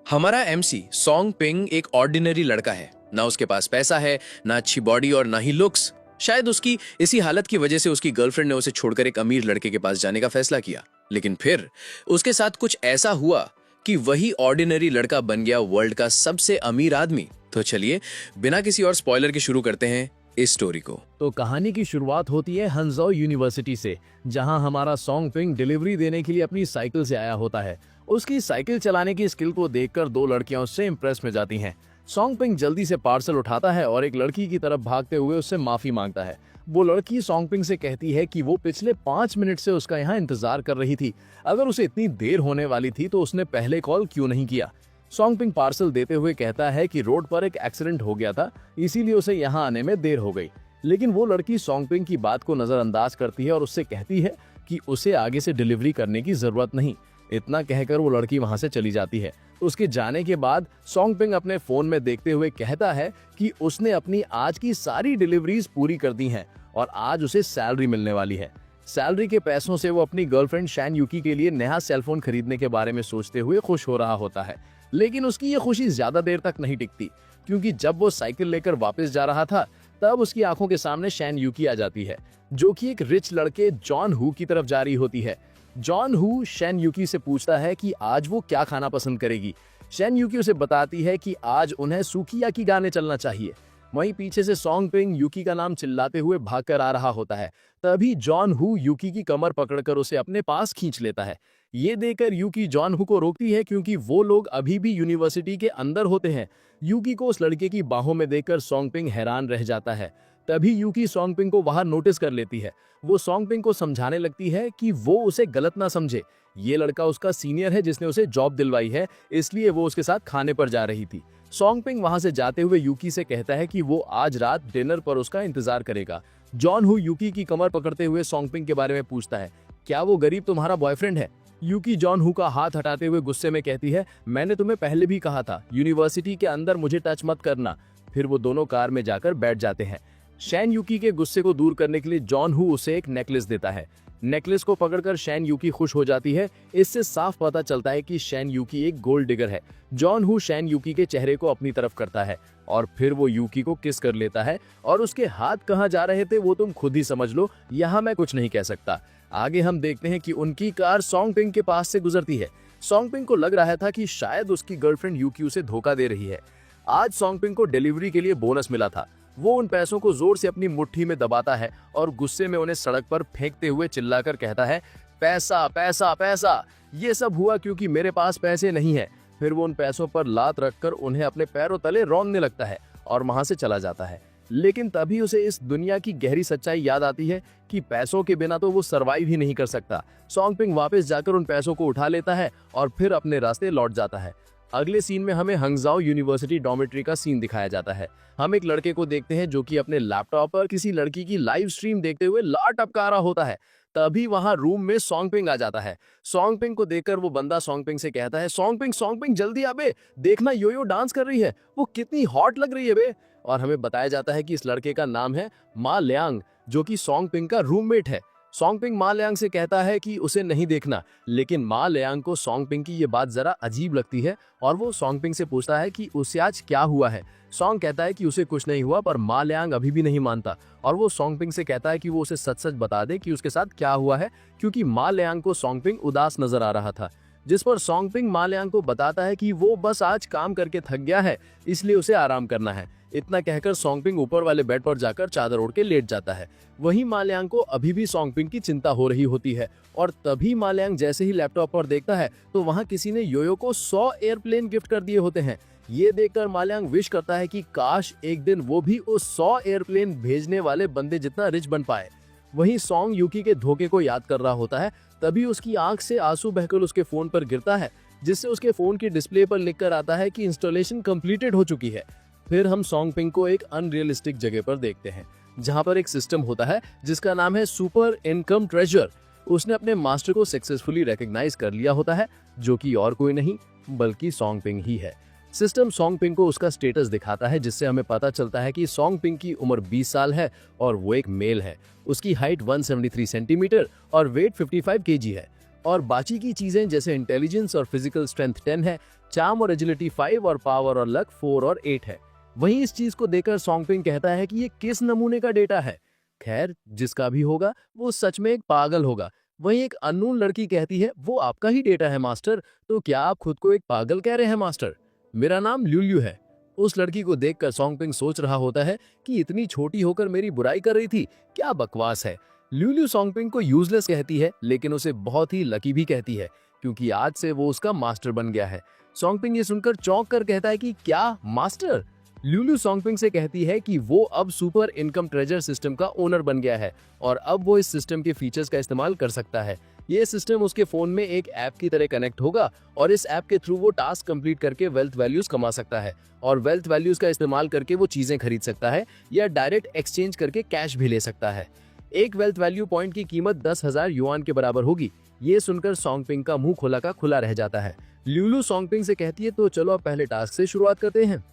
हमारा MC song ping एक ordinary लड़का है। ना उसके पास पैसा है, ना अच्छी बॉडी और ना ही लुक्स। शायद उसकी इसी हालत की वजह से उसकी गर्लफ्रेंड ने उसे छोड़कर एक अमीर लड़के के पास जाने का फैसला किया। लेकिन फिर उसके साथ कुछ ऐसा हुआ कि वही ऑर्डिनरी लड़का बन गया वर्ल्ड का सबसे अमीर आदमी। तो चलिए बिना किसी और स्पॉइलर के शुरू करते हैं इस स्टोरी को। तो कहानी की शुरुआत होती है हंजौ यूनिवर्सिटी से, जहां हमारा सॉन्ग पिंग डिलीवरी देने के लिए अपनी साइकिल से आया होता है। उसकी साइकिल चलाने की स्किल को देखकर दो लड़कियां उससे इम्प्रेस में जाती हैं। सॉन्ग पिंग जल्दी से पार्सल उठाता है और एक लड़की की तरफ भागते हुए उससे माफी मांगता है। वो लड़की सॉन्ग पिंग से कहती है कि वो पिछले 5 मिनट से उसका यहाँ इंतजार कर रही थी। अगर उसे इतनी देर होने वाली थी तो उसने पहले कॉल क्यों नहीं किया। सॉन्ग पिंग पार्सल देते हुए कहता है कि रोड पर एक एक्सीडेंट हो गया था, इसीलिए उसे यहाँ आने में देर हो गई। लेकिन वो लड़की सॉन्ग पिंग की बात को नजरअंदाज करती है और उससे कहती है कि उसे आगे से डिलीवरी करने की जरूरत नहीं। इतना कहकर वो लड़की वहां से चली जाती है। उसके जाने के बाद सॉन्ग पिंग अपने फोन में देखते हुए कहता है कि उसने अपनी आज की सारी डिलीवरीज पूरी कर दी हैं और आज उसे सैलरी मिलने वाली है। सैलरी के पैसों से वो अपनी गर्लफ्रेंड शैन यूकी के लिए नया सेलफोन खरीदने के बारे में सोचते हुए खुश हो रहा होता है। लेकिन उसकी ये खुशी ज्यादा देर तक नहीं टिकती, क्योंकि जब वो साइकिल लेकर वापस जा रहा था तब उसकी आंखों के सामने शैन यूकी आ जाती है, जो कि एक रिच लड़के जॉन हू की तरफ जा रही होती है। जॉन हू शैन यूकी से पूछता है कि आज वो क्या खाना पसंद करेगी। शैन यूकी उसे बताती है कि आज उन्हें सुकियाकी गाने चलना चाहिए। वहीं पीछे से सॉन्ग पिंग यूकी का नाम चिल्लाते हुए भागकर आ रहा होता है। तभी जॉन हू यूकी की कमर पकड़कर उसे अपने पास खींच लेता है। ये देखकर यूकी जॉन हू को रोकती है, क्योंकि वो लोग अभी भी यूनिवर्सिटी के अंदर होते हैं। यूकी को उस लड़के की बाहों में देखकर सॉन्ग पिंग हैरान रह जाता है। तभी यूकी सॉन्ग पिंग को बाहर नोटिस कर लेती है। वो सॉन्ग पिंग को समझाने लगती है कि वो उसे गलत ना समझे। ये लड़का उसका सीनियर है जिसने उसे जॉब दिलवाई है, इसलिए वो उसके साथ खाने पर जा रही थी। सॉन्ग पिंग वहां से जाते हुए यूकी से कहता है कि वो आज रात डिनर पर उसका इंतजार करेगा। जॉन हू यूकी की कमर पकड़ते हुए सॉन्ग पिंग के बारे में पूछता है, क्या वो गरीब तुम्हारा बॉयफ्रेंड है? यूकी जॉन हू का हाथ हटाते हुए गुस्से में कहती है, मैंने तुम्हें पहले भी कहा था यूनिवर्सिटी के अंदर मुझे टच मत करना। फिर वो दोनों कार में जाकर बैठ जाते हैं। शैन यूकी के गुस्से को दूर करने के लिए जॉन हू उसे एक नेकलेस देता है। नेकलेस को पकड़कर शैन यूकी खुश हो जाती है। इससे साफ पता चलता है कि शैन यूकी एक गोल्ड डिगर है। जॉन हू शैन यूकी के चेहरे को अपनी तरफ करता है और फिर वो यूकी को किस कर लेता है। और उसके हाथ कहाँ जा रहे थे वो तुम खुद ही समझ लो, यहाँ मैं कुछ नहीं कह सकता। आगे हम देखते हैं कि उनकी कार सॉन्ग पिंग के पास से गुजरती है। सॉन्ग पिंग को लग रहा था कि शायद उसकी गर्लफ्रेंड यूकी उसे धोखा दे रही है। आज सॉन्ग पिंग को डिलीवरी के लिए बोनस मिला था। वो उन पैसों को जोर से अपनी मुट्ठी में दबाता है और गुस्से में उन्हें सड़क पर फेंकते हुए चिल्लाकर कहता है, पैसा पैसा पैसा। ये सब हुआ क्योंकि मेरे पास पैसे नहीं है। फिर वो उन पैसों पर लात रखकर उन्हें अपने पैरों तले रौंदने लगता है और वहां से चला जाता है। लेकिन तभी उसे इस दुनिया की गहरी सच्चाई याद आती है कि पैसों के बिना तो वो सरवाइव ही नहीं कर सकता। सॉन्ग पिंग वापस जाकर उन पैसों को उठा लेता है और फिर अपने रास्ते लौट जाता है। अगले सीन में हमें हंगजाओ यूनिवर्सिटी डॉर्मेट्री का सीन दिखाया जाता है। हम एक लड़के को देखते हैं जो कि अपने लैपटॉप पर किसी लड़की की लाइव स्ट्रीम देखते हुए लाट टपका रहा होता है। तभी वहां रूम में सॉन्ग पिंग आ जाता है। सॉन्ग पिंग को देखकर वो बंदा सॉन्ग पिंग से कहता है, सॉन्ग पिंग जल्दी आ बे, देखना योयो डांस कर रही है, वो कितनी हॉट लग रही है बे। और हमें बताया जाता है कि इस लड़के का नाम है मा लियांग, जो कि सॉन्ग पिंग का रूममेट है। सॉन्ग पिंग मा लियांग से कहता है कि उसे नहीं देखना, लेकिन मा लियांग को सॉन्ग पिंग की ये बात जरा अजीब लगती है और वो सॉन्ग पिंग से पूछता है कि उसे आज क्या हुआ है। सॉन्ग कहता है कि उसे कुछ नहीं हुआ, पर मा लियांग अभी भी नहीं मानता और वो सॉन्ग पिंग से कहता है कि वो उसे सच सच बता दे कि उसके साथ क्या हुआ है, क्योंकि मा लियांग को सॉन्ग पिंग उदास नजर आ रहा था। जिस पर सॉन्ग पिंग मा लियांग को बताता है कि वो बस आज काम करके थक गया है, इसलिए उसे आराम करना है। इतना कहकर सॉन्ग पिंग ऊपर वाले बेड पर जाकर चादर ओढ़ के लेट जाता है। वहीं मा लियांग को अभी भी सॉन्ग पिंग की चिंता हो रही होती है और तभी मा लियांग जैसे ही लैपटॉप पर देखता है तो वहां किसी ने योयो को 100 एयरप्लेन गिफ्ट कर दिए होते हैं। ये देखकर मा लियांग विश करता है कि काश एक दिन वो भी उस 100 एयरप्लेन भेजने वाले बंदे जितना रिच बन पाए। वहीं सॉन्ग यूकी के धोखे को याद कर रहा होता है। तभी उसकी आंख से आंसू बहकर उसके फोन पर गिरता है, जिससे उसके फोन की डिस्प्ले पर लिखकर आता है कि इंस्टॉलेशन कंप्लीटेड हो चुकी है। फिर हम सॉन्ग पिंग को एक अनरियलिस्टिक जगह पर देखते हैं, जहां पर एक सिस्टम होता है जिसका नाम है सुपर इनकम ट्रेजर। उसने अपने मास्टर को सक्सेसफुली रिकॉग्नाइज कर लिया होता है, जो कि और कोई नहीं बल्कि सॉन्ग पिंग ही है। सिस्टम सॉन्ग पिंग को उसका स्टेटस दिखाता है, जिससे हमें पता चलता है कि सॉन्ग पिंग की उम्र 20 साल है और वो एक मेल है। उसकी हाइट 173 सेंटीमीटर और वेट 55 केजी है। और बाकी की चीजें जैसे इंटेलिजेंस और फिजिकल स्ट्रेंथ 10 है। चार्म और एजिलिटी 5 और पावर और लक 4 और 8 है। वहीं इस चीज को देखकर सोंगपिंग कहता है कि ये किस नमूने का डेटा है। खैर, जिसका भी होगा वो सच में एक पागल होगा। वहीं एक अननोन लड़की कहती है, वो आपका ही डेटा है मास्टर, तो क्या आप खुद को एक पागल कह रहे हैं मास्टर? मेरा नाम ल्यूल्यू है। उस लड़की को देखकर सोंगपिंग सोच रहा होता है कि इतनी छोटी होकर मेरी बुराई कर रही थी, क्या बकवास है। ल्यूल्यू सोंगपिंग को यूजलेस कहती है, लेकिन उसे बहुत ही लकी भी कहती है, क्योंकि आज से वो उसका मास्टर बन गया है। सोंगपिंग ये सुनकर चौंक कर कहता है कि क्या मास्टर? ल्यूल्यू सोंगपिंग से कहती है कि वो अब सुपर इनकम ट्रेजर सिस्टम का ओनर बन गया है और अब वो इस सिस्टम के फीचर्स का इस्तेमाल कर सकता है। ये सिस्टम उसके फोन में एक ऐप की तरह कनेक्ट होगा और इस ऐप के थ्रू वो टास्क कंप्लीट करके वेल्थ वैल्यूज कमा सकता है और वेल्थ वैल्यूज का इस्तेमाल करके वो चीजें खरीद सकता है या डायरेक्ट एक्सचेंज करके कैश भी ले सकता है। एक वेल्थ वैल्यू पॉइंट की कीमत 10,000 युआन के बराबर होगी। ये सुनकर सोंगपिंग का मुंह खोला का खुला रह जाता है। ल्यूल्यू सोंगपिंग से कहती है, तो चलो अब पहले टास्क से शुरुआत करते हैं।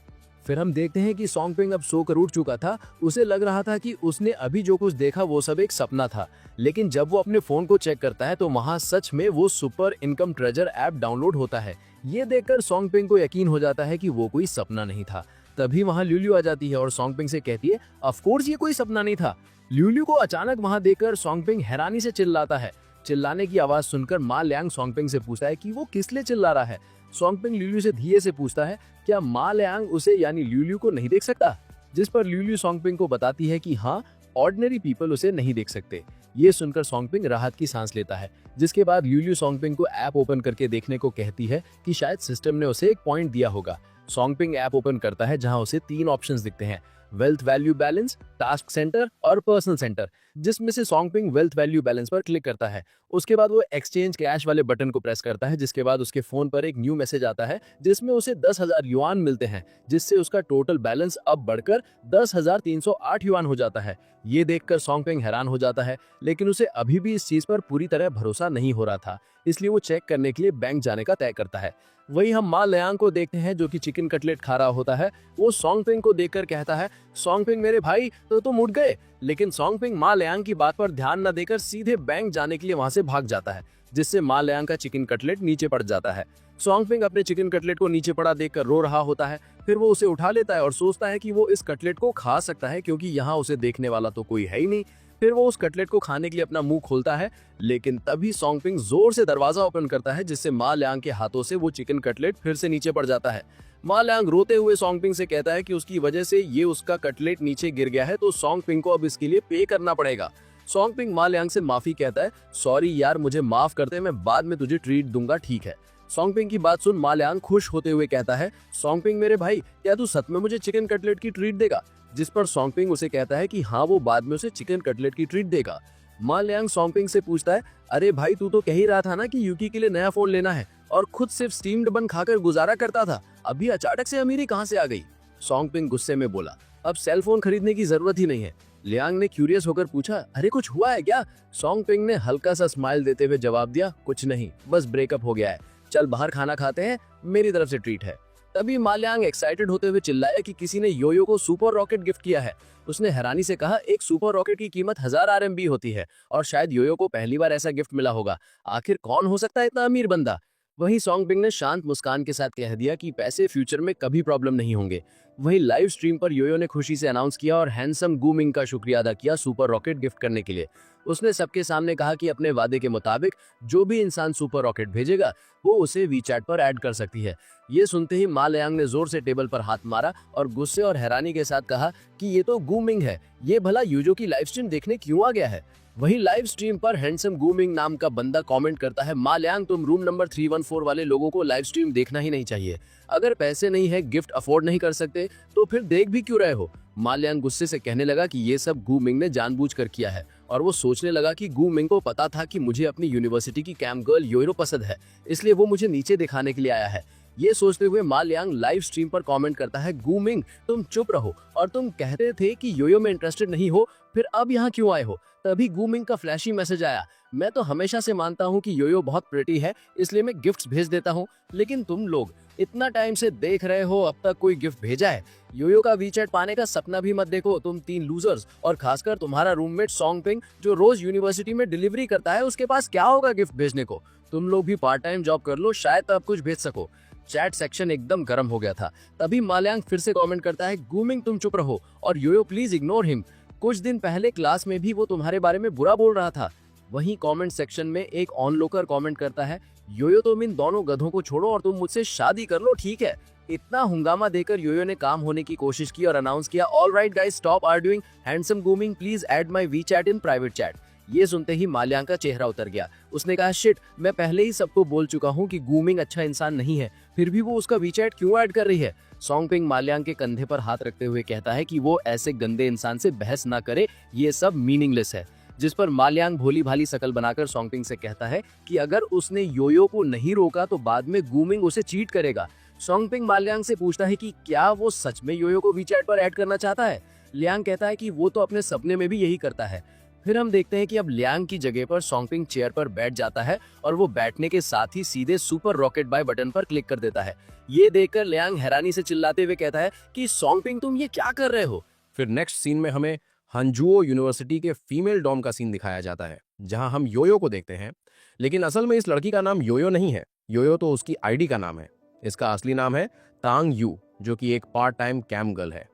फिर हम देखते हैं कि सोंगपिंग अब सोकर उठ चुका था। उसे लग रहा था कि उसने अभी जो कुछ देखा वो सब एक सपना था, लेकिन जब वो अपने फोन को चेक करता है तो वहाँ सच में वो super income treasure app download होता है। ये देखकर सोंगपिंग को यकीन हो जाता है कि वो कोई सपना नहीं था। तभी वहाँ ल्यूल्यू आ जाती है और सोंगपिंग से कहती है, ऑफ कोर्स ये कोई सपना नहीं था। ल्यूल्यू को अचानक वहाँ देखकर सोंगपिंग हैरानी से चिल्लाता है। चिल्लाने की आवाज सुनकर मा लियांग सोंगपिंग से पूछता है कि वो किस लिए चिल्ला रहा है। सोंगपिंग ल्यूल्यू से धीरे से पूछता है, क्या मा लियांग उसे यानी ल्यूल्यू को नहीं देख सकता? जिस पर ल्यूल्यू सोंगपिंग को बताती है कि हाँ, ऑर्डिनरी पीपल उसे नहीं देख सकते। ये सुनकर सोंगपिंग राहत की सांस लेता है, जिसके बाद ल्यूल्यू सोंगपिंग को ऐप ओपन करके देखने को कहती है कि शायद सिस्टम ने उसे एक पॉइंट दिया होगा। सोंगपिंग ऐप ओपन करता है, जहां उसे 3 ऑप्शंस दिखते हैं, wealth value balance, task centre और पर्सनल सेंटर, जिसमें से सोंगपिंग वेल्थ वैल्यू बैलेंस पर क्लिक करता है। उसके बाद वो एक्सचेंज कैश वाले बटन को प्रेस करता है, जिसके बाद उसके फोन पर एक न्यू मैसेज आता है जिसमें उसे 10,000 युआन मिलते हैं, जिससे उसका टोटल बैलेंस अब बढ़कर 10,308 युआन हो जाता है। ये देखकर सोंगपिंग हैरान हो जाता है, लेकिन उसे अभी भी इस चीज पर पूरी तरह भरोसा नहीं हो रहा था, इसलिए वो चेक करने के लिए बैंक जाने का तय करता है। वही हम मा लियांग को देखते हैं, जो कि चिकन कटलेट खा रहा होता है। वो सोंगपिंग को देखकर कहता है, सोंगपिंग मेरे भाई, तो तुम उठ गए। लेकिन सोंगपिंग मा लियांग की बात पर ध्यान न देकर सीधे बैंक जाने के लिए वहां से भाग जाता है, जिससे मा लियांग का चिकन कटलेट नीचे पड़ जाता है। सोंगपिंग अपने चिकन कटलेट को नीचे पड़ा देखकर रो रहा होता है। फिर वो उसे उठा लेता है और सोचता है कि वो इस कटलेट को खा सकता है, क्योंकि यहाँ उसे देखने वाला तो कोई है ही नहीं। फिर वो उस कटलेट को खाने के लिए अपना मुंह खोलता है, लेकिन तभी सोंगपिंग जोर से दरवाजा ओपन करता है, जिससे मा लियांग के हाथों से वो चिकन कटलेट फिर से नीचे पड़ जाता है। मा लियांग रोते हुए सोंगपिंग से कहता है कि उसकी वजह से ये उसका कटलेट नीचे गिर गया है, तो सोंगपिंग को अब इसके लिए पे करना पड़ेगा। सोंगपिंग मा लियांग से माफी कहता है, सॉरी यार, मुझे माफ करते, मैं बाद में तुझे ट्रीट दूंगा, ठीक है। सोंगपिंग की बात सुन मा लियांग खुश होते हुए कहता है, सोंगपिंग मेरे भाई, क्या तू सच में मुझे चिकन कटलेट की ट्रीट देगा? जिस पर सोंगपिंग उसे कहता है कि हाँ, वो बाद में उसे चिकन कटलेट की ट्रीट देगा। मा लियांग सोंगपिंग से पूछता है, अरे भाई, तू तो कह ही रहा था ना कि यूकी के लिए नया फोन लेना है और खुद सिर्फ स्टीम्ड बन खाकर गुजारा करता था, अभी अचानक से अमीरी कहाँ से आ गई? सोंगपिंग गुस्से में बोला, अब सेल फोन खरीदने की जरूरत ही नहीं है। लियांग ने क्यूरियस होकर पूछा, अरे कुछ हुआ है क्या? सोंगपिंग ने हल्का सा स्माइल देते हुए जवाब दिया, कुछ नहीं, बस ब्रेकअप हो गया है, चल बाहर खाना खाते हैं, मेरी तरफ से ट्रीट है। तभी मा लियांग एक्साइटेड होते हुए चिल्लाया कि किसी ने योयो को सुपर रॉकेट गिफ्ट किया है। उसने हैरानी से कहा, एक सुपर रॉकेट की कीमत 1000 RMB होती है और शायद योयो को पहली बार ऐसा गिफ्ट मिला होगा। आखिर कौन हो सकता है इतना अमीर बंदा? वहीं सोंगपिंग ने शांत मुस्कान के साथ कह दिया कि पैसे फ्यूचर में कभी प्रॉब्लम नहीं होंगे। वहीं लाइव स्ट्रीम पर योयो ने खुशी से अनाउंस किया और हैंडसम गूमिंग का शुक्रिया अदा किया सुपर रॉकेट गिफ्ट करने के लिए। उसने सबके सामने कहा कि अपने वादे के मुताबिक जो भी इंसान सुपर रॉकेट भेजेगा वो उसे वीचैट पर ऐड कर सकती है। ये सुनते ही मा लियांग ने जोर से टेबल पर हाथ मारा और गुस्से और हैरानी के साथ कहा कि ये तो गूमिंग है, ये भला यूजो की लाइव स्ट्रीम देखने क्यों आ गया है? वहीं लाइव स्ट्रीम पर हैंडसम गूमिंग नाम का बंदा कमेंट करता है, मा लियांग, तुम रूम नंबर 314 वाले लोगों को लाइव स्ट्रीम देखना ही नहीं चाहिए। अगर पैसे नहीं है, गिफ्ट अफोर्ड नहीं कर सकते, तो फिर देख भी क्यों रहे हो? मा लियांग गुस्से से कहने लगा कि ये सब गू मिंग ने जानबूझकर किया है और वो सोचने लगा कि गू मिंग को पता था कि मुझे अपनी यूनिवर्सिटी की कैंप गर्ल योरो पसंद है, इसलिए वो मुझे नीचे दिखाने के लिए आया है। ये सोचते हुए मा लियांग लाइव स्ट्रीम पर कमेंट करता है, गू मिंग, तुम चुप रहो, और तुम कहते थे कि योयो में इंटरेस्टेड नहीं हो, फिर अब यहाँ क्यों आए हो? तभी गू मिंग का फ्लैशी मैसेज आया, मैं तो हमेशा से मानता हूँ कि योयो बहुत प्रिटी है, इसलिए मैं गिफ्ट्स भेज देता हूँ, लेकिन तुम लोग इतना टाइम से देख रहे हो, अब तक कोई गिफ्ट भेजा है? योयो का वीचैट पाने का सपना भी मत देखो, तुम 3 लूजर्स, और खासकर तुम्हारा रूममेट सोंगपिंग जो रोज यूनिवर्सिटी में डिलीवरी करता है, उसके पास क्या होगा गिफ्ट भेजने को? तुम लोग भी पार्ट टाइम जॉब कर लो, शायद तब कुछ भेज सको। चैट सेक्शन एकदम गर्म हो गया था। तभी मालियांग फिर से कमेंट करता है, गूमिंग तुम चुप रहो और योयो प्लीज इग्नोर हिम। कुछ दिन पहले क्लास में भी वो तुम्हारे बारे में बुरा बोल रहा था। वहीं कमेंट सेक्शन में एक ऑनलोकर कमेंट करता है, योयो तुम इन दोनों गधों को छोड़ो और तुम मुझसे शादी कर लो, ठीक है। इतना हंगामा देकर योयो ने काम होने की कोशिश की और अनाउंस किया, alright guys stop arguing, handsome grooming please add my WeChat in private chat. ये सुनते ही मालियांग का चेहरा उतर गया। उसने कहा, शिट, मैं पहले ही सबको बोल चुका हूँ कि गूमिंग अच्छा इंसान नहीं है, फिर भी वो उसका वी चैट क्यों ऐड कर रही है। सोंगपिंग मालियांग के कंधे पर हाथ रखते हुए कहता है कि वो ऐसे गंदे इंसान से बहस ना करे, ये सब मीनिंगलेस है। जिस पर मालियांग भोली भाली शकल बनाकर सोंगपिंग से कहता है कि अगर उसने योयो को नहीं रोका तो बाद में गूमिंग उसे चीट करेगा। सोंगपिंग मालियांग से पूछता है कि क्या वो सच में योयो को वी चैट पर ऐड करना चाहता है। लियांग कहता है कि वो तो अपने सपने में भी यही करता है। फिर हम देखते हैं कि अब लियांग की जगह पर सोंगपिंग चेयर पर बैठ जाता है और वो बैठने के साथ ही सीधे सुपर रॉकेट बाय बटन पर क्लिक कर देता है। ये देखकर लियांग हैरानी से चिल्लाते हुए कहता है कि सोंगपिंग तुम ये क्या कर रहे हो। फिर नेक्स्ट सीन में हमें हंजुओ यूनिवर्सिटी के फीमेल डॉम का सीन दिखाया जाता है, जहां हम योयो को देखते हैं। लेकिन असल में इस लड़की का नाम योयो नहीं है, योयो तो उसकी आईडी का नाम है। इसका असली नाम है तांग यू, जो कि एक पार्ट टाइम कैम गर्ल है।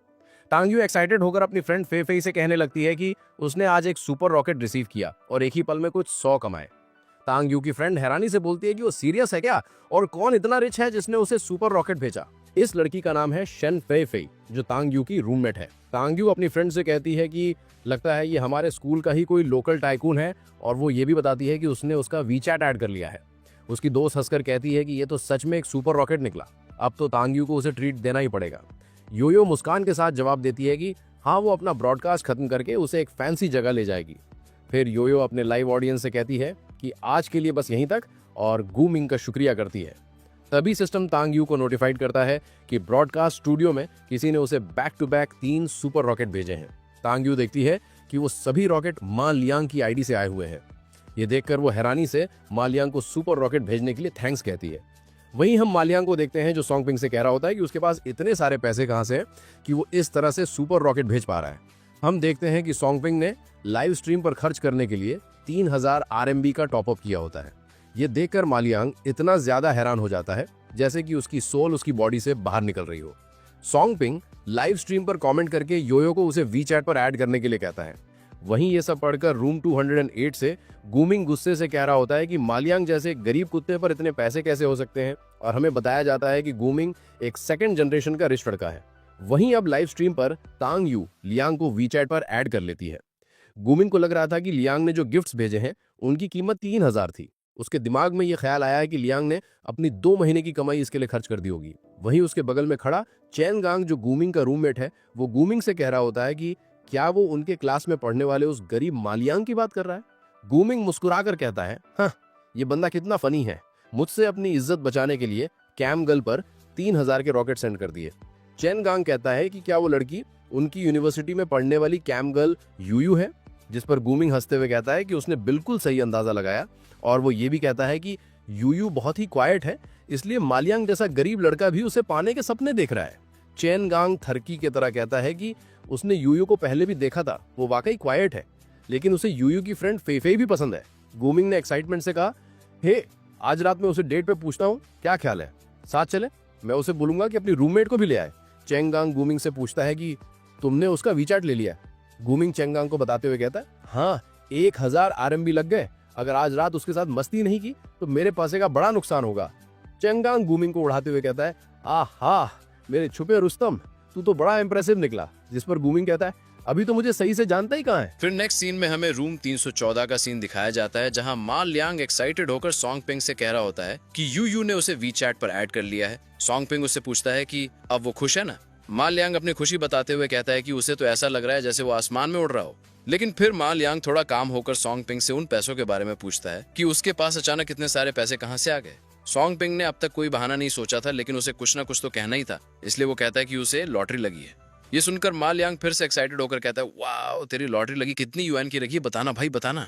तांग यू एक्साइटेड होकर अपनी फ्रेंड फे फे से कहने लगती है कि उसने आज एक सुपर रॉकेट रिसीव किया और एक ही पल में कुछ 100 कमाए। तांग यू की फ्रेंड हैरानी से बोलती है कि वो सीरियस है क्या, और कौन इतना रिच है जिसने उसे सुपर रॉकेट भेजा। इस लड़की का नाम है शन फे फे, जो तांग यू की रूममेट है। तांग यू अपनी फ्रेंड से कहती है कि लगता है ये हमारे स्कूल का ही कोई लोकल टाइकून है, और वो ये भी बताती है कि उसने उसका वी चैट ऐड कर लिया है। उसकी दोस्त हंसकर कहती है कि ये तो सच में एक सुपर रॉकेट निकला, अब तो तांग यू को उसे ट्रीट देना ही पड़ेगा। योयो मुस्कान के साथ जवाब देती है कि हाँ, वो अपना ब्रॉडकास्ट खत्म करके उसे एक फैंसी जगह ले जाएगी। फिर योयो अपने लाइव ऑडियंस से कहती है कि आज के लिए बस यहीं तक, और गूमिंग का शुक्रिया करती है। तभी सिस्टम तांग यू को नोटिफाइड करता है कि ब्रॉडकास्ट स्टूडियो में किसी ने उसे back to back 3 super rocket भेजे हैं। तांग यू देखती है कि वो सभी रॉकेट मा लियांग की आईडी से आए हुए हैं। ये देखकर वो हैरानी से मा लियांग को सुपर रॉकेट भेजने के लिए थैंक्स कहती है। वहीं हम मालियांग को देखते हैं, जो सोंगपिंग से कह रहा होता है कि उसके पास इतने सारे पैसे कहां से हैं कि वो इस तरह से सुपर रॉकेट भेज पा रहा है। हम देखते हैं कि सोंगपिंग ने लाइव स्ट्रीम पर खर्च करने के लिए 3000 RMB का टॉपअप किया होता है। ये देखकर मालियांग इतना ज्यादा हैरान हो जाता है जैसे कि उसकी सोल उसकी बॉडी से बाहर निकल रही हो। सोंगपिंग लाइव स्ट्रीम पर कमेंट करके योयो को उसे वी चैट पर ऐड करने के लिए कहता है। वहीं ये सब पढ़कर रूम 208 से गूमिंग गुस्से से कह रहा होता है कि मालियांग जैसे गरीब कुत्ते पर इतने पैसे कैसे हो सकते हैं, और हमें बताया जाता है कि गूमिंग एक सेकंड जनरेशन का रिच लड़का है। वहीं अब लाइव स्ट्रीम पर तांग यू लियांग को वी चैट पर ऐड कर लेती है। गूमिंग को लग रहा था कि लियांग ने जो गिफ्ट्स भेजे हैं उनकी कीमत 3000 थी। उसके दिमाग में यह ख्याल आया है कि लियांग ने अपनी 2 महीने की कमाई इसके लिए खर्च कर दी होगी। वहीं उसके बगल में खड़ा चैन गांग, जो गूमिंग का रूममेट है, वो गूमिंग से कह रहा होता है कि क्या वो उनके क्लास में पढ़ने वाले उस गरीब मालियांग की बात कर रहा है। गूमिंग मुस्कुराकर कहता है, हाँ, ये बंदा कितना फनी है, मुझसे अपनी इज्जत बचाने के लिए कैम गर्ल पर 3000 के रॉकेट सेंड कर दिए। चैन गांग कहता है कि क्या वो लड़की उनकी यूनिवर्सिटी में पढ़ने वाली कैम गर्ल यूयू है, जिस पर गूमिंग हंसते हुए कहता है कि उसने बिल्कुल सही अंदाजा लगाया, और वो ये भी कहता है कि यूयू बहुत ही क्वाइट है, इसलिए मालियांग जैसा गरीब लड़का भी उसे पाने के सपने देख रहा है। चैन गांग थरकी की तरह कहता है कि उसने यूयू को पहले भी देखा था, वो वाकई क्वाइट है, लेकिन उसे यूयू की फ्रेंड फेफे भी पसंद है। गूमिंग ने एक्साइटमेंट से कहा, हे, आज रात में उसे डेट पे पूछता हूँ, क्या ख्याल है, साथ चले? मैं उसे बोलूंगा कि अपनी रूममेट को भी ले आए। चेंगांग गूमिंग से पूछता है कि तुमने उसका वीचैट ले लिया? गूमिंग चेंगांग को बताते हुए कहता है, हाँ, 1000 RMB लग गए। अगर आज रात उसके साथ मस्ती नहीं की तो मेरे पैसे का बड़ा नुकसान होगा। चेंगांग गूमिंग को उड़ाते हुए कहता है, आहा, मेरे छुपे रुस्तम, तू तो बड़ा इंप्रेसिव निकला। जिस पर गूमिंग कहता है, अभी तो मुझे सही से जानता ही कहाँ है। फिर नेक्स्ट सीन में हमें रूम 314 का सीन दिखाया जाता है, जहां मा लियांग एक्साइटेड होकर सोंगपिंग से कह रहा होता है कि यूयू ने उसे वीचैट पर ऐड कर लिया है। सोंगपिंग उससे पूछता है कि अब वो खुश है ना। मा लियांग अपनी खुशी बताते हुए कहता है कि उसे तो ऐसा लग रहा है जैसे वो आसमान में उड़ रहा हो। लेकिन फिर मा लियांग थोड़ा काम होकर सोंगपिंग से उन पैसों के बारे में पूछता है कि उसके पास अचानक इतने सारे पैसे कहाँ से आ गए। सोंगपिंग ने अब तक कोई बहाना नहीं सोचा था, लेकिन उसे कुछ ना कुछ तो कहना ही था, इसलिए वो कहता है कि उसे लॉटरी लगी है। ये सुनकर मा लियांग फिर से एक्साइटेड होकर कहता है, वाह, तेरी लॉटरी लगी, कितनी युआन की लगी, बताना भाई बताना।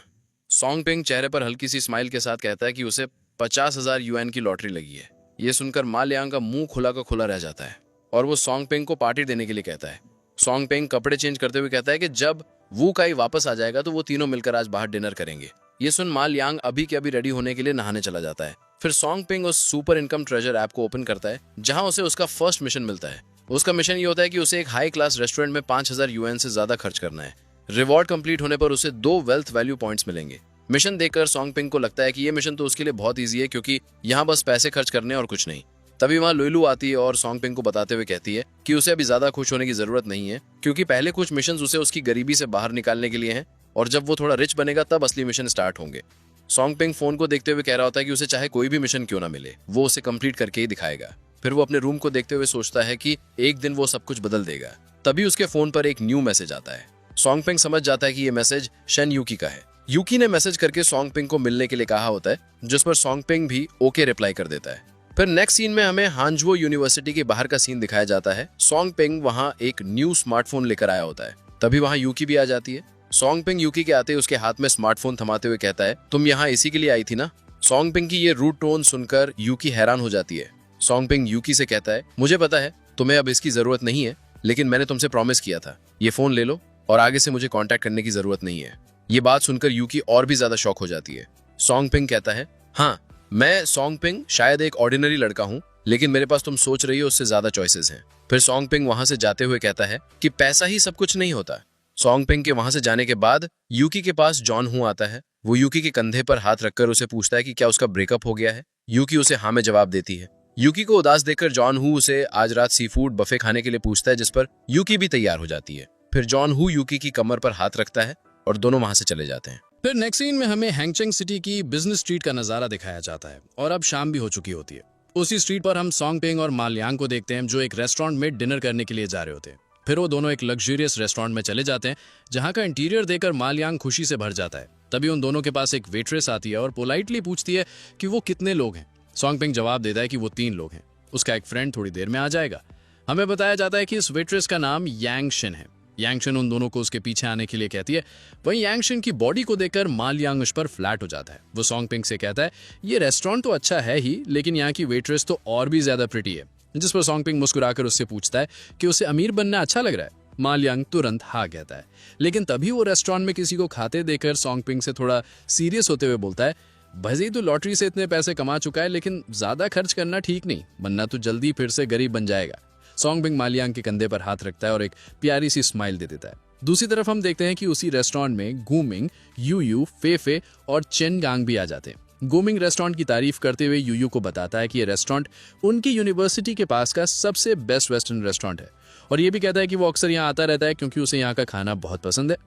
सोंगपिंग चेहरे पर हल्की सी स्माइल के साथ कहता है कि उसे 50,000 युआन की लॉटरी लगी है। ये सुनकर मा लियांग का मुंह खुला का खुला रह जाता है और वो सोंगपिंग को पार्टी देने के लिए कहता है। सोंगपिंग कपड़े चेंज करते हुए कहता है कि जब वू काई वापस आ जाएगा तो वो तीनों मिलकर आज बाहर डिनर करेंगे। ये सुन मा लियांग अभी के अभी रेडी होने के लिए नहाने चला जाता है। फिर सॉन्ग पिंग उस सुपर इनकम ट्रेजर ऐप को ओपन करता है जहां उसे उसका फर्स्ट मिशन मिलता है। उसका मिशन ये होता है कि उसे एक हाई क्लास रेस्टोरेंट में 5000 यूएन से ज्यादा खर्च करना है। रिवॉर्ड कंप्लीट होने पर उसे 2 वेल्थ वैल्यू पॉइंट्स मिलेंगे। मिशन देखकर सॉन्ग पिंग को लगता है कि ये मिशन तो उसके लिए बहुत ईजी है क्योंकि यहाँ बस पैसे खर्च करने और कुछ नहीं। तभी वहां लुइलू आती है और सॉन्ग पिंग को बताते हुए कहती है कि उसे अभी ज्यादा खुश होने की जरूरत नहीं है क्योंकि पहले कुछ मिशन उसे उसकी गरीबी से बाहर निकालने के लिए हैं और जब वो थोड़ा रिच बनेगा तब असली मिशन स्टार्ट होंगे। सॉन्ग पिंग फोन को देखते हुए कह रहा होता है कि उसे चाहे कोई भी मिशन क्यों ना मिले वो उसे कंप्लीट करके ही दिखाएगा। फिर वो अपने रूम को देखते हुए सोचता है कि एक दिन वो सब कुछ बदल देगा। तभी उसके फोन पर एक न्यू मैसेज आता है। सॉन्ग पिंग समझ जाता है कि ये मैसेज शन यूकी का है। यूकी ने मैसेज करके सॉन्ग पिंग को मिलने के लिए कहा होता है जिस पर सॉन्ग पिंग भी ओके रिप्लाई कर देता है। फिर नेक्स्ट सीन में हमें हांजुओ यूनिवर्सिटी के बाहर का सीन दिखाया जाता है। सॉन्ग पिंग वहां एक न्यू स्मार्टफोन लेकर आया होता है। तभी वहां यूकी भी आ जाती है। सॉन्ग पिंग यूकी के आते ही उसके हाथ में स्मार्टफोन थमाते हुए कहता है, तुम यहाँ इसी के लिए आई थी ना। सॉन्ग पिंग की ये रूड टोन सुनकर यूकी हैरान हो जाती है। सॉन्ग पिंग यूकी से कहता है, मुझे पता है तुम्हें अब इसकी जरूरत नहीं है, लेकिन मैंने तुमसे प्रॉमिस किया था। ये फोन ले लो और आगे से मुझे कांटेक्ट करने की जरूरत नहीं है। ये बात सुनकर यूकी और भी ज्यादा शॉक हो जाती है। सॉन्ग पिंग कहता है, हाँ मैं सॉन्ग पिंग शायद एक ऑर्डिनरी लड़का हूँ, लेकिन मेरे पास तुम सोच रही हो उससे ज्यादा चॉइसेस हैं। फिर सॉन्ग पिंग वहां से जाते हुए कहता है कि पैसा ही सब कुछ नहीं होता। सॉन्ग पिंग के वहां से जाने के बाद यूकी के पास जॉन हू आता है। वो यूकी के कंधे पर हाथ रखकर उसे पूछता है कि क्या उसका ब्रेकअप हो गया है। यूकी उसे हाँ में जवाब देती है। यूकी को उदास देखकर जॉन हू उसे आज रात सी फूड बफे खाने के लिए पूछता है जिस पर यूकी भी तैयार हो जाती है। फिर जॉन हू यूकी की कमर पर हाथ रखता है और दोनों वहां से चले जाते हैं। फिर नेक्स्ट सीन में हमें हैंगचेंग सिटी की बिजनेस स्ट्रीट का नजारा दिखाया जाता है और अब शाम भी हो चुकी होती है। उसी स्ट्रीट पर हम सॉन्ग पिंग और मालियांग को देखते हैं जो एक रेस्टोरेंट में डिनर करने के लिए जा रहे होते हैं। फिर वो दोनों एक लग्जरियस रेस्टोरेंट में चले जाते हैं जहां का इंटीरियर देखकर मालियांग खुशी से भर जाता है। तभी उन दोनों के पास एक वेट्रेस आती है और पोलाइटली पूछती है कि वो कितने लोग हैं। सॉन्ग पिंग जवाब देता है कि वो 3 लोग हैं, उसका एक फ्रेंड थोड़ी देर में आ जाएगा। हमें बताया जाता है कि इस वेट्रेस का नाम यांगशिन है। यांगशिन उन दोनों को उसके पीछे आने के लिए कहती है। वहीं यांगशिन की बॉडी को देखकर मालियांग उस पर फ्लैट हो जाता है। वो सॉन्ग पिंग से कहता है, ये रेस्टोरेंट तो अच्छा है ही, लेकिन यहाँ की वेट्रेस तो और भी ज्यादा प्रिटी है। जिस पर सॉन्ग पिंग मुस्कुराकर उससे पूछता है कि उसे अमीर बनना अच्छा लग रहा है। मालियांग तुरंत हाँ कहता है, लेकिन तभी वो रेस्टोरेंट में किसी को खाते देखकर सॉन्ग पिंग से थोड़ा सीरियस होते हुए बोलता है, भजी तो लॉटरी से इतने पैसे कमा चुका है, लेकिन ज्यादा खर्च करना ठीक नहीं, वरना तो जल्दी फिर से गरीब बन जाएगा। सॉन्ग पिंग मालियांग के कंधे पर हाथ रखता है और एक प्यारी सी स्माइल दे देता है। दूसरी तरफ हम देखते हैं कि उसी रेस्टोरेंट में गुमिंग, यूयू, फेफे और चेनगांग भी आ जाते हैं। गुमिंग रेस्टोरेंट की तारीफ करते हुए यूयू को बताता है कि ये रेस्टोरेंट उनकी यूनिवर्सिटी के पास का सबसे बेस्ट वेस्टर्न रेस्टोरेंट है और ये भी कहता है कि वो अक्सर यहाँ आता रहता है क्योंकि उसे यहाँ का खाना बहुत पसंद है।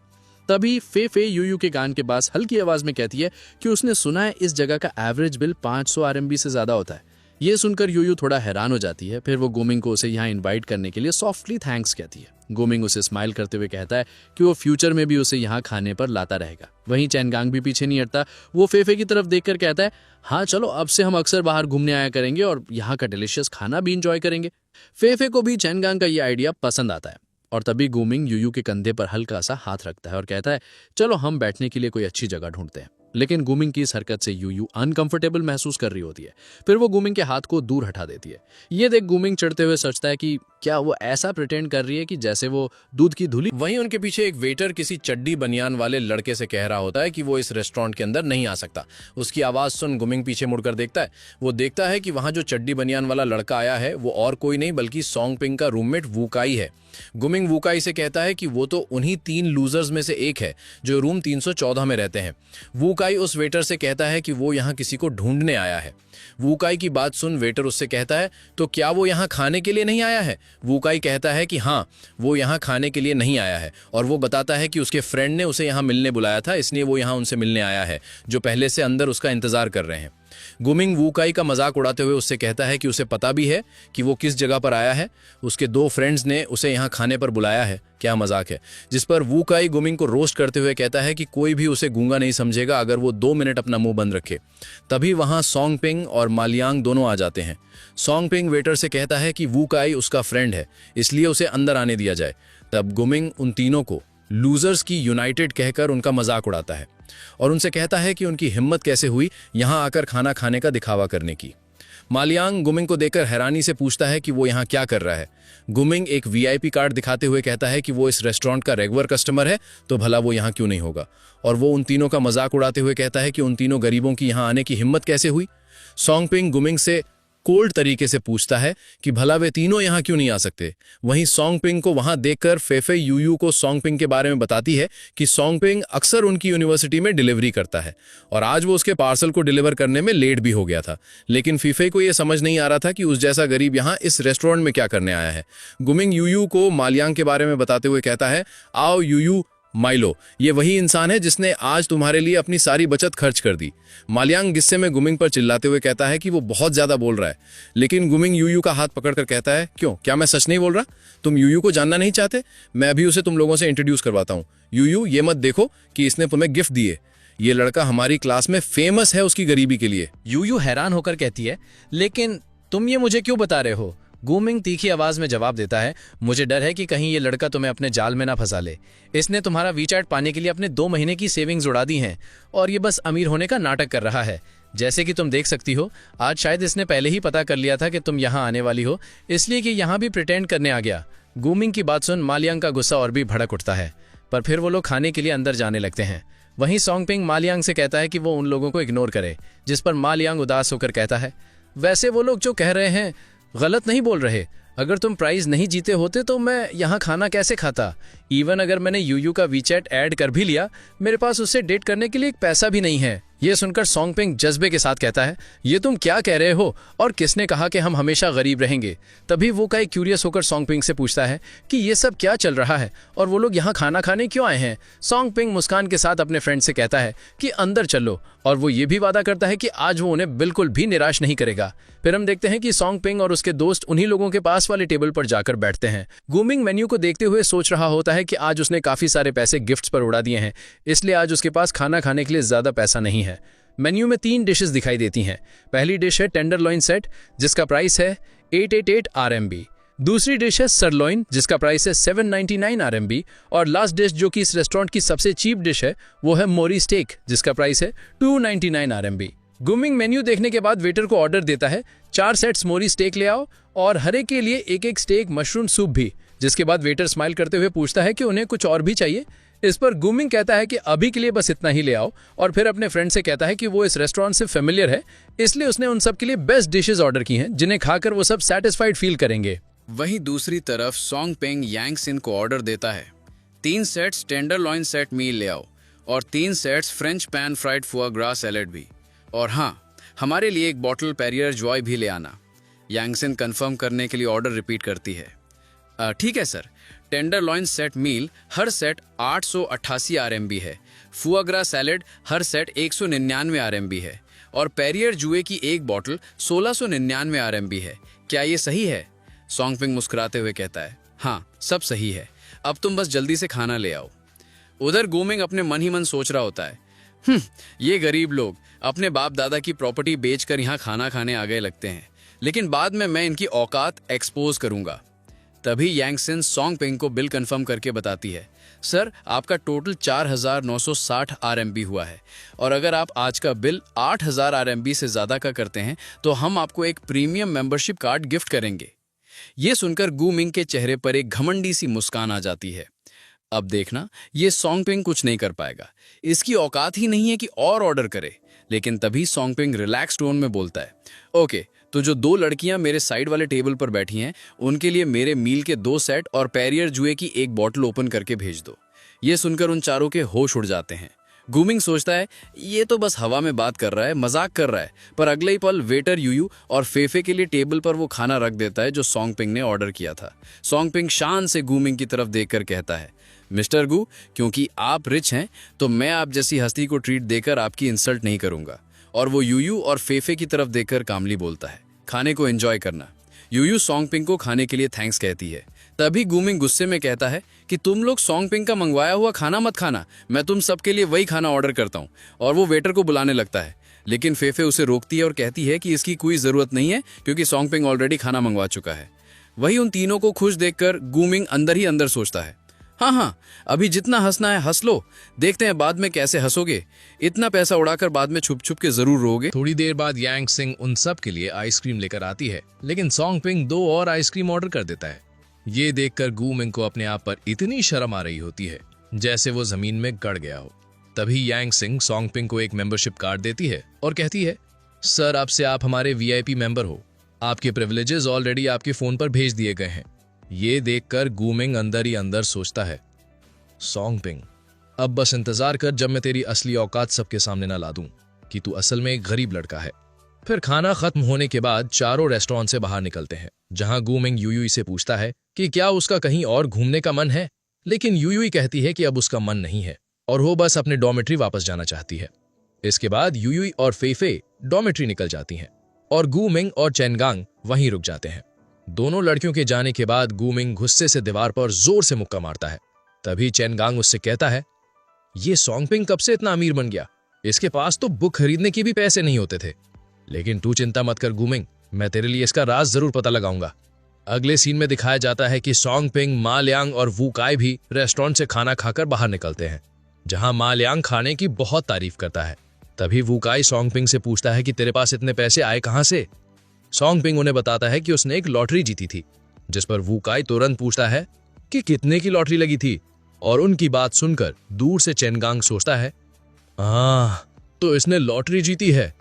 तभी फेफे यूयू के कान के पास हल्की आवाज में कहती है कि उसने सुना है इस जगह का एवरेज बिल 500 RMB से ज्यादा होता है। ये सुनकर यूयू थोड़ा हैरान हो जाती है। फिर वो गुमिंग को उसे यहाँ इनवाइट करने के लिए सॉफ्टली थैंक्स कहती है। गुमिंग उसे स्माइल करते हुए कहता है कि वो फ्यूचर में भी उसे यहाँ खाने पर लाता रहेगा। वहीं चैनगांग भी पीछे नहीं हटता। वो फेफे की तरफ देखकर कहता है, हाँ चलो अब से हम अक्सर बाहर घूमने आया करेंगे और यहाँ का डिलीशियस खाना भी इंजॉय करेंगे। फेफे को भी चैनगांग का ये आइडिया पसंद आता है और तभी गुमिंग यूयू के कंधे पर हल्का सा हाथ रखता है और कहता है, चलो हम बैठने के लिए कोई अच्छी जगह ढूंढते हैं। लेकिन गुमिंग की इस हरकत से यूयू अनकंफर्टेबल महसूस कर रही होती है। फिर वो गुमिंग के हाथ को दूर हटा देती है। ये देख गुमिंग चढ़ते हुए सोचता है कि क्या वो ऐसा प्रिटेंड कर रही है कि जैसे वो दूध की धुली। वहीं उनके पीछे एक वेटर किसी चड्डी बनियान वाले लड़के से कह रहा होता है कि वो इस रेस्टोरेंट के अंदर नहीं आ सकता। उसकी आवाज सुन गुमिंग पीछे मुड़कर देखता है। वो देखता है कि वहां जो चड्डी बनियान वाला लड़का आया है वो और कोई नहीं बल्कि सॉन्ग पिंग का रूममेट वुकाई है। गुमिंग वुकाई से कहता है कि वो तो उन्हीं 3 लूजर्स में से एक है जो रूम 314 में रहते हैं। वुकाई उस वेटर से कहता है कि वो यहाँ किसी को ढूंढने आया है। वुकाई की बात सुन वेटर उससे कहता है, तो क्या वो यहाँ खाने के लिए नहीं आया है? वुकाई कहता है कि हाँ, वो यहाँ खाने के लिए नहीं आया है और वो बताता है कि उसके फ्रेंड ने उसे यहाँ मिलने बुलाया था, इसलिए वो यहाँ उनसे मिलने आया है जो पहले से अंदर उसका इंतजार कर रहे हैं। गुमिंग वुकाई का मजाक उड़ाते हुए उससे कहता है कि उसे पता भी है कि वो किस जगह पर आया है। उसके 2 फ्रेंड्स ने उसे यहाँ खाने पर बुलाया है, क्या मजाक है। जिस पर वुकाई गुमिंग को रोस्ट करते हुए कहता है कि कोई भी उसे गूंगा नहीं समझेगा अगर वो 2 मिनट अपना मुंह बंद रखे। तभी वहां सॉन्ग पिंग और मालियांग दोनों आ जाते हैं। सॉन्ग पिंग वेटर से कहता है कि वुकाई उसका फ्रेंड है, इसलिए उसे अंदर आने दिया जाए। तब गुमिंग उन तीनों को लूजर्स की यूनाइटेड कहकर उनका मजाक उड़ाता है और उनसे कहता है कि उनकी हिम्मत कैसे हुई यहाँ आकर खाना खाने का दिखावा करने की। मालियांग गुमिंग को देखकर हैरानी से पूछता है कि वो यहाँ क्या कर रहा है। गुमिंग एक VIP कार्ड दिखाते हुए कहता है कि वो इस रेस्टोरेंट का रेगुलर कस्टमर है, तो भला वो यहाँ क्यों नहीं होगा। और वो उन तीनों का मजाक उड़ाते हुए कहता है कि उन तीनों गरीबों की यहाँ आने की हिम्मत कैसे हुई। सॉन्गपिंग गुमिंग से कोल्ड तरीके से पूछता है कि भला वे तीनों यहाँ क्यों नहीं आ सकते। वहीं सॉन्गपिंग को वहां देखकर फेफे यूयू को सॉन्गपिंग के बारे में बताती है कि सॉन्गपिंग अक्सर उनकी यूनिवर्सिटी में डिलीवरी करता है और आज वो उसके पार्सल को डिलीवर करने में लेट भी हो गया था। लेकिन फीफे को यह समझ नहीं आ रहा था कि उस जैसा गरीब यहाँ इस रेस्टोरेंट में क्या करने आया है। गुमिंग यूयू को मालियांग के बारे में बताते हुए कहता है, आओ यूयू माइलो, ये वही इंसान है जिसने आज तुम्हारे लिए अपनी सारी बचत खर्च कर दी। मालियांग गुस्से में गुमिंग पर चिल्लाते हुए कहता है कि वो बहुत ज्यादा बोल रहा है, लेकिन गुमिंग यूयू का हाथ पकड़कर कहता है, क्यों, क्या मैं सच नहीं बोल रहा? तुम यूयू को जानना नहीं चाहते? मैं अभी उसे तुम लोगों से इंट्रोड्यूस करवाता हूँ। यूयू, ये मत देखो कि इसने तुम्हें गिफ्ट दिए, ये लड़का हमारी क्लास में फेमस है उसकी गरीबी के लिए। यूयू हैरान होकर कहती है, लेकिन तुम ये मुझे क्यों बता रहे हो? गुमिंग तीखी आवाज में जवाब देता है, मुझे डर है कि कहीं ये लड़का तुम्हें अपने जाल में ना फंसा ले। इसने तुम्हारा वीचैट पाने के लिए अपने 2 महीने की सेविंग्स उड़ा दी हैं और ये बस अमीर होने का नाटक कर रहा है। जैसे कि तुम देख सकती हो, आज शायद इसने पहले ही पता कर लिया था कि तुम यहाँ आने वाली हो, इसलिए कि यहाँ भी प्रिटेंड करने आ गया। गुमिंग की बात सुन मालियांग का गुस्सा और भी भड़क उठता है, पर फिर वो लोग खाने के लिए अंदर जाने लगते हैं। वहीं सॉन्गपिंग मालियांग से कहता है कि वो उन लोगों को इग्नोर करे, जिस पर मालियांग उदास होकर कहता है, वैसे वो लोग जो कह रहे हैं गलत नहीं बोल रहे। अगर तुम प्राइज नहीं जीते होते तो मैं यहाँ खाना कैसे खाता? इवन अगर मैंने यूयू का वीचैट ऐड कर भी लिया, मेरे पास उससे डेट करने के लिए एक पैसा भी नहीं है। ये सुनकर सॉन्गपिंग जज्बे के साथ कहता है, ये तुम क्या कह रहे हो और किसने कहा कि हम हमेशा गरीब रहेंगे? तभी वो का क्यूरियस होकर सॉन्गपिंग से पूछता है कि ये सब क्या चल रहा है और वो लोग यहाँ खाना खाने क्यों आए हैं? सॉन्गपिंग मुस्कान के साथ अपने फ्रेंड से कहता है कि अंदर चलो, और वो ये भी वादा करता है कि आज वो उन्हें बिल्कुल भी निराश नहीं करेगा। फिर हम देखते हैं कि सॉन्गपिंग और उसके दोस्त उन्हीं लोगों के पास वाले टेबल पर जाकर बैठते हैं। गुमिंग मेन्यू को देखते हुए सोच रहा होता है कि आज उसने काफी सारे पैसे गिफ्ट्स पर उड़ा दिए हैं, इसलिए आज उसके पास खाना खाने के लिए ज्यादा पैसा नहीं है। मेन्यू में 3 डिशेस दिखाई देती हैं। पहली डिश है टेंडरलॉइन सेट, जिसका प्राइस है 888 RMB। दूसरी डिश है सरलॉइन, जिसका प्राइस है 799 RMB। और लास्ट डिश, जो कि इस रेस्टोरेंट की सबसे चीप डिश है, वो है मोरी स्टेक, जिसका प्राइस है 299 RMB। गुमिंग मेन्यू देखने के बाद वेटर को ऑर्डर देता है, 4 सेट्स मोरी स्टेक ले आओ और हर एक के लिए एक स्टेक मशरूम सूप भी। जिसके बाद वेटर स्माइल करते हुए पूछता है कि उन्हें कुछ और भी चाहिए। इस पर गुमिंग कहता है कि अभी के लिए बस इतना ही ले आओ, और फिर अपने फ्रेंड से कहता है कि वो इस रेस्टोरेंट से फेमिलियर है, इसलिए उसने उन सब के लिए बेस्ट डिशेस ऑर्डर की हैं, जिन्हें खाकर वो सब सेटिस्फाइड फील करेंगे। वहीं दूसरी तरफ सॉन्गपिंग यांगसिन को ऑर्डर देता है, 3 सेट्स टेंडरलॉइन सेट मील ले आओ और 3 सेट्स फ्रेंच पैन फ्राइड फुआ ग्रा सैलेड भी, और हाँ, हमारे लिए एक बॉटल पेरियर जॉय भी ले आना। यांगसिन कंफर्म करने के लिए ऑर्डर रिपीट करती है, ठीक है सर। टेंडरलॉइन सेट मील हर सेट 888 RMB है, फुआग्रा सैलेड हर सेट 199 RMB है और पेरियर जुए की एक बॉटल 1699 RMB है। क्या ये सही है? सॉन्गपिंग मुस्कुराते हुए कहता है, हाँ, सब सही है, अब तुम बस जल्दी से खाना ले आओ। उधर गुमिंग अपने मन ही मन सोच रहा होता है, ये गरीब लोग अपने बाप दादा की प्रॉपर्टी बेचकर यहाँ खाना खाने आ गए लगते हैं, लेकिन बाद में मैं इनकी औकात एक्सपोज करूंगा। तभी यांगसिन सॉन्गपिंग को बिल कंफर्म करके बताती है, सर, आपका टोटल 4960 RMB हुआ है, और अगर आप आज का बिल 8000 RMB से ज्यादा का करते हैं तो हम आपको एक प्रीमियम मेंबरशिप कार्ड गिफ्ट करेंगे। ये सुनकर गुमिंग के चेहरे पर एक घमंडी सी मुस्कान आ जाती है। अब देखना, ये सॉन्गपिंग कुछ नहीं कर पाएगा, इसकी औकात ही नहीं है कि और ऑर्डर करे। लेकिन तभी सॉन्गपिंग रिलैक्स टोन में बोलता है, ओके, तो जो 2 लड़कियां मेरे साइड वाले टेबल पर बैठी हैं, उनके लिए मेरे मील के 2 सेट और पेरियर जुए की एक बॉटल ओपन करके भेज दो। ये सुनकर उन चारों के होश उड़ जाते हैं। गुमिंग सोचता है, ये तो बस हवा में बात कर रहा है, मजाक कर रहा है, पर अगले ही पल वेटर यूयू और फेफे के लिए टेबल पर वो खाना रख देता है जो सॉन्गपिंग ने ऑर्डर किया था। सॉन्गपिंग शान से गुमिंग की तरफ देखकर कहता है, मिस्टर गु, क्योंकि आप रिच हैं तो मैं आप जैसी हस्ती को ट्रीट देकर आपकी इंसल्ट नहीं करूंगा। और वो यूयू और फेफे की तरफ देखकर कामली बोलता है, खाने को एंजॉय करना। यूयू सॉन्गपिंग को खाने के लिए थैंक्स कहती है। तभी गुमिंग गुस्से में कहता है कि तुम लोग सॉन्गपिंग का मंगवाया हुआ खाना मत खाना, मैं तुम सबके लिए वही खाना ऑर्डर करता हूँ। और वो वेटर को बुलाने लगता है, लेकिन फेफे उसे रोकती है और कहती है कि इसकी कोई जरूरत नहीं है क्योंकि सॉन्गपिंग ऑलरेडी खाना मंगवा चुका है। वही उन तीनों को खुश देखकर गुमिंग अंदर ही अंदर सोचता है, हाँ, अभी जितना हंसना है हंस लो, देखते हैं बाद में कैसे हंसोगे। इतना पैसा उड़ाकर बाद में छुप छुप के जरूर रोगे। थोड़ी देर बाद यांगसिन उन सब के लिए आइसक्रीम लेकर आती है, लेकिन सॉन्गपिंग 2 और आइसक्रीम ऑर्डर कर देता है। ये देखकर गुमिंग को अपने आप पर इतनी शर्म आ रही होती है जैसे वो जमीन में गड़ गया हो। तभी यांगसिन सॉन्गपिंग को एक मेंबरशिप कार्ड देती है और कहती है, सर, आपसे आप हमारे वीआईपी मेंबर हो। आपके प्रिविलेजेस ऑलरेडी आपके फोन पर भेज दिए गए हैं। ये देखकर गूमिंग अंदर ही अंदर सोचता है, सॉन्गपिंग, अब बस इंतजार कर जब मैं तेरी असली औकात सबके सामने ना ला दूं कि तू असल में एक गरीब लड़का है। फिर खाना खत्म होने के बाद चारों रेस्टोरेंट से बाहर निकलते हैं, जहां गूमिंग यूयुई से पूछता है कि क्या उसका कहीं और घूमने का मन है, लेकिन यूयुई कहती है कि अब उसका मन नहीं है और वो बस अपने डॉर्मेट्री वापस जाना चाहती है। इसके बाद यूयुई और फेफे डॉर्मेट्री निकल जाती हैं और गूमिंग और चेनगांग वहीं रुक जाते हैं। दोनों लड़कियों के जाने के बाद गूमिंग गुस्से से दीवार पर जोर से मुक्का मारता है। तभी चेनगांग उससे कहता है, ये सॉन्गपिंग कब से इतना अमीर बन गया? इसके पास तो बुक खरीदने के भी पैसे नहीं होते थे। लेकिन तू चिंता मत कर गूमिंग, मैं तेरे लिए इसका राज जरूर पता लगाऊंगा। अगले सीन में दिखाया जाता है कि सॉन्गपिंग, मा लियांग और वू काई भी रेस्टोरेंट से खाना खाकर बाहर निकलते हैं, जहां मा लियांग खाने की बहुत तारीफ करता है। तभी वू काई सॉन्गपिंग से पूछता है कि तेरे पास इतने पैसे आए कहां से? सॉन्गपिंग उन्हें बताता है कि उसने एक लॉटरी जीती थी, जिस पर वू काई तुरंत पूछता है कि कितने की लॉटरी लगी थी। और उनकी बात सुनकर दूर से चेनगांग सोचता है, तो इसने लॉटरी जीती है।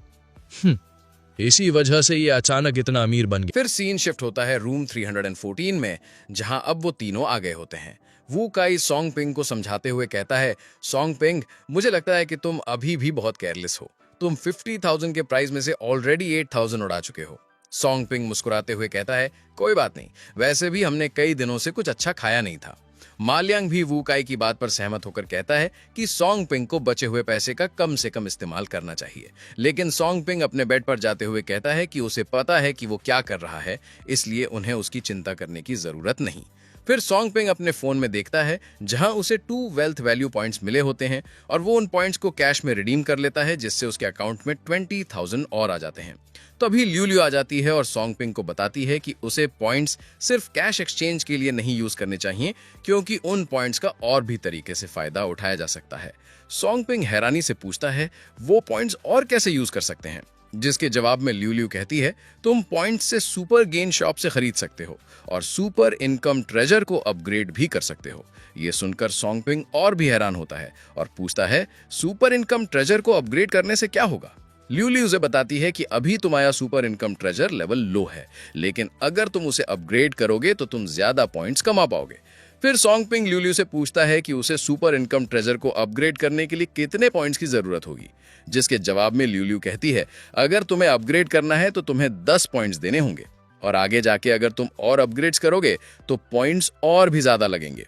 इसी वजह से ये अचानक इतना अमीर बन गया। फिर सीन शिफ्ट होता है रूम 314 में, जहां अब वो तीनों आ गए होते हैं। वू काई सॉन्गपिंग को समझाते हुए कहता है, सॉन्गपिंग, मुझे लगता है कि तुम अभी भी बहुत केयरलेस हो। तुम 50,000 के प्राइस में से ऑलरेडी 8,000 उड़ा चुके हो। सॉन्गपिंग मुस्कुराते हुए कहता है, कोई बात नहीं, वैसे भी हमने कई दिनों से कुछ अच्छा खाया नहीं था। मा लियांग भी वू काई की बात पर सहमत होकर कहता है कि सॉन्गपिंग को बचे हुए पैसे का कम से कम इस्तेमाल करना चाहिए। लेकिन सॉन्गपिंग अपने बेड पर जाते हुए कहता है कि उसे पता है कि वो क्या कर रहा है, इसलिए उन्हें उसकी चिंता करने की जरूरत नहीं। फिर सॉन्गपिंग अपने फोन में देखता है, जहां उसे 2 वेल्थ वैल्यू पॉइंट्स मिले होते हैं और वो उन पॉइंट्स को कैश में रिडीम कर लेता है, जिससे उसके अकाउंट में 20,000 और आ जाते हैं। तभी ल्यूलियो आ जाती है और सॉन्गपिंग को बताती है कि उसे पॉइंट्स सिर्फ कैश एक्सचेंज के लिए नहीं यूज करने चाहिए, क्योंकि उन पॉइंट्स का और भी तरीके से फायदा उठाया जा सकता है। सॉन्गपिंग हैरानी से पूछता है, वो पॉइंट्स और कैसे यूज कर सकते हैं? जिसके जवाब में ल्यूलियो कहती है, तुम पॉइंट्स से सुपर गेन शॉप से खरीद सकते हो और सुपर इनकम ट्रेजर को अपग्रेड भी कर सकते हो। ये सुनकर सॉन्गपिंग और भी हैरान होता है और पूछता है, सुपर इनकम ट्रेजर को अपग्रेड करने से क्या होगा? ल्यूलियो उसे बताती है कि अभी तुम्हारा super income treasure level low है, लेकिन अगर तुम उसे अपग्रेड करोगे तो तुम ज्यादा पॉइंट्स कमा पाओगे। फिर सॉन्गपिंग ल्यूलियो से पूछता है कि उसे सुपर इनकम ट्रेजर को अपग्रेड करने के लिए कितने पॉइंट्स की जरूरत होगी, जिसके जवाब में ल्यूलियो कहती है, अगर तुम्हें अपग्रेड करना है तो तुम्हें 10 पॉइंट्स देने होंगे और आगे जाके अगर तुम और अपग्रेड्स करोगे तो पॉइंट्स और भी ज्यादा लगेंगे।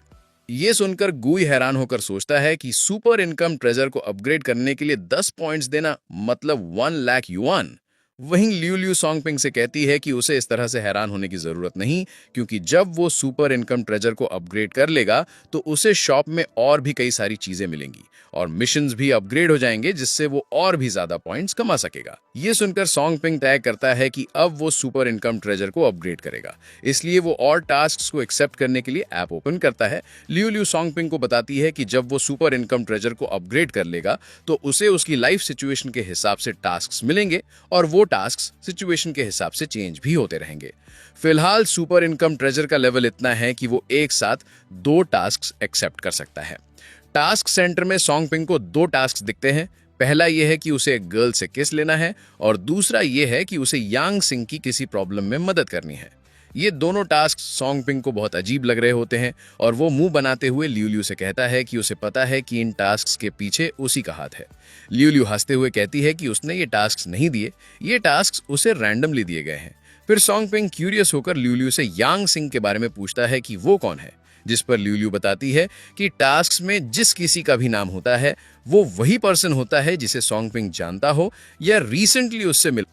ये सुनकर गुई हैरान होकर सोचता है कि सुपर इनकम ट्रेजर को अपग्रेड करने के लिए 10 पॉइंट्स देना मतलब 1 लाख युआन। वहीं ल्यूलियो सॉन्गपिंग से कहती है कि उसे इस तरह से हैरान होने की जरूरत नहीं, क्योंकि जब वो सुपर इनकम ट्रेजर को अपग्रेड कर लेगा तो उसे शॉप में और भी कई सारी चीजें मिलेंगी और मिशंस भी अपग्रेड हो जाएंगे, जिससे वो और भी ज्यादा पॉइंट्स कमा सकेगा। ये सुनकर सॉन्गपिंग तय करता है कि अब वो सुपर इनकम ट्रेजर को अपग्रेड करेगा, इसलिए वो और टास्क्स को एक्सेप्ट करने के लिए ऐप ओपन करता है। ल्यूलियो सॉन्गपिंग को बताती है कि जब वो सुपर इनकम ट्रेजर को अपग्रेड कर लेगा तो उसे उसकी लाइफ सिचुएशन के हिसाब से टास्क्स मिलेंगे और वो टास्क्स सिचुएशन के हिसाब से चेंज भी होते रहेंगे। फिलहाल सुपर इनकम ट्रेजर का लेवल इतना है कि वो एक साथ 2 टास्क्स एक्सेप्ट कर सकता है। टास्क सेंटर में सॉन्गपिंग को 2 टास्क दिखते हैं। पहला यह है कि उसे एक गर्ल से किस लेना है और दूसरा यह है कि उसे यांग सिंह की किसी प्रॉब्लम में मदद करनी है। ये दोनों टास्क सॉन्गपिंग को बहुत अजीब लग रहे होते हैं और वो मुंह बनाते हुए ल्यूलियो से कहता है कि उसे पता है कि इन टास्क्स के पीछे उसी का हाथ है। ल्यूलियो हंसते हुए कहती है कि उसने ये टास्क्स नहीं दिए, ये टास्क्स उसे रैंडमली दिए गए हैं। फिर सॉन्गपिंग क्यूरियस होकर ल्यूलियो से यांग सिंह के बारे में पूछता है कि वो कौन है, जिस पर ल्यूलियो बताती है कि टास्क्स में जिस किसी का भी नाम होता है वो वही पर्सन होता है जिसे सॉन्गपिंग जानता हो या रिसेंटली उससे मिल।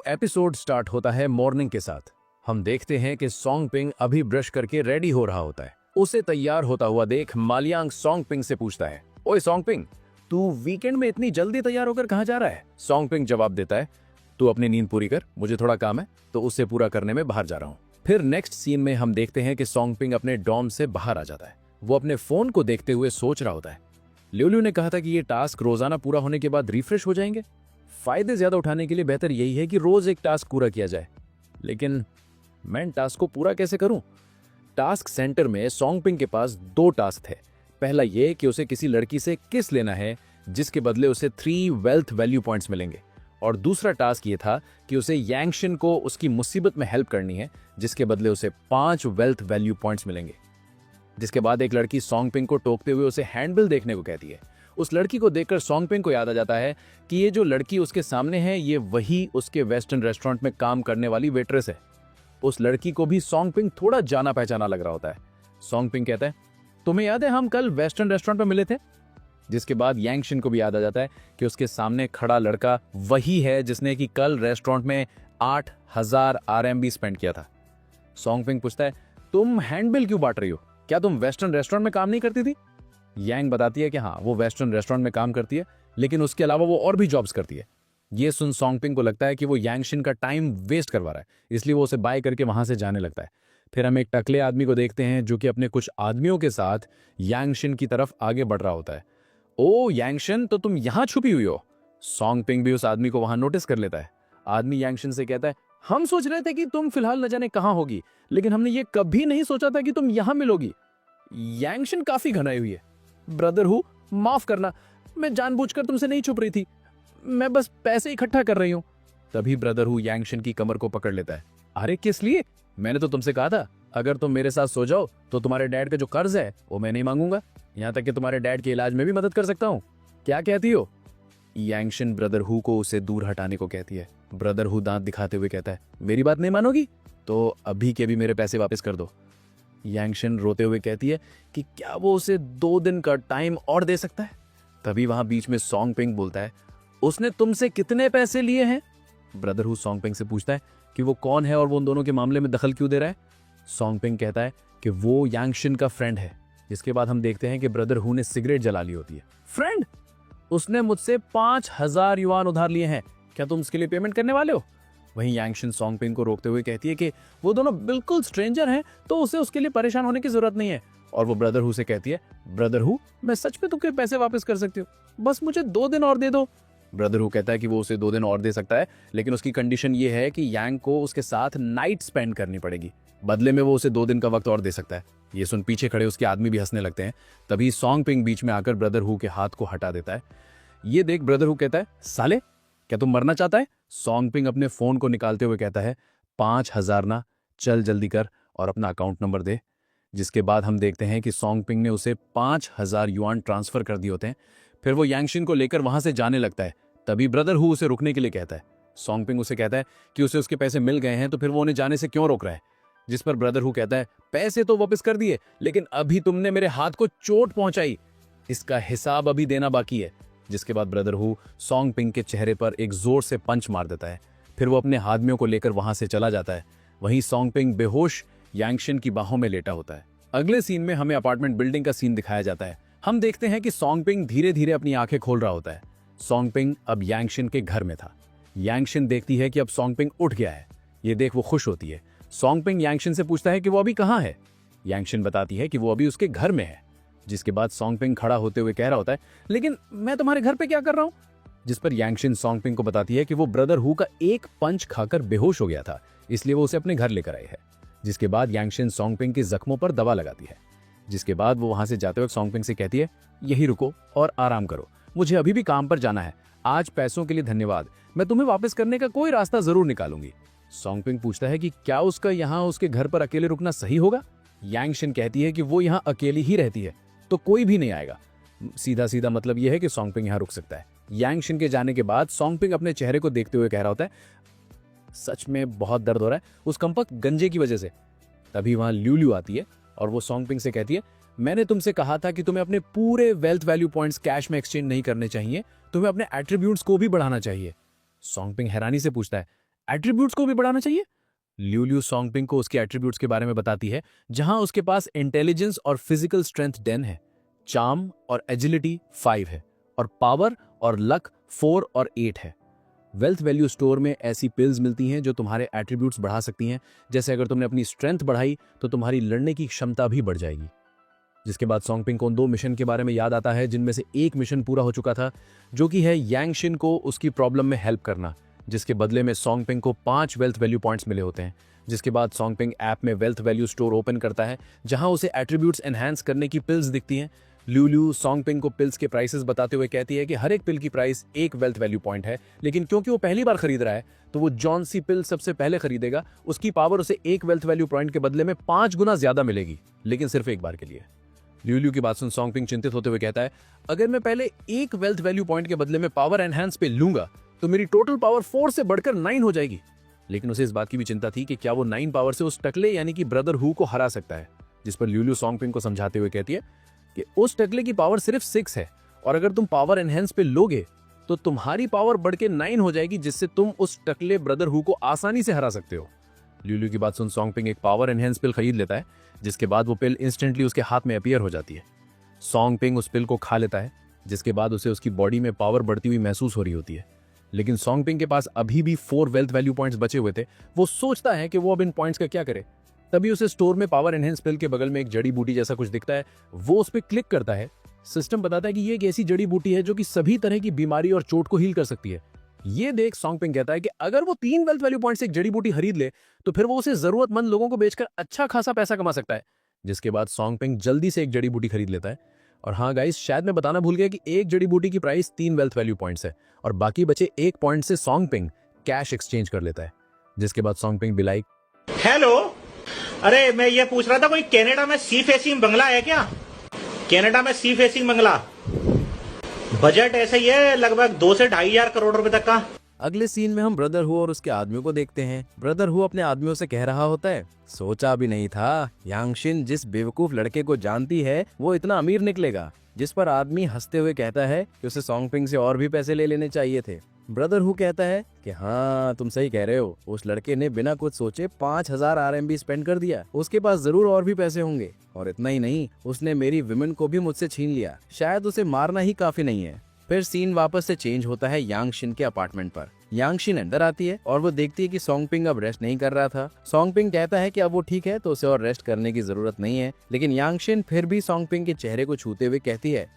एपिसोड स्टार्ट होता है मॉर्निंग के साथ। हम देखते हैं कि सॉन्गपिंग अभी ब्रश करके रेडी हो रहा होता है। उसे तैयार होता हुआ देख मा लियांग सॉन्गपिंग से पूछता है, ओए सॉन्गपिंग, तू वीकेंड में इतनी जल्दी तैयार होकर कहाँ जा रहा है? सॉन्गपिंग जवाब देता है, तू अपनी नींद पूरी कर, मुझे थोड़ा काम है तो उससे पूरा करने में बाहर जा रहा हूँ। फिर नेक्स्ट सीन में हम देखते हैं कि सॉन्गपिंग अपने डॉर्म से बाहर आ जाता है। वो अपने फोन को देखते हुए सोच रहा होता है। ल्यूलियो ने कहा था कि ये टास्क रोजाना पूरा होने के बाद रिफ्रेश हो जाएंगे। फायदे ज्यादा उठाने के लिए बेहतर यही है कि रोज एक टास्क पूरा किया जाए। लेकिन मैं इन टास्क को पूरा कैसे करूं? टास्क सेंटर में सॉन्गपिंग के पास 2 टास्क थे। पहला ये कि उसे किसी लड़की से किस लेना है, जिसके बदले उसे 3 वेल्थ वैल्यू पॉइंट्स मिलेंगे और दूसरा टास्क ये था कि उसे यांगशिन को उसकी मुसीबत में हेल्प करनी है, जिसके बदले उसे 5 वेल्थ वैल्यू पॉइंट्स मिलेंगे। जिसके बाद एक लड़की सोंगपिंग को टोकते हुए उसे हैंडबिल देखने को कहती है। उस लड़की को देखकर सोंगपिंग को याद आ जाता है कि ये जो लड़की उसके सामने है ये वही उसके वेस्टर्न रेस्टोरेंट में काम करने वाली वेट्रेस है। उस लड़की को भी सोंगपिंग थोड़ा जाना पहचाना लग रहा होता है। सोंगपिंग कहता है, तुम्हें याद है हम कल वेस्टर्न रेस्टोरेंट में मिले थे? जिसके बाद यांगशिन को भी याद आ जाता है कि उसके सामने खड़ा लड़का वही है जिसने कि कल रेस्टोरेंट में 8000 RMB स्पेंड किया था। सोंगपिंग पूछता है, तुम हैंडबिल क्यों बांट रही हो? क्या तुम वेस्टर्न रेस्टोरेंट में काम नहीं करती थी? यांग बताती है कि हाँ, वो वेस्टर्न रेस्टोरेंट में काम करती है, लेकिन उसके अलावा वो और भी जॉब्स करती है। ये सुन सोंगपिंग को लगता है कि वो यांगशिन का टाइम वेस्ट करवा रहा है, इसलिए वो उसे बाय करके वहां से जाने लगता है। फिर हम एक टकले आदमी को देखते हैं जो कि अपने कुछ आदमियों के साथ यांगशिन की तरफ आगे बढ़ रहा होता है। ओ यांगशिन, तो तुम यहां छुपी हुई हो? सोंगपिंग भी उस आदमी को वहां नोटिस कर लेता है। आदमी यांगशिन से कहता है, हम सोच रहे थे कि तुम फिलहाल न जाने कहां होगी, लेकिन हमने ये कभी नहीं सोचा था कि तुम यहां मिलोगी। यांगशिन काफी घनाई हुई है। ब्रदर हूं, माफ करना, मैं जानबूझकर तुमसे नहीं छुप रही थी, मैं बस पैसे इकट्ठा कर रही हूं। तभी ब्रदर हूं यांगशिन की कमर को पकड़ लेता है। अरे किस लिए? मैंने तो तुमसे कहा था अगर तुम मेरे साथ सो जाओ तो तुम्हारे डैड का जो कर्ज है वो मैं नहीं मांगूंगा, यहां तक कि तुम्हारे डैड के इलाज में भी मदद कर सकता हूं। क्या कहती हो? यांगशिन ब्रदर हु को उसे दूर हटाने को कहती है। ब्रदर हु दांत दिखाते हुए कहता है, मेरी बात नहीं मानोगी तो अभी के भी मेरे पैसे वापस कर दो। यांगशिन रोते हुए कहती है कि क्या वो उसे 2 दिन का टाइम और दे सकता है। तभी वहां बीच में सोंगपिंग बोलता है, उसने तुमसे कितने पैसे लिए हैं? ब्रदर हु सोंगपिंग से पूछता है कि वो कौन है और वो उन दोनों के मामले में दखल क्यों दे रहा है। सोंगपिंग कहता है कि वो यांगशिन का फ्रेंड है। जिसके बाद हम देखते हैं कि ब्रदर हु ने सिगरेट जला ली होती है। फ्रेंड? उसने मुझसे 5000 युआन उधार लिए हैं, क्या तुम उसके लिए पेमेंट करने वाले हो? वहीं यांगशिन सोंगपिंग को रोकते हुए कहती है कि वो दोनों बिल्कुल स्ट्रेंजर हैं, तो उसे उसके लिए परेशान होने की जरूरत नहीं है। और वो ब्रदर हु से कहती है, ब्रदर हु, मैं सच में तुमके पैसे वापस कर सकती हूँ, बस मुझे 2 दिन और दे दो। ब्रदर हु कहता है कि वो उसे 2 दिन और दे सकता है, लेकिन उसकी कंडीशन ये है कि यांग को उसके साथ नाइट स्पेंड करनी पड़ेगी। बदले में वो उसे 2 दिन का वक्त और दे सकता है। ये सुन पीछे खड़े उसके आदमी भी हंसने लगते हैं। तभी सोंगपिंग बीच में आकर ब्रदर हु के हाथ को हटा देता है। ये देख ब्रदर हु कहता है, साले क्या तुम मरना चाहता है? सोंगपिंग अपने फोन को निकालते हुए कहता है, 5000 ना, चल जल्दी कर और अपना अकाउंट नंबर दे। जिसके बाद हम देखते हैं कि सोंगपिंग ने उसे 5000 युआन ट्रांसफर कर दिए होते हैं। फिर वो यांगशिन को लेकर वहां से जाने लगता है। तभी ब्रदर हु उसे रुकने के लिए कहता है। सोंगपिंग उसे कहता है कि उसे उसके पैसे मिल गए हैं, तो फिर वो उन्हें जाने से क्यों रोक रहा है। जिस पर ब्रदर हु कहता है, पैसे तो वापस कर दिए, लेकिन अभी तुमने मेरे हाथ को चोट पहुंचाई, इसका हिसाब अभी देना बाकी है। जिसके बाद ब्रदर हु सोंगपिंग के चेहरे पर एक जोर से पंच मार देता है। फिर वो अपने आदमियों को लेकर वहां से चला जाता है। वहीं सोंगपिंग बेहोश यांगशिन की बाहों में लेटा होता है। अगले सीन में हमें अपार्टमेंट बिल्डिंग का सीन दिखाया जाता है। हम देखते हैं कि सोंगपिंग धीरे धीरे अपनी आंखें खोल रहा होता है। सोंगपिंग अब यांगशिन के घर में था। यांगशिन देखती है कि अब सोंगपिंग उठ गया है। ये देख वो खुश होती है। सोंगपिंग यांगशिन से पूछता है कि वो अभी कहाँ है। यांगशिन बताती है कि वो अभी उसके घर में है। जिसके बाद सोंगपिंग खड़ा होते हुए कह रहा होता है, लेकिन मैं तुम्हारे घर पे क्या कर रहा हूँ? जिस पर यांगशिन सोंगपिंग को बताती है कि वो ब्रदर हु का एक पंच खाकर बेहोश हो गया था, इसलिए वो उसे अपने घर लेकर आई है। जिसके बाद यांगशिन सोंगपिंग के जख्मों पर दवा लगाती है। जिसके बाद वो वहां से जाते वक्त सोंगपिंग से कहती है, यही रुको और आराम करो, मुझे अभी भी काम पर जाना है। आज पैसों के लिए धन्यवाद, मैं तुम्हें वापस करने का कोई रास्ता जरूर निकालूंगी। सोंगपिंग पूछता है कि क्या उसका यहाँ उसके घर पर अकेले रुकना सही होगा? यांगशिन कहती है कि वो यहाँ अकेली ही रहती है, तो कोई भी नहीं आएगा। सीधा सीधा मतलब यह है कि सोंगपिंग यहाँ रुक सकता है। यांगशिन के जाने के बाद सोंगपिंग अपने चेहरे को देखते हुए कह रहा होता है, सच में बहुत दर्द हो रहा है उस कमबख्त गंजे की वजह से। तभी वहां ल्यूल्यू आती है और वो सोंगपिंग से कहती है, मैंने तुमसे कहा था कि तुम्हें अपने पूरे वेल्थ वैल्यू पॉइंट्स कैश में एक्सचेंज नहीं करने चाहिए, तुम्हें अपने एट्रीब्यूट्स को भी बढ़ाना चाहिए। सोंगपिंग हैरानी से पूछता है, एट्रीब्यूट्स को भी बढ़ाना चाहिए? ल्यूल्यू सोंगपिंग को उसके एट्रीब्यूट्स के बारे में बताती है, जहां उसके पास इंटेलिजेंस और फिजिकल स्ट्रेंथ 10 है, चार्म और एजिलिटी 5 है, और पावर और लक 4 और 8 है। वेल्थ वैल्यू स्टोर में ऐसी पिल्स मिलती हैं जो तुम्हारे एट्रीब्यूट्स बढ़ा सकती हैं। जैसे अगर तुमने अपनी स्ट्रेंथ बढ़ाई तो तुम्हारी लड़ने की क्षमता भी बढ़ जाएगी। जिसके बाद सोंगपिंग को उन 2 मिशन के बारे में याद आता है, जिनमें से एक मिशन पूरा हो चुका था, जो कि है यांगशिन को उसकी प्रॉब्लम में हेल्प करना, जिसके बदले में सोंगपिंग को 5 वेल्थ वैल्यू पॉइंट्स मिले होते हैं। जिसके बाद सोंगपिंग ऐप में वेल्थ वैल्यू स्टोर ओपन करता है, जहां उसे एट्रीब्यूट्स एनहांस करने की पिल्स दिखती हैं, ल्यूल्यू सॉन्गपिंग को पिल्स के प्राइसेस बताते हुए कहती है कि हर एक पिल की प्राइस एक वेल्थ वैल्यू पॉइंट है, लेकिन क्योंकि वो पहली बार खरीद रहा है तो वो जॉन सी पिल सबसे पहले खरीदेगा। उसकी पावर उसे एक वेल्थ वैल्यू पॉइंट के बदले में 5 गुना ज्यादा मिलेगी, लेकिन सिर्फ एक बार के लिए। ल्यूल्यू की बात सुन सॉन्गपिंग चिंतित होते हुए कहता है, अगर मैं पहले एक वेल्थ वैल्यू पॉइंट के बदले में पावर एनहांस पे लूंगा तो मेरी टोटल पावर 4 से बढ़कर 9 हो जाएगी। लेकिन उसे इस बात की भी चिंता थी कि क्या वो 9 पावर से उस टकले यानी कि ब्रदर हु को हरा सकता है। जिस पर ल्यूल्यू सॉन्गपिंग को समझाते हुए कहती है कि उस टकले की पावर सिर्फ 6 है और अगर तुम पावर एनहेंस पे लोगे तो तुम्हारी पावर बढ़ के 9 हो जाएगी, जिससे तुम उस टकले ब्रदर हु को आसानी से हरा सकते हो। ल्यूल्यू की बात सुन सॉन्गपिंग एक पावर एनहेंस पिल खरीद लेता है, जिसके बाद वो पिल इंस्टेंटली उसके हाथ में अपीयर हो जाती है। सॉन्गपिंग उस पिल को खा लेता है, जिसके बाद उसे उसकी बॉडी में पावर बढ़ती हुई महसूस हो रही होती है। लेकिन सॉन्गपिंग के पास अभी भी 4 वेल्थ वैल्यू पॉइंट्स बचे हुए थे। वो सोचता है कि वो अब इन पॉइंट्स का क्या करे। तभी उसे स्टोर में पावर एनहेंस पिल के बगल में एक जड़ी बूटी जैसा कुछ दिखता है। वो उस पर क्लिक करता है। सिस्टम बताता है कि ये एक ऐसी जड़ी बूटी है जो कि सभी तरह की बीमारी और चोट को हील कर सकती है। ये देख सॉन्गपिंग कहता है कि अगर वो 3 वेल्थ वैल्यू पॉइंट से एक जड़ी बूटी खरीद ले तो फिर वो उसे जरूरतमंद लोगों को बेचकर अच्छा खासा पैसा कमा सकता है। जिसके बाद सॉन्गपिंग जल्दी से एक जड़ी बूटी खरीद लेता है। और हाँ गाइस, शायद मैं बताना भूल गया कि एक जड़ी बूटी की प्राइस 3 वेल्थ वैल्यू पॉइंट्स है और बाकी बचे 1 पॉइंट से सॉन्गपिंग कैश एक्सचेंज कर लेता है। जिसके बाद सॉन्गपिंग भी लाइक, हेलो, अरे मैं ये पूछ रहा था कोई कनाडा में सी फेसिंग बंगला है क्या? कनाडा में सी फेसिंग बंगला, बजट ऐसे ही है लगभग 2 से 2.5 हजार करोड़ रुपए तक का। अगले सीन में हम ब्रदर हु और उसके आदमियों को देखते हैं। ब्रदर हु अपने आदमियों से कह रहा होता है, सोचा भी नहीं था यांगशिन जिस बेवकूफ लड़के को जानती है वो इतना अमीर निकलेगा। जिस पर आदमी हंसते हुए कहता है कि उसे सॉन्गपिंग से और भी पैसे ले लेने चाहिए थे। ब्रदर हु कहता है कि हाँ तुम सही कह रहे हो, उस लड़के ने बिना कुछ सोचे 5000 RMB स्पेंड कर दिया। उसके पास जरूर और भी पैसे होंगे, और इतना ही नहीं, उसने मेरी विमेन को भी मुझसे छीन लिया। शायद उसे मारना ही काफी नहीं है। फिर सीन वापस से चेंज होता है यांगशिन के अपार्टमेंट पर। यांगशिन अंदर आती है और वो देखती है कि सॉन्गपिंग अब रेस्ट नहीं कर रहा था। सॉन्गपिंग कहता है कि अब वो ठीक है तो उसे और रेस्ट करने की जरूरत नहीं है। लेकिन यांगशिन फिर भी सॉन्गपिंग के चेहरे को छूते हुए कहती है,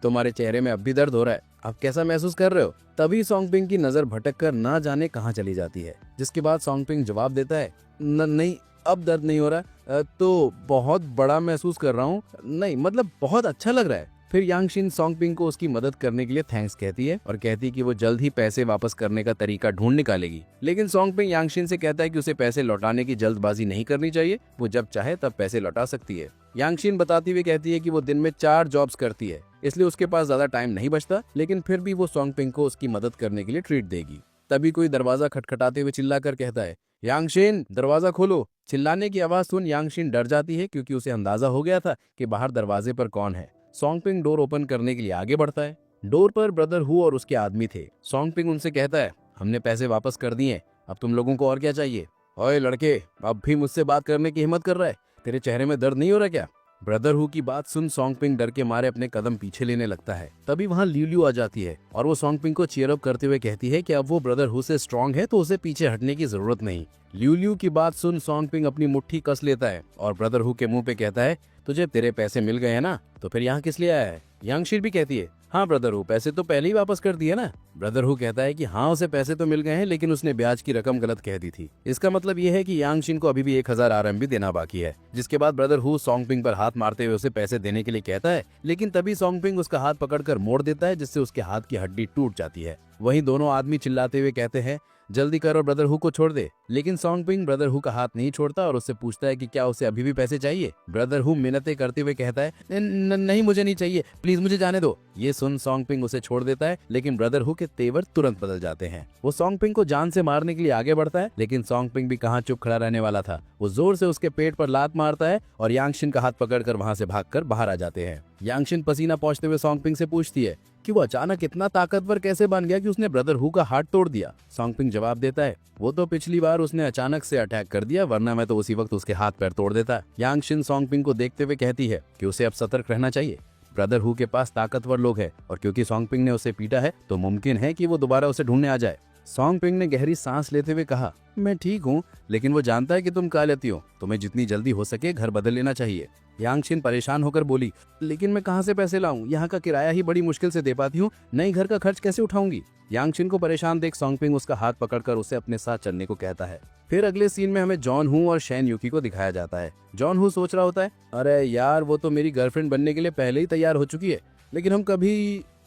तुम्हारे चेहरे में अब भी दर्द हो रहा है, अब कैसा महसूस कर रहे हो? तभी सॉन्गपिंग की नजर भटक कर ना जाने कहाँ चली जाती है। जिसके बाद सॉन्गपिंग जवाब देता है, नहीं अब दर्द नहीं हो रहा, तो बहुत बड़ा महसूस कर रहा हूँ, नहीं मतलब बहुत अच्छा लग रहा है। फिर यांगशिन सॉन्गपिंग को उसकी मदद करने के लिए थैंक्स कहती है और कहती है कि वो जल्द ही पैसे वापस करने का तरीका ढूंढ निकालेगी। लेकिन सॉन्गपिंग यांगशिन से कहता है कि उसे पैसे लौटाने की जल्दबाजी नहीं करनी चाहिए, वो जब चाहे तब पैसे लौटा सकती है। यांगशिन बताती हुई कहती है कि वो दिन में 4 जॉब्स करती है, इसलिए उसके पास ज्यादा टाइम नहीं बचता, लेकिन फिर भी वो सॉन्गपिंग को उसकी मदद करने के लिए ट्रीट देगी। तभी कोई दरवाजा खटखटाते हुए चिल्लाकर कहता है, यांगशिन दरवाजा खोलो। चिल्लाने की आवाज सुन यांगशिन डर जाती है क्योंकि उसे अंदाजा हो गया था कि बाहर दरवाजे पर कौन है। सॉन्गपिंग डोर ओपन करने के लिए आगे बढ़ता है। डोर पर ब्रदर हु और उसके आदमी थे। सॉन्गपिंग उनसे कहता है, हमने पैसे वापस कर दिए, अब तुम लोगों को और क्या चाहिए? ओए लड़के, अब भी मुझसे बात करने की हिम्मत कर रहा है? तेरे चेहरे में दर्द नहीं हो रहा क्या? ब्रदर हु की बात सुन सॉन्गपिंग डर के मारे अपने कदम पीछे लेने लगता है। तभी वहाँ ल्यूल्यू आ जाती है और वो सॉन्गपिंग को चीयर अप करते हुए कहती है कि अब वो ब्रदर हु से स्ट्रांग है तो उसे पीछे हटने की जरूरत नहीं। ल्यूल्यू की बात सुन सॉन्गपिंग अपनी मुट्ठी कस लेता है और ब्रदर हु के मुंह पे कहता है, तुझे तेरे पैसे मिल गए हैं ना, तो फिर यहाँ किस लिए आया है? यांगशिन भी कहती है, हाँ ब्रदर हु, पैसे तो पहले ही वापस कर दिए ना। ब्रदर हु कहता है कि हाँ उसे पैसे तो मिल गए हैं, लेकिन उसने ब्याज की रकम गलत कह दी थी। इसका मतलब यह है कि यांगशिन को अभी भी 1000 RMB देना बाकी है। जिसके बाद ब्रदर हु सॉन्गपिंग पर हाथ मारते हुए उसे पैसे देने के लिए कहता है, लेकिन तभी सॉन्गपिंग उसका हाथ पकड़कर मोड़ देता है, जिससे उसके हाथ की हड्डी टूट जाती है। वहीं दोनों आदमी चिल्लाते हुए कहते हैं, जल्दी कर और ब्रदर हु को छोड़ दे। लेकिन सॉन्गपिंग ब्रदर हु का हाथ नहीं छोड़ता और उससे पूछता है कि क्या उसे अभी भी पैसे चाहिए। ब्रदर हु मिन्नतें करते हुए कहता है, नहीं मुझे नहीं चाहिए, प्लीज मुझे जाने दो। ये सुन सॉन्गपिंग उसे छोड़ देता है, लेकिन ब्रदर हु के तेवर तुरंत बदल जाते हैं। वो सॉन्गपिंग को जान से मारने के लिए आगे बढ़ता है, लेकिन सॉन्गपिंग भी कहाँ चुप खड़ा रहने वाला था। वो जोर से उसके पेट पर लात मारता है और यांगशिन का हाथ पकड़कर वहाँ से भागकर बाहर आ जाते हैं। यांगशिन पसीना पहुंचते हुए सॉन्गपिंग से पूछती है कि वो अचानक इतना ताकतवर कैसे बन गया कि उसने ब्रदर हु का हाथ तोड़ दिया। सॉन्गपिंग जवाब देता है, वो तो पिछली बार उसने अचानक से अटैक कर दिया, वरना मैं तो उसी वक्त उसके हाथ पैर तोड़ देता। यांगशिन सॉन्गपिंग को देखते हुए कहती है कि उसे अब सतर्क रहना चाहिए। ब्रदर हु के पास ताकतवर लोग हैं और क्योंकि सॉन्गपिंग ने उसे पीटा है तो मुमकिन है कि वो दोबारा उसे ढूंढने आ जाए। सॉन्ग पिंग ने गहरी सांस लेते हुए कहा, मैं ठीक हूँ, लेकिन वो जानता है कि तुम कालती हो, तुम्हें जितनी जल्दी हो सके घर बदल लेना चाहिए। यांगशिन परेशान होकर बोली, लेकिन मैं कहाँ से पैसे लाऊं? यहाँ का किराया ही बड़ी मुश्किल से दे पाती हूँ, नई घर का खर्च कैसे उठाऊंगी? यांगशिन को परेशान देख सॉन्ग पिंग उसका हाथ पकड़कर उसे अपने साथ चलने को कहता है। फिर अगले सीन में हमें जॉन हू और शैन यूकी को दिखाया जाता है। जॉन हू सोच रहा होता है, अरे यार वो तो मेरी गर्लफ्रेंड बनने के लिए पहले ही तैयार हो चुकी है, लेकिन हम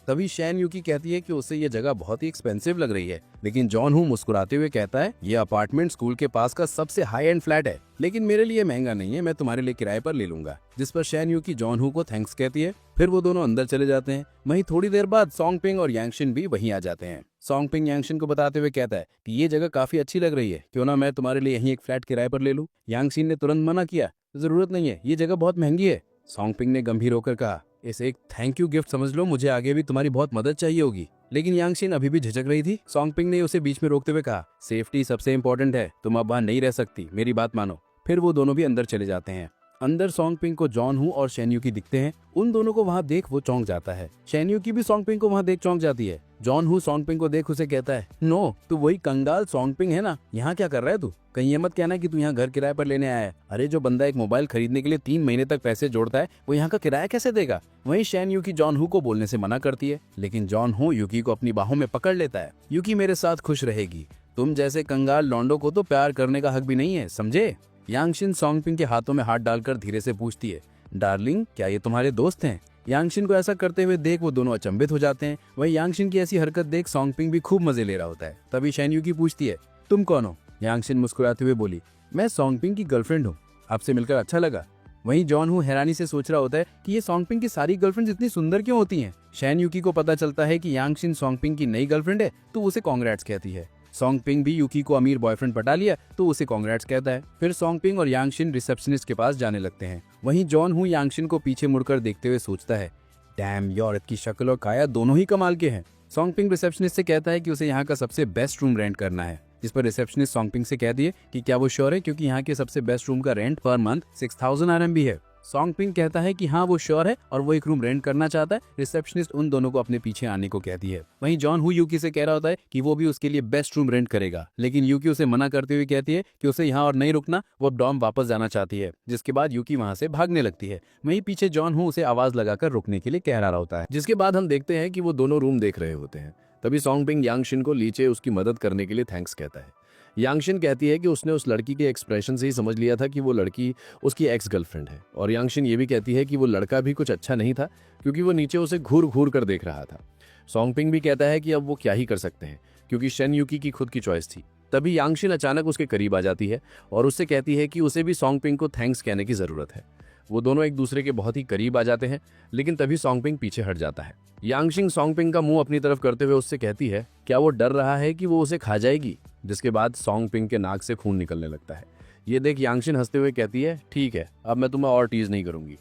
तभी शैन यूकी कहती है कि उसे ये जगह बहुत ही एक्सपेंसिव लग रही है, लेकिन जॉन हू मुस्कुराते हुए कहता है, ये अपार्टमेंट स्कूल के पास का सबसे हाई एंड फ्लैट है, लेकिन मेरे लिए महंगा नहीं है, मैं तुम्हारे लिए किराए पर ले लूंगा। जिस पर शैन यूकी जॉन हू को थैंक्स कहती है। फिर वो दोनों अंदर चले जाते हैं। वहीं थोड़ी देर बाद सॉन्ग पिंग और यांगशिन भी वहीं आ जाते हैं। सॉन्ग पिंग यांगशिन को बताते हुए कहता है कि ये जगह काफी अच्छी लग रही है, क्यों ना मैं तुम्हारे लिए यहीं एक फ्लैट किराए पर ले लूं। यांगशिन ने तुरंत मना किया, जरूरत नहीं है, ये जगह बहुत महंगी है। सॉन्ग पिंग ने गंभीर होकर कहा, इसे एक थैंक यू गिफ्ट समझ लो, मुझे आगे भी तुम्हारी बहुत मदद चाहिए होगी। लेकिन यांगशिन अभी भी झिझक रही थी। सॉन्ग पिंग ने उसे बीच में रोकते हुए कहा, सेफ्टी सबसे इंपॉर्टेंट है, तुम अब वहां नहीं रह सकती, मेरी बात मानो। फिर वो दोनों भी अंदर चले जाते हैं। अंदर सॉन्ग पिंग को जॉन हू और शैन यूकी दिखते हैं। उन दोनों को वहां देख वो चौंक जाता है। शैन यूकी भी सॉन्ग पिंग को वहां देख चौंक जाती है। जॉन हू सॉन्ग पिंग को देख उसे कहता है, नो, तू वही कंगाल सॉन्ग पिंग है ना, यहाँ क्या कर रहा है तू? कहीं ये मत कहना कि तू यहाँ घर किराए पर लेने आया है। अरे जो बंदा एक मोबाइल खरीदने के लिए 3 महीने तक पैसे जोड़ता है, वो यहाँ का किराया कैसे देगा? वहीं शैन यूकी जॉन हू को बोलने से मना करती है, लेकिन जॉन हू यूकी को अपनी बाहों में पकड़ लेता है। यूकी मेरे साथ खुश रहेगी, तुम जैसे कंगाल लौंडो को तो प्यार करने का हक भी नहीं है, समझे? यांगशिन सॉन्ग पिंग के हाथों में हाथ डालकर धीरे से पूछती है, डार्लिंग क्या ये तुम्हारे दोस्त हैं? यांगशिन को ऐसा करते हुए देख वो दोनों अचंभित हो जाते हैं। वहीं यांगशिन की ऐसी हरकत देख सॉन्ग पिंग भी खूब मजे ले रहा होता है। तभी शैन यूकी पूछती है, तुम कौन हो? यांगशिन मुस्कुराते हुए बोली, मैं सॉन्ग पिंग की गर्लफ्रेंड हूँ, आपसे मिलकर अच्छा लगा। वहीं जॉन हू हैरानी से सोच रहा होता है कि ये सॉन्ग पिंग की सारी गर्लफ्रेंड्स इतनी सुंदर क्यों होती हैं। शैन यूकी को पता चलता है कि यांगशिन सॉन्ग पिंग की नई गर्लफ्रेंड है, तो उसे कांग्रेट्स कहती है। सॉन्ग पिंग भी यूकी को अमीर बॉयफ्रेंड पटा लिया, तो उसे कांग्रेट्स कहता है। फिर सॉन्ग पिंग और यांगशिन रिसेप्शनिस्ट के पास जाने लगते हैं। वहीं जॉन हू यांगशिन को पीछे मुड़कर देखते हुए सोचता है, डैम, ये औरत की शक्ल और काया दोनों ही कमाल के हैं। सॉन्ग पिंग रिसेप्शनिस्ट से कहता है कि उसे यहाँ का सबसे बेस्ट रूम रेंट करना है, जिस पर रिसेप्शनिस्ट सॉन्ग पिंग से कहती है कि क्या वो श्योर है, क्योंकि यहाँ के सबसे बेस्ट रूम का रेंट पर मंथ 6000 RMB है। सॉन्ग पिंग कहता है कि हाँ वो श्योर है और वो एक रूम रेंट करना चाहता है। रिसेप्शनिस्ट उन दोनों को अपने पीछे आने को कहती है। वहीं जॉन हू यूकी से कह रहा होता है कि वो भी उसके लिए बेस्ट रूम रेंट करेगा, लेकिन यूकी उसे मना करते हुए कहती है कि उसे यहाँ और नहीं रुकना, वो अब डॉम वापस जाना चाहती है। जिसके बाद यूकी वहाँ से भागने लगती है। वहीं पीछे जॉन हू उसे आवाज लगाकर रुकने के लिए कह रहा होता है। जिसके बाद हम देखते हैं कि वो दोनों रूम देख रहे होते हैं। तभी सॉन्ग पिंग यांगशिन को नीचे उसकी मदद करने के लिए थैंक्स कहता है। यांगशिन कहती है कि उसने उस लड़की के एक्सप्रेशन से ही समझ लिया था कि वो लड़की उसकी एक्स गर्लफ्रेंड है, और यांगशिन ये भी कहती है कि वो लड़का भी कुछ अच्छा नहीं था, क्योंकि वो नीचे उसे घूर घूर कर देख रहा था। सॉन्ग पिंग भी कहता है कि अब वो क्या ही कर सकते हैं, क्योंकि शैन यूकी की खुद की चॉइस थी। तभी यांगशिन अचानक उसके करीब आ जाती है और उससे कहती है कि उसे भी सॉन्ग पिंग को थैंक्स कहने की जरूरत है। वो दोनों एक दूसरे के बहुत ही करीब आ जाते हैं, लेकिन तभी सॉन्ग पिंग पीछे हट जाता है। यांगशिन सॉन्ग पिंग का मुंह अपनी तरफ करते हुए उससे कहती है क्या वो डर रहा है कि वो उसे खा जाएगी, जिसके बाद सॉन्ग पिंग के नाक से खून निकलने लगता है। ये देख यांगशिन हंसते हुए कहती है, ठीक है, अब मैं तुम्हें और टीज नहीं करूंगी।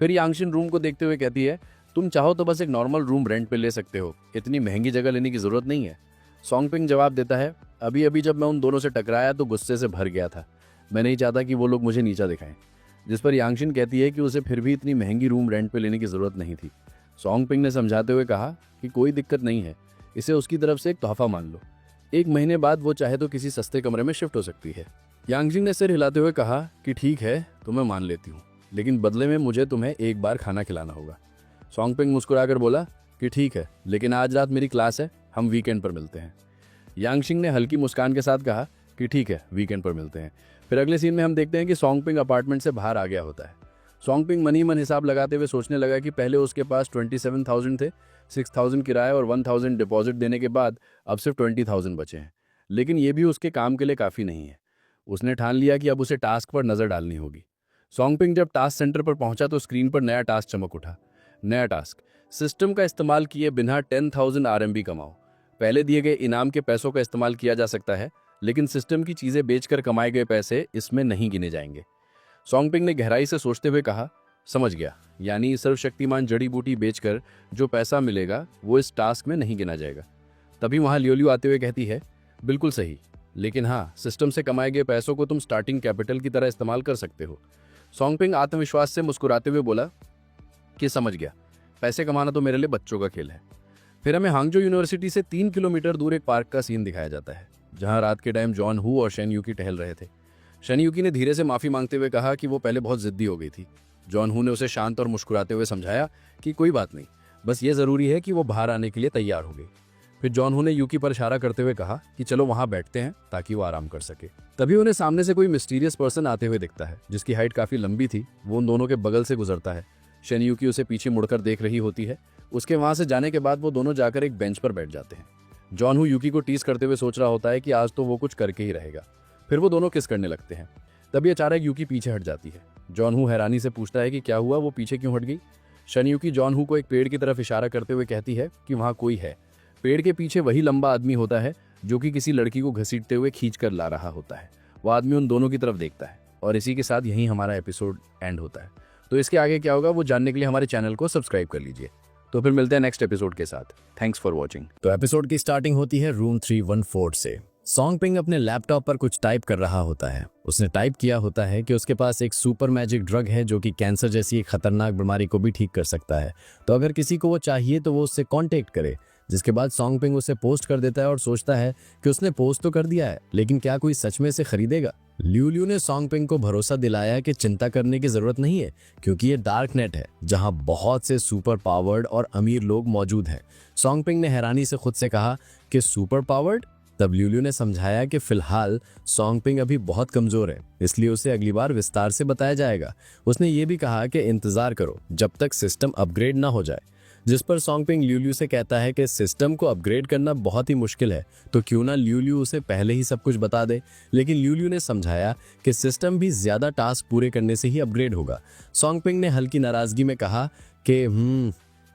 फिर यांगशिन रूम को देखते हुए कहती है, तुम चाहो तो बस एक नॉर्मल रूम रेंट पे ले सकते हो, इतनी महंगी जगह लेने की जरूरत नहीं है। सॉन्ग पिंग जवाब देता है, अभी अभी जब मैं उन दोनों से टकराया तो गुस्से से भर गया था, मैं नहीं चाहता कि वो लोग मुझे नीचा दिखाएं। जिस पर यांगशिन कहती है कि उसे फिर भी इतनी महंगी रूम रेंट पे लेने की जरूरत नहीं थी। सॉन्ग पिंग ने समझाते हुए कहा कि कोई दिक्कत नहीं है, इसे उसकी तरफ से एक तोहफा मान लो, 1 महीने बाद वो चाहे तो किसी सस्ते कमरे में शिफ्ट हो सकती है। यांगशिन ने सिर हिलाते हुए कहा कि ठीक है, तो मैं मान लेती हूँ, लेकिन बदले में मुझे तुम्हें एक बार खाना खिलाना होगा। सॉन्ग पिंग मुस्कुराकर बोला कि ठीक है, लेकिन आज रात मेरी क्लास है, हम वीकेंड पर मिलते हैं। यांगशिन ने हल्की मुस्कान के साथ कहा कि ठीक है, वीकेंड पर मिलते हैं। फिर अगले सीन में हम देखते हैं कि सॉन्ग पिंग अपार्टमेंट से बाहर आ गया होता है। सॉन्ग पिंग मन ही मन हिसाब लगाते हुए सोचने लगा कि पहले उसके पास 27,000 थे, 6,000 किराया और 1,000 डिपॉजिट देने के बाद अब सिर्फ 20,000 बचे हैं, लेकिन ये भी उसके काम के लिए काफ़ी नहीं है। उसने ठान लिया कि अब उसे टास्क पर नज़र डालनी होगी। सॉन्ग पिंग जब टास्क सेंटर पर पहुंचा तो स्क्रीन पर नया टास्क चमक उठा। नया टास्क, सिस्टम का इस्तेमाल किए बिना 10,000 RMB कमाओ। पहले दिए गए इनाम के पैसों का इस्तेमाल किया जा सकता है, लेकिन सिस्टम की चीज़ें बेचकर कमाए गए पैसे इसमें नहीं गिने जाएंगे। सॉन्ग पिंग ने गहराई से सोचते हुए कहा, समझ गया, यानी सर्वशक्तिमान जड़ी बूटी बेचकर जो पैसा मिलेगा वो इस टास्क में नहीं गिना जाएगा। तभी वहाँ लियोलियो आते हुए कहती है, बिल्कुल सही, लेकिन हाँ, सिस्टम से कमाए गए पैसों को तुम स्टार्टिंग कैपिटल की तरह इस्तेमाल कर सकते हो। सॉन्ग पिंग आत्मविश्वास से मुस्कुराते हुए बोला कि समझ गया, पैसे कमाना तो मेरे लिए बच्चों का खेल है। फिर हमें हांगजो यूनिवर्सिटी से 3 किलोमीटर दूर एक पार्क का सीन दिखाया जाता है जहां रात के टाइम जॉन हू और शेन यूकी टहल रहे थे। शेन यूकी ने धीरे से माफी मांगते हुए कहा कि वो पहले बहुत जिद्दी हो गई थी। जॉन हू ने उसे शांत और मुस्कुराते हुए समझाया कि कोई बात नहीं, बस ये जरूरी है कि वो बाहर आने के लिए तैयार हो गई। फिर जॉन हू ने यूकी पर इशारा करते हुए कहा कि चलो वहां बैठते हैं ताकि वो आराम कर सके। तभी उन्हें सामने से कोई मिस्टीरियस पर्सन आते हुए दिखता है जिसकी हाइट काफी लंबी थी। वो उन दोनों के बगल से गुजरता है। शेन यूकी उसे पीछे मुड़कर देख रही होती है। उसके वहां से जाने के बाद वो दोनों जाकर एक बेंच पर बैठ जाते हैं। जॉन हू यूकी को टीज करते हुए सोच रहा होता है कि आज तो वो कुछ करके ही रहेगा। फिर वो दोनों किस करने लगते हैं। तभी अचानक यूकी पीछे हट जाती है। जॉन हू हैरानी से पूछता है कि क्या हुआ, वो पीछे क्यों हट गई। शन यूकी जॉन हू को एक पेड़ की तरफ इशारा करते हुए कहती है कि वहां कोई है। पेड़ के पीछे वही लंबा आदमी होता है जो कि किसी लड़की को घसीटते हुए खींच कर ला रहा होता है। वो आदमी उन दोनों की तरफ देखता है और इसी के साथ यहीं हमारा एपिसोड एंड होता है। तो इसके आगे क्या होगा वो जानने के लिए हमारे चैनल को सब्सक्राइब कर लीजिए। तो फिर मिलते हैं नेक्स्ट एपिसोड के साथ। Thanks for watching. तो एपिसोड की स्टार्टिंग होती है रूम 314 से। सॉन्ग पिंग अपने लैपटॉप पर कुछ टाइप कर रहा होता है। उसने टाइप किया होता है कि उसके पास एक सुपर मैजिक ड्रग है जो कि कैंसर जैसी एक खतरनाक बीमारी को भी ठीक कर सकता है। तो अगर किसी को वो चाहिए तो वो उससे कांटेक्ट करे। जिसके बाद सॉन्ग पिंग उसे पोस्ट कर देता है और सोचता है कि उसने पोस्ट तो कर दिया है, लेकिन क्या कोई सच में इसे खरीदेगा। ल्यू ने सॉन्ग पिंग को भरोसा दिलाया कि चिंता करने की जरूरत नहीं है क्योंकि ये डार्क नेट है जहां बहुत से सुपर पावर्ड और अमीर लोग मौजूद हैं। सॉन्ग पिंग ने हैरानी से खुद से कहा कि सुपर पावर्ड। तब ल्यू ने समझाया कि फिलहाल सॉन्ग पिंग अभी बहुत कमजोर है, इसलिए उसे अगली बार विस्तार से बताया जाएगा। उसने ये भी कहा कि इंतजार करो जब तक सिस्टम अपग्रेड ना हो जाए। जिस पर सॉन्ग पिंग ल्यू से कहता है कि सिस्टम को अपग्रेड करना बहुत ही मुश्किल है, तो क्यों ना ल्यू उसे पहले ही सब कुछ बता दे। लेकिन ल्यू ने समझाया कि सिस्टम भी ज्यादा टास्क पूरे करने से ही अपग्रेड होगा। सॉन्ग पिंग ने हल्की नाराजगी में कहा कि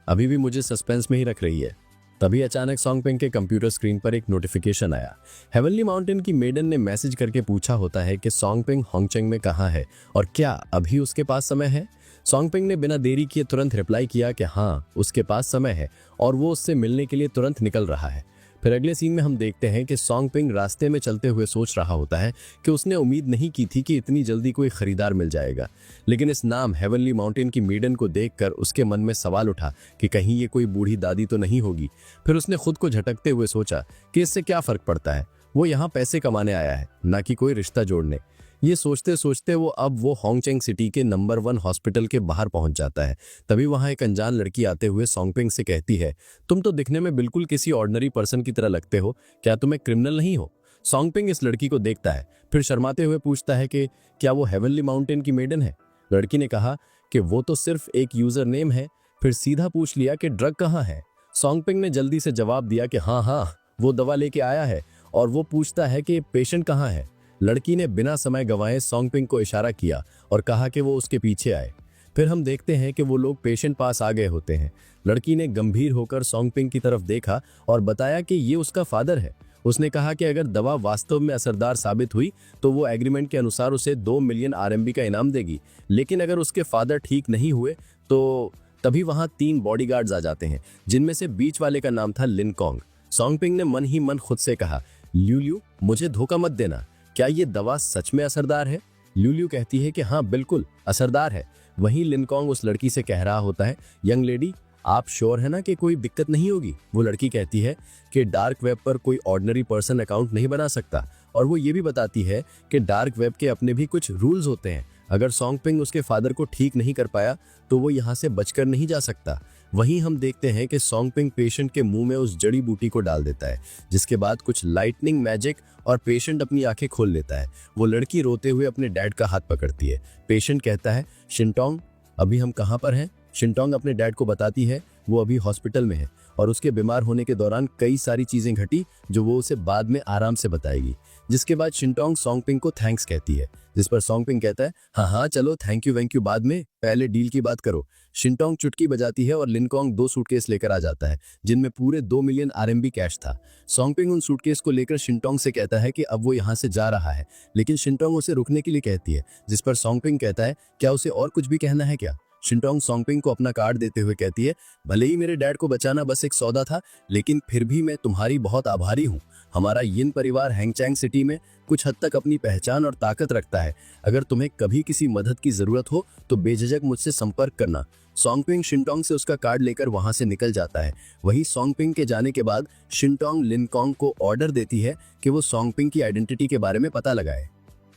अभी भी मुझे सस्पेंस में ही रख रही है। तभी अचानक सॉन्ग पिंग के कंप्यूटर स्क्रीन पर एक नोटिफिकेशन आया। हेवनली माउंटेन की मेडन ने मैसेज करके पूछा होता है कि सॉन्ग पिंग होंगचेंग में कहाँ है और क्या अभी उसके पास समय है। सॉन्ग पिंग ने बिना देरी किए तुरंत रिप्लाई किया कि हाँ उसके पास समय है और वो उससे मिलने के लिए तुरंत निकल रहा है। फिर अगले सीन में हम देखते हैं कि सॉन्ग पिंग रास्ते में चलते हुए सोच रहा होता है कि उसने उम्मीद नहीं की थी कि इतनी जल्दी कोई खरीदार मिल जाएगा। लेकिन इस नाम हेवनली माउंटेन की मेडन को देखकर उसके मन में सवाल उठा कि कहीं ये कोई बूढ़ी दादी तो नहीं होगी। फिर उसने खुद को झटकते हुए सोचा कि इससे क्या फर्क पड़ता है, वो यहाँ पैसे कमाने आया है ना कि कोई रिश्ता जोड़ने। ये सोचते सोचते वो होंगचेंग सिटी के नंबर 1 हॉस्पिटल के बाहर पहुंच जाता है। तभी वहां एक अनजान लड़की आते हुए सॉन्ग पिंग से कहती है, तुम तो दिखने में बिल्कुल किसी ऑर्डिनरी पर्सन की तरह लगते हो, क्या तुम एक क्रिमिनल नहीं हो। सॉन्ग पिंग इस लड़की को देखता है, फिर शर्माते हुए पूछता है कि क्या वो हेवनली माउंटेन की मेडन है। लड़की ने कहा कि वो तो सिर्फ एक यूजर नेम है। फिर सीधा पूछ लिया कि ड्रग कहाँ है। सॉन्ग पिंग ने जल्दी से जवाब दिया कि हाँ वो दवा लेके आया है। और वो पूछता है कि पेशेंट कहाँ है। लड़की ने बिना समय गंवाए सॉन्ग पिंग को इशारा किया और कहा कि वो उसके पीछे आए। फिर हम देखते हैं कि वो लोग पेशेंट पास आ गए होते हैं। लड़की ने गंभीर होकर सॉन्ग पिंग की तरफ देखा और बताया कि ये उसका फादर है। उसने कहा कि अगर दवा वास्तव में असरदार साबित हुई तो वो एग्रीमेंट के अनुसार उसे 2 मिलियन RMB का इनाम देगी, लेकिन अगर उसके फादर ठीक नहीं हुए तो। तभी वहां 3 बॉडीगार्ड्स आ जाते हैं जिनमें से बीच वाले का नाम था लिन कॉन्ग। सॉन्ग पिंग ने मन ही मन खुद से कहा, ल्यू मुझे धोखा मत देना, क्या ये दवा सच में असरदार है। ल्यू कहती है कि हाँ बिल्कुल असरदार है। वहीं लिन कॉन्ग उस लड़की से कह रहा होता है, यंग लेडी आप श्योर है ना कि कोई दिक्कत नहीं होगी। वो लड़की कहती है कि डार्क वेब पर कोई ऑर्डिनरी पर्सन अकाउंट नहीं बना सकता। और वो ये भी बताती है कि डार्क वेब के अपने भी कुछ रूल्स होते हैं। अगर सॉन्ग पिंग उसके फादर को ठीक नहीं कर पाया तो वो यहाँ से बचकर नहीं जा सकता। वहीं हम देखते हैं कि सॉन्ग पिंग पेशेंट के मुंह में उस जड़ी बूटी को डाल देता है, जिसके बाद कुछ लाइटनिंग मैजिक और पेशेंट अपनी आंखें खोल लेता है। वो लड़की रोते हुए अपने डैड का हाथ पकड़ती है। पेशेंट कहता है, शिनटोंग अभी हम कहाँ पर हैं। शिनटोंग अपने डैड को बताती है वो अभी हॉस्पिटल में है और उसके बीमार होने के दौरान कई सारी चीजें घटी जो वो उसे बाद में आराम से बताएगी। जिसके बाद शिनटोंग सॉन्ग पिंग को थैंक्स कहती है, जिस पर सॉन्ग पिंग कहता है हाँ चलो थैंक यू बाद में, पहले डील की बात करो। शिनटोंग चुटकी बजाती है और लिनकॉन्ग 2 सूटकेस लेकर आ जाता है जिनमें पूरे 2 मिलियन RMB कैश था। सॉन्ग पिंग उन सूटकेस को लेकर शिनटोंग से कहता है कि अब वो यहाँ से जा रहा है, लेकिन शिनटोंग उसे रुकने के लिए कहती है, जिस पर सॉन्ग पिंग कहता है क्या उसे और कुछ भी कहना है क्या। शिनटोंग सॉन्ग पिंग को अपना कार्ड देते हुए कहती है, भले ही मेरे डैड को बचाना बस एक सौदा था, लेकिन फिर भी मैं तुम्हारी बहुत आभारी हूँ। हमारा यिन परिवार हैंगचैंग सिटी में कुछ हद तक अपनी पहचान और ताकत रखता है। अगर तुम्हें कभी किसी मदद की जरूरत हो तो बेझिझक मुझसे संपर्क करना। सोंगपिंग शिंटोंग से उसका कार्ड लेकर वहां से निकल जाता है। वहीं सोंगपिंग के जाने के बाद शिंटोंग लिनकोंग को ऑर्डर देती है कि वो सोंगपिंग की आइडेंटिटी के बारे में पता लगाए।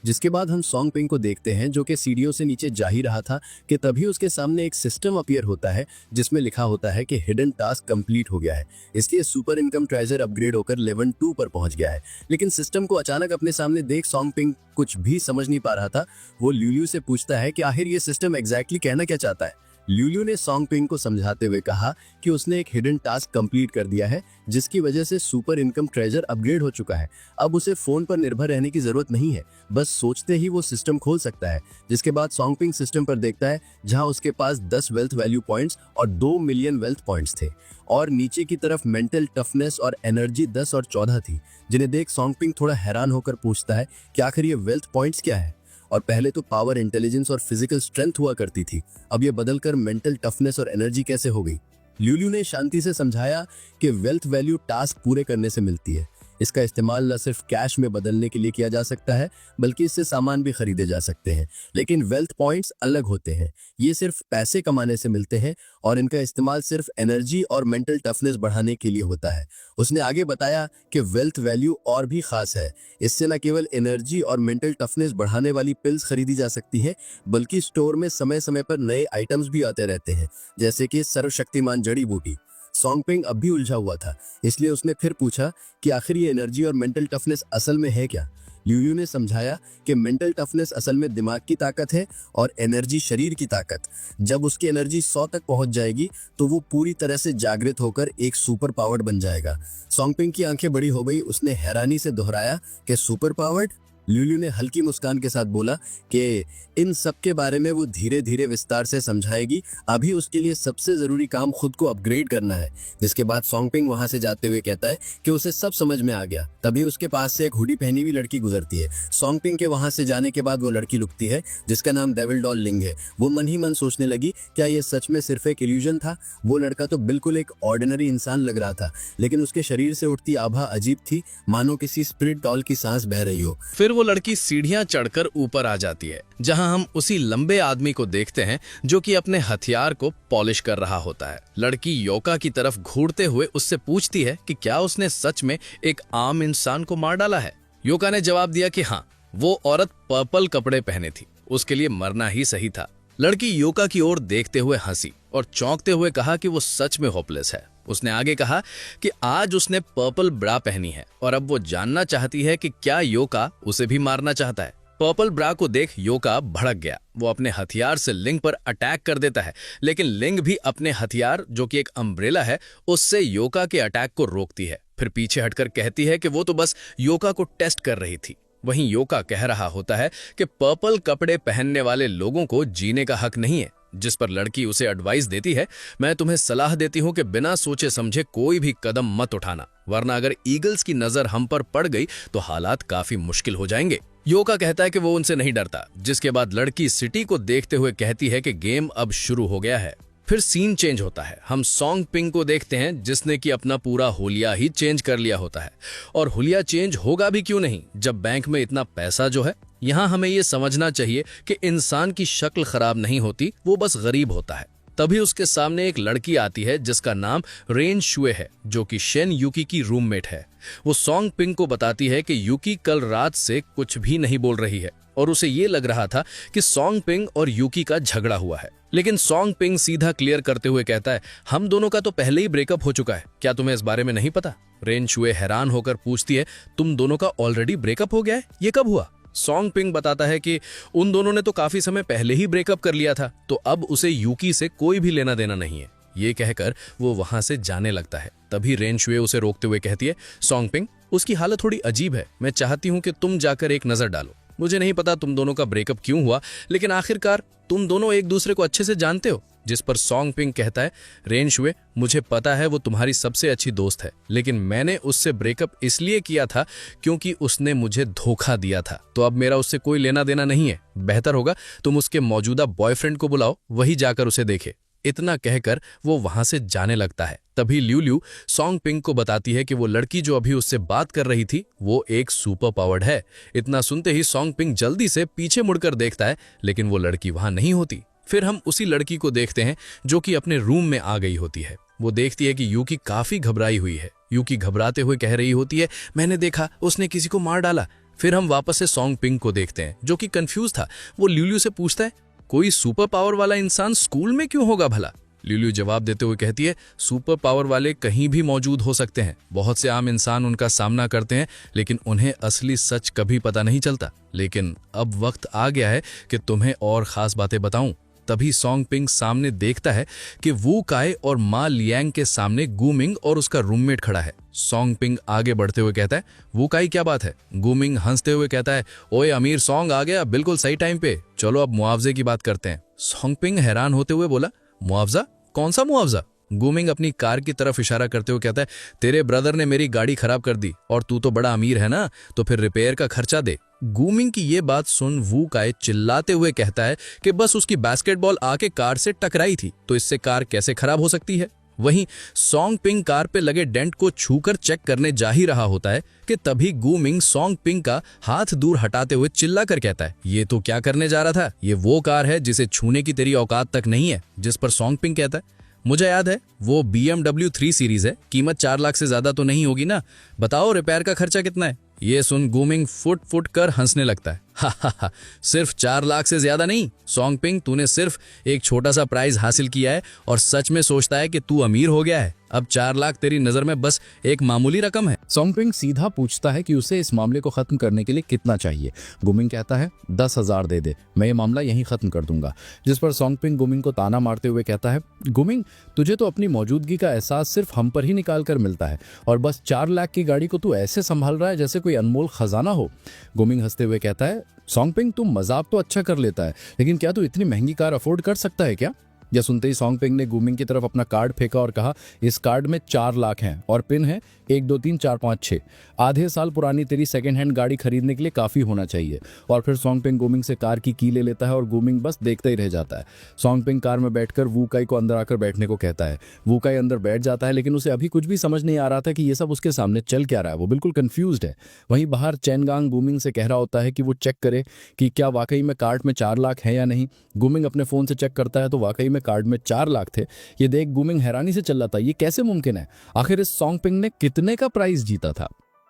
जिसके बाद हम सोंगपिंग को देखते हैं जो कि सीढ़ियों से नीचे जा ही रहा था कि तभी उसके सामने एक सिस्टम अपीयर होता है जिसमें लिखा होता है कि हिडन टास्क कंप्लीट हो गया है, इसलिए सुपर इनकम ट्रेजर अपग्रेड होकर लेवल 2 पर पहुंच गया है। लेकिन सिस्टम को अचानक अपने सामने देख सोंगपिंग कुछ भी समझ नहीं पा रहा था। वो ल्यूल्यू से पूछता है कि आखिर ये सिस्टम एग्जैक्टली कहना क्या चाहता है। ल्यूल्यू ने सोंगपिंग को समझाते हुए कहा कि उसने एक हिडन टास्क कंप्लीट कर दिया है जिसकी वजह से सुपर इनकम ट्रेजर अपग्रेड हो चुका है। अब उसे फोन पर निर्भर रहने की जरूरत नहीं है, बस सोचते ही वो सिस्टम खोल सकता है। जिसके बाद सोंगपिंग सिस्टम पर देखता है जहां उसके पास 10 वेल्थ वैल्यू पॉइंट्स और 2 मिलियन वेल्थ पॉइंट्स थे और नीचे की तरफ मेंटल टफनेस और एनर्जी 10 और 14 थी। जिन्हें देख सोंगपिंग थोड़ा हैरान होकर पूछता है कि आखिर ये वेल्थ पॉइंट्स क्या है। और पहले तो पावर, इंटेलिजेंस और फिजिकल स्ट्रेंथ हुआ करती थी, अब ये बदलकर मेंटल टफनेस और एनर्जी कैसे हो गई। ल्यूल्यू ने शांति से समझाया कि वेल्थ वैल्यू टास्क पूरे करने से मिलती है। इसका इस्तेमाल न सिर्फ कैश में बदलने के लिए किया जा सकता है बल्कि इससे सामान भी खरीदे जा सकते हैं। लेकिन वेल्थ पॉइंट्स अलग होते हैं, ये सिर्फ पैसे कमाने से मिलते हैं और इनका इस्तेमाल सिर्फ एनर्जी और मेंटल टफनेस बढ़ाने के लिए होता है। उसने आगे बताया कि वेल्थ वैल्यू और भी खास है, इससे न केवल एनर्जी और मेंटल टफनेस बढ़ाने वाली पिल्स खरीदी जा सकती हैं बल्कि स्टोर में समय समय पर नए आइटम्स भी आते रहते हैं, जैसे कि सर्वशक्तिमान जड़ी बूटी। सोंगपिंग अब भी उलझा हुआ था, इसलिए उसने फिर पूछा कि आखिर ये एनर्जी और मेंटल टफनेस असल में है क्या। ल्यूल्यू ने समझाया कि मेंटल टफनेस असल में दिमाग की ताकत है और एनर्जी शरीर की ताकत। जब उसकी एनर्जी 100 तक पहुंच जाएगी तो वो पूरी तरह से जागृत होकर एक सुपर पावर्ड बन जाएगा। सोंगपिंग की आंखें बड़ी हो गई, उसने हैरानी से दोहराया कि सुपर पावर्ड। ल्यूल्यू ने हल्की मुस्कान के साथ बोला कि इन सब के बारे में वो धीरे धीरे विस्तार से समझाएगी, अभी उसके लिए सबसे जरूरी काम खुद को अपग्रेड करना है। जिसके बाद सोंगपिंग वहां से जाते हुए कहता है कि उसे सब समझ में आ गया। तभी उसके पास से एक हुडी पहनी हुई लड़की गुजरती है। सोंगपिंग के वहां से जाने के बाद वो लड़की लुकती है जिसका नाम डेविल डॉल लिंग है। वो मन ही मन सोचने लगी क्या ये सच में सिर्फ एक इल्यूजन था। वो लड़का तो बिल्कुल एक ऑर्डिनरी इंसान लग रहा था, लेकिन उसके शरीर से उठती आभा अजीब थी, मानो किसी स्पिरिट डॉल की सांस बह रही हो। फिर वो लड़की सीढ़ियां चढ़कर ऊपर आ जाती है जहां हम उसी लंबे आदमी को देखते हैं जो कि अपने हथियार को पॉलिश कर रहा होता है। लड़की योका की तरफ घूरते हुए उससे पूछती है कि क्या उसने सच में एक आम इंसान को मार डाला है। योका ने जवाब दिया कि हाँ, वो औरत पर्पल कपड़े पहने थी, उसके लिए मरना ही सही था। लड़की योका की ओर देखते हुए हंसी और चौंकते हुए कहा कि वो सच में होपलेस है। उसने आगे कहा कि आज उसने पर्पल ब्रा पहनी है और अब वो जानना चाहती है कि क्या योका उसे भी मारना चाहता है। पर्पल ब्रा को देख योका भड़क गया। वो अपने हथियार से लिंग पर अटैक कर देता है, लेकिन लिंग भी अपने हथियार जो कि एक अम्ब्रेला है उससे योका के अटैक को रोकती है। फिर पीछे हटकर कहती है कि वो तो बस योका को टेस्ट कर रही थी। वहीं योका कह रहा होता है कि पर्पल कपड़े पहनने वाले लोगों को जीने का हक नहीं है। जिस पर लड़की उसे एडवाइस देती है, मैं तुम्हें सलाह देती हूं कि बिना सोचे समझे कोई भी कदम मत उठाना, वरना अगर ईगल्स की नजर हम पर पड़ गई तो हालात काफी मुश्किल हो जाएंगे। योका कहता है कि वो उनसे नहीं डरता। जिसके बाद लड़की सिटी को देखते हुए कहती है कि गेम अब शुरू हो गया है। फिर सीन चेंज होता है। हम सोंगपिंग को देखते हैं जिसने कि अपना पूरा हुलिया ही चेंज कर लिया होता है। और हुलिया चेंज होगा भी क्यों नहीं जब बैंक में इतना पैसा जो है। यहाँ हमें ये समझना चाहिए कि इंसान की शक्ल खराब नहीं होती, वो बस गरीब होता है। तभी उसके सामने एक लड़की आती है जिसका नाम रेन शुए है, जो कि शेन यूकी की रूममेट है। वो सोंगपिंग को बताती है कि यूकी कल रात से कुछ भी नहीं बोल रही है और उसे ये लग रहा था कि सोंगपिंग और यूकी का झगड़ा हुआ है। लेकिन सोंगपिंग सीधा क्लियर करते हुए कहता है, हम दोनों का तो पहले ही ब्रेकअप हो चुका है, क्या तुम्हें इस बारे में नहीं पता। रेन शुए हैरान होकर पूछती है, तुम दोनों का ऑलरेडी ब्रेकअप हो गया है, ये कब हुआ। सोंगपिंग बताता है कि उन दोनों ने तो काफी समय पहले ही ब्रेकअप कर लिया था, तो अब उसे यूकी से कोई भी लेना देना नहीं है। ये कहकर वो वहां से जाने लगता है। तभी रेन शुए उसे रोकते हुए कहती है, सोंगपिंग, उसकी हालत थोड़ी अजीब है, मैं चाहती हूं कि तुम जाकर एक नजर डालो। मुझे नहीं पता तुम दोनों का ब्रेकअप क्यों हुआ, लेकिन आखिरकार तुम दोनों एक दूसरे को अच्छे से जानते हो। जिस पर सोंगपिंग कहता है, रेन शुए, मुझे पता है वो तुम्हारी सबसे अच्छी दोस्त है, लेकिन मैंने उससे ब्रेकअप इसलिए किया था क्योंकि उसने मुझे धोखा दिया था। तो अब मेरा उससे कोई लेना देना नहीं है। बेहतर होगा तुम उसके मौजूदा बॉयफ्रेंड को बुलाओ, वही जाकर उसे देखे। इतना कहकर वो वहां से जाने लगता है। तभी ल्यूल्यू सॉन्ग पिंग को बताती है कि वो लड़की जो अभी उससे बात कर रही थी वो एक सुपर पावर्ड है। इतना सुनते ही सॉन्ग पिंग जल्दी से पीछे मुड़कर देखता है, लेकिन वो लड़की वहां नहीं होती। फिर हम उसी लड़की को देखते हैं जो कि अपने रूम में आ गई होती है। वो देखती है कि यूकी काफी घबराई हुई है। यूकी घबराते हुए कह रही होती है, मैंने देखा उसने किसी को मार डाला। फिर हम वापस से सॉन्ग पिंग को देखते हैं जो कि कंफ्यूज था। वो ल्यूल्यू से पूछता है, कोई सुपर पावर वाला इंसान स्कूल में क्यों होगा भला? ल्यूल्यू जवाब देते हुए कहती है, सुपर पावर वाले कहीं भी मौजूद हो सकते हैं। बहुत से आम इंसान उनका सामना करते हैं, लेकिन उन्हें असली सच कभी पता नहीं चलता। लेकिन अब वक्त आ गया है कि तुम्हें और खास बातें बताऊं। तभी सॉन्ग पिंग सामने देखता है कि वू काय और मा लियांग के सामने गुमिंग और उसका रूममेट खड़ा है। सॉन्ग पिंग आगे बढ़ते हुए कहता है, वू काय क्या बात है? गुमिंग हंसते हुए कहता है, ओए अमीर सॉन्ग आ गया बिल्कुल सही टाइम पे, चलो अब मुआवजे की बात करते हैं। सॉन्ग पिंग हैरान होते हुए बोला, मुआवजा? कौन सा मुआवजा? गुमिंग अपनी कार की तरफ इशारा करते हुए कहता है, तेरे ब्रदर ने मेरी गाड़ी खराब कर दी और तू तो बड़ा अमीर है ना, तो फिर रिपेयर का खर्चा दे। गुमिंग की ये बात सुन वू काय चिल्लाते हुए कहता है कि बस उसकी बास्केटबॉल आके कार से टकराई थी, तो इससे कार कैसे खराब हो सकती है। वहीं सॉन्ग पिंग कार पे लगे डेंट को छूकर चेक करने जा ही रहा होता है कि तभी गुमिंग सॉन्ग पिंग का हाथ दूर हटाते हुए चिल्लाकर कहता है, ये तो क्या करने जा रहा था? ये वो कार है जिसे छूने की तेरी औकात तक नहीं है। जिस पर सॉन्ग पिंग कहता है, मुझे याद है वो BMW 3 सीरीज है, कीमत 4 लाख से ज्यादा तो नहीं होगी ना, बताओ रिपेयर का खर्चा कितना है? ये सुन गुमिंग फुट फुट कर हंसने लगता है। हा, सिर्फ 4 लाख से ज्यादा नहीं। सॉन्ग पिंग, तूने सिर्फ एक छोटा सा प्राइज हासिल किया है और सच में सोचता है कि तू अमीर हो गया है। अब 4 लाख तेरी नजर में बस एक मामूली रकम है। सॉन्ग पिंग सीधा पूछता है कि उसे इस मामले को खत्म करने के लिए कितना चाहिए। गुमिंग कहता है 10,000 दे दे, मैं ये मामला यहीं खत्म कर दूंगा। जिस पर सॉन्ग पिंग गुमिंग को ताना मारते हुए कहता है, गुमिंग तुझे तो अपनी मौजूदगी का एहसास सिर्फ हम पर ही निकाल कर मिलता है और बस 4 लाख की गाड़ी को तू ऐसे संभाल रहा है जैसे कोई अनमोल खजाना हो। गुमिंग हंसते हुए कहता है, सॉन्ग पिंग तू मजाक तो अच्छा कर लेता है, लेकिन क्या तू इतनी महंगी कार अफोर्ड कर सकता है क्या? यह सुनते ही सॉन्ग पिंग ने गुमिंग की तरफ अपना कार्ड फेंका और कहा, इस कार्ड में 4 लाख हैं और पिन है 1 2 3 4 5 6। आधे साल पुरानी तेरी सेकंड हैंड गाड़ी खरीदने के लिए काफी होना चाहिए। और फिर सॉन्ग पिंग गुमिंग से कार की ले लेता है और गुमिंग बस देखता ही रह जाता है। सॉन्ग पिंग कार में बैठकर वू काई को अंदर आकर बैठने को कहता है। वू काई अंदर बैठ जाता है, लेकिन उसे अभी कुछ भी समझ नहीं आ रहा था कि ये सब उसके सामने चल क्या रहा है। वो बिल्कुल कंफ्यूज्ड है। वहीं बाहर चैनगांग गुमिंग से कह रहा होता है कि वो चेक करे कि क्या वाकई में कार्ड में 4 लाख है या नहीं। गुमिंग अपने फोन से चेक करता है तो वाकई में कार्ड में 4 लाख थे। ये देख गुमिंग हैरानी से चल रहा था, ये कैसे मुमकिन है? आखिर इस सॉन्ग पिंग ने कितने का प्राइस जीता था?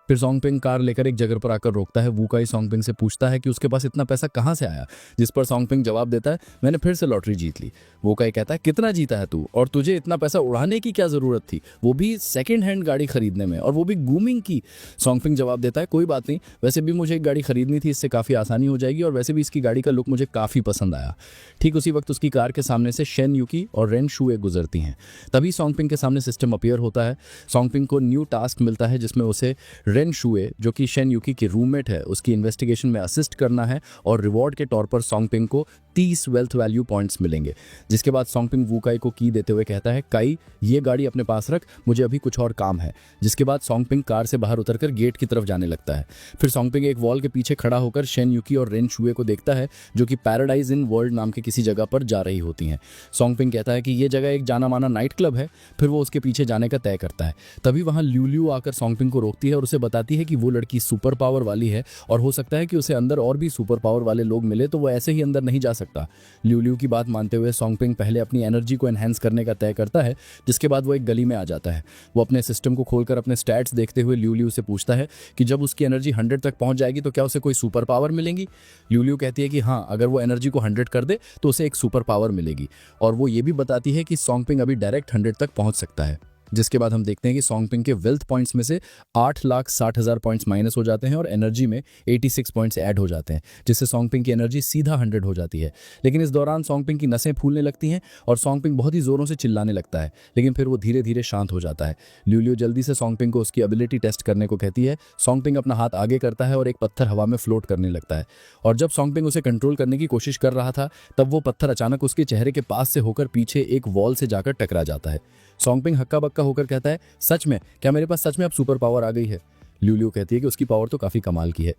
फिर सॉन्ग पिंग कार लेकर एक जगह पर आकर रोकता है। वू काई सॉन्ग पिंग से पूछता है कि उसके पास इतना पैसा कहां से आया, जिस पर सॉन्ग पिंग जवाब देता है, मैंने फिर से लॉटरी जीत ली। वू काई कहता है, कितना जीता है तू, और तुझे इतना पैसा उड़ाने की क्या जरूरत थी, वो भी सेकंड हैंड गाड़ी खरीदने में, और वो भी गुमिंग की? सॉन्ग पिंग जवाब देता है, कोई बात नहीं, वैसे भी मुझे एक गाड़ी खरीदनी थी, इससे काफी आसानी हो जाएगी, और वैसे भी इसकी गाड़ी का लुक मुझे काफी पसंद आया। ठीक उसी वक्त उसकी कार के सामने से शेन यूकी और रेन शुए गुजरती हैं। तभी सॉन्ग पिंग के सामने सिस्टम अपीयर होता है। सॉन्ग पिंग को न्यू टास्क मिलता है जिसमें उसे रेन शुए, जो कि शेन यूकी की रूममेट है, उसकी इन्वेस्टिगेशन में असिस्ट करना है, और रिवॉर्ड के तौर पर सॉन्ग पिंग को 30 वेल्थ वैल्यू पॉइंट्स मिलेंगे। जिसके बाद सॉन्ग पिंग वू काई को की देते हुए कहता है, काई ये गाड़ी अपने पास रख, मुझे अभी कुछ और काम है। जिसके बाद सॉन्ग पिंग कार से बाहर उतरकर गेट की तरफ जाने लगता है। फिर सॉन्ग पिंग एक वॉल के पीछे खड़ा होकर शेन यूकी और रेन शुए को देखता है, जो कि पैराडाइज इन वर्ल्ड नाम के किसी जगह पर जा रही होती हैं। सॉन्ग पिंग कहता है कि ये जगह एक जाना माना नाइट क्लब है। फिर वो उसके पीछे जाने का तय करता है। तभी वहां ल्यूल्यू आकर सॉन्ग पिंग को रोकती है और उसे बताती है कि वो लड़की सुपर पावर वाली है और हो सकता है कि उसे अंदर और भी सुपर पावर वाले लोग मिले, तो वो ऐसे ही अंदर नहीं जा सकता। ल्यूल्यू की बात मानते हुए सॉन्ग पिंग पहले अपनी एनर्जी को एनहेंस करने का तय करता है, जिसके बाद वो एक गली में आ जाता है। वो अपने सिस्टम को खोलकर अपने स्टैट्स देखते हुए ल्यूल्यू से पूछता है कि जब उसकी एनर्जी 100 तक पहुंच जाएगी तो क्या उसे कोई सुपर पावर मिलेगी। ल्यूल्यू कहती है कि हाँ, अगर वो एनर्जी को 100 कर दे तो उसे एक सुपर पावर मिलेगी, और वो ये भी बताती है कि सॉन्ग पिंग अभी डायरेक्ट 100 तक पहुंच सकता है। जिसके बाद हम देखते हैं कि सॉन्ग पिंग के वेल्थ पॉइंट्स में से 8,60,000 पॉइंट्स माइनस हो जाते हैं और एनर्जी में 86 पॉइंट्स ऐड हो जाते हैं, जिससे सॉन्ग पिंग की एनर्जी सीधा 100 हो जाती है। लेकिन इस दौरान सॉन्ग पिंग की नसें फूलने लगती हैं और सॉन्ग पिंग बहुत ही जोरों से चिल्लाने लगता है, लेकिन फिर वो धीरे धीरे शांत हो जाता है। ल्यूल्यू जल्दी से सॉन्ग पिंग को उसकी एबिलिटी टेस्ट करने को कहती है। सॉन्ग पिंग अपना हाथ आगे करता है और एक पत्थर हवा में फ्लोट करने लगता है, और जब सॉन्ग पिंग उसे कंट्रोल करने की कोशिश कर रहा था तब वो पत्थर अचानक उसके चेहरे के पास से होकर पीछे एक वॉल से जाकर टकरा जाता है। सॉन्ग पिंग हक्का बक्का होकर कहता है, सच में? क्या मेरे पास सच में अब सुपर पावर आ गई है? ल्यूलियो कहती है कि उसकी पावर तो काफी कमाल की है।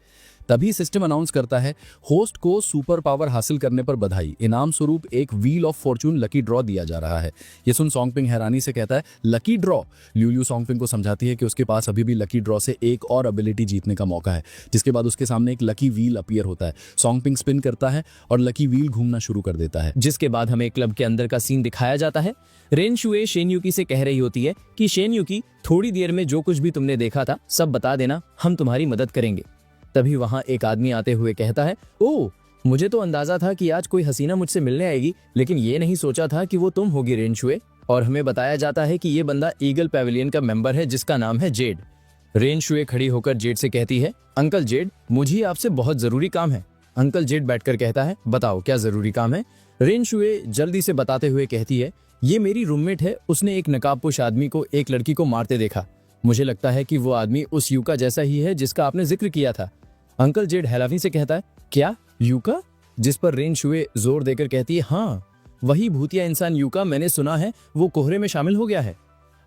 तभी सिस्टम अनाउंस करता है, होस्ट को सुपर पावर हासिल करने पर बधाई, इनाम स्वरूप एक wheel of Fortune lucky draw दिया जा रहा है। ये सुन सॉन्गपिंग हैरानी से कहता है, लकी ड्रॉ? ल्यूलियो सॉन्गपिंग को समझाती है कि उसके पास अभी भी लकी ड्रॉ से एक और एबिलिटी जीतने का मौका है। जिसके बाद उसके सामने एक लकी व्हील अपीयर होता है। सॉन्गपिंग स्पिन करता है और लकी व्हील घूमना शुरू कर देता है। जिसके बाद हमें क्लब के अंदर का सीन दिखाया जाता है। रेन शुए शेन यूकी से कह रही होती है कि शेन यूकी, थोड़ी देर में जो कुछ भी तुमने देखा था सब बता देना, हम तुम्हारी मदद करेंगे। तभी वहां एक आदमी आते हुए कहता है, ओह, मुझे तो अंदाजा था कि आज कोई हसीना मुझसे मिलने आएगी, लेकिन ये नहीं सोचा था कि वो तुम होगी रेन शुए। और हमें बताया जाता है कि ये बंदा ईगल पैविलियन का मेंबर है जिसका नाम है जेड। रेन शुए खड़ी होकर जेड से कहती है, अंकल जेड, मुझे आपसे बहुत जरूरी काम है। अंकल जेड बैठकर कहता है, बताओ क्या जरूरी काम है। रेन शुए जल्दी से बताते हुए कहती है, ये मेरी रूममेट है, उसने एक नकाबपोश आदमी को एक लड़की को मारते देखा। मुझे लगता है कि वो आदमी उस यूका जैसा ही है जिसका आपने जिक्र किया था। अंकल जेड हैरानी से कहता है, क्या यूका? जिस पर रेन शुए जोर देकर कहती है, हाँ, वही भूतिया इंसान यूका, मैंने सुना है वो कोहरे में शामिल हो गया है।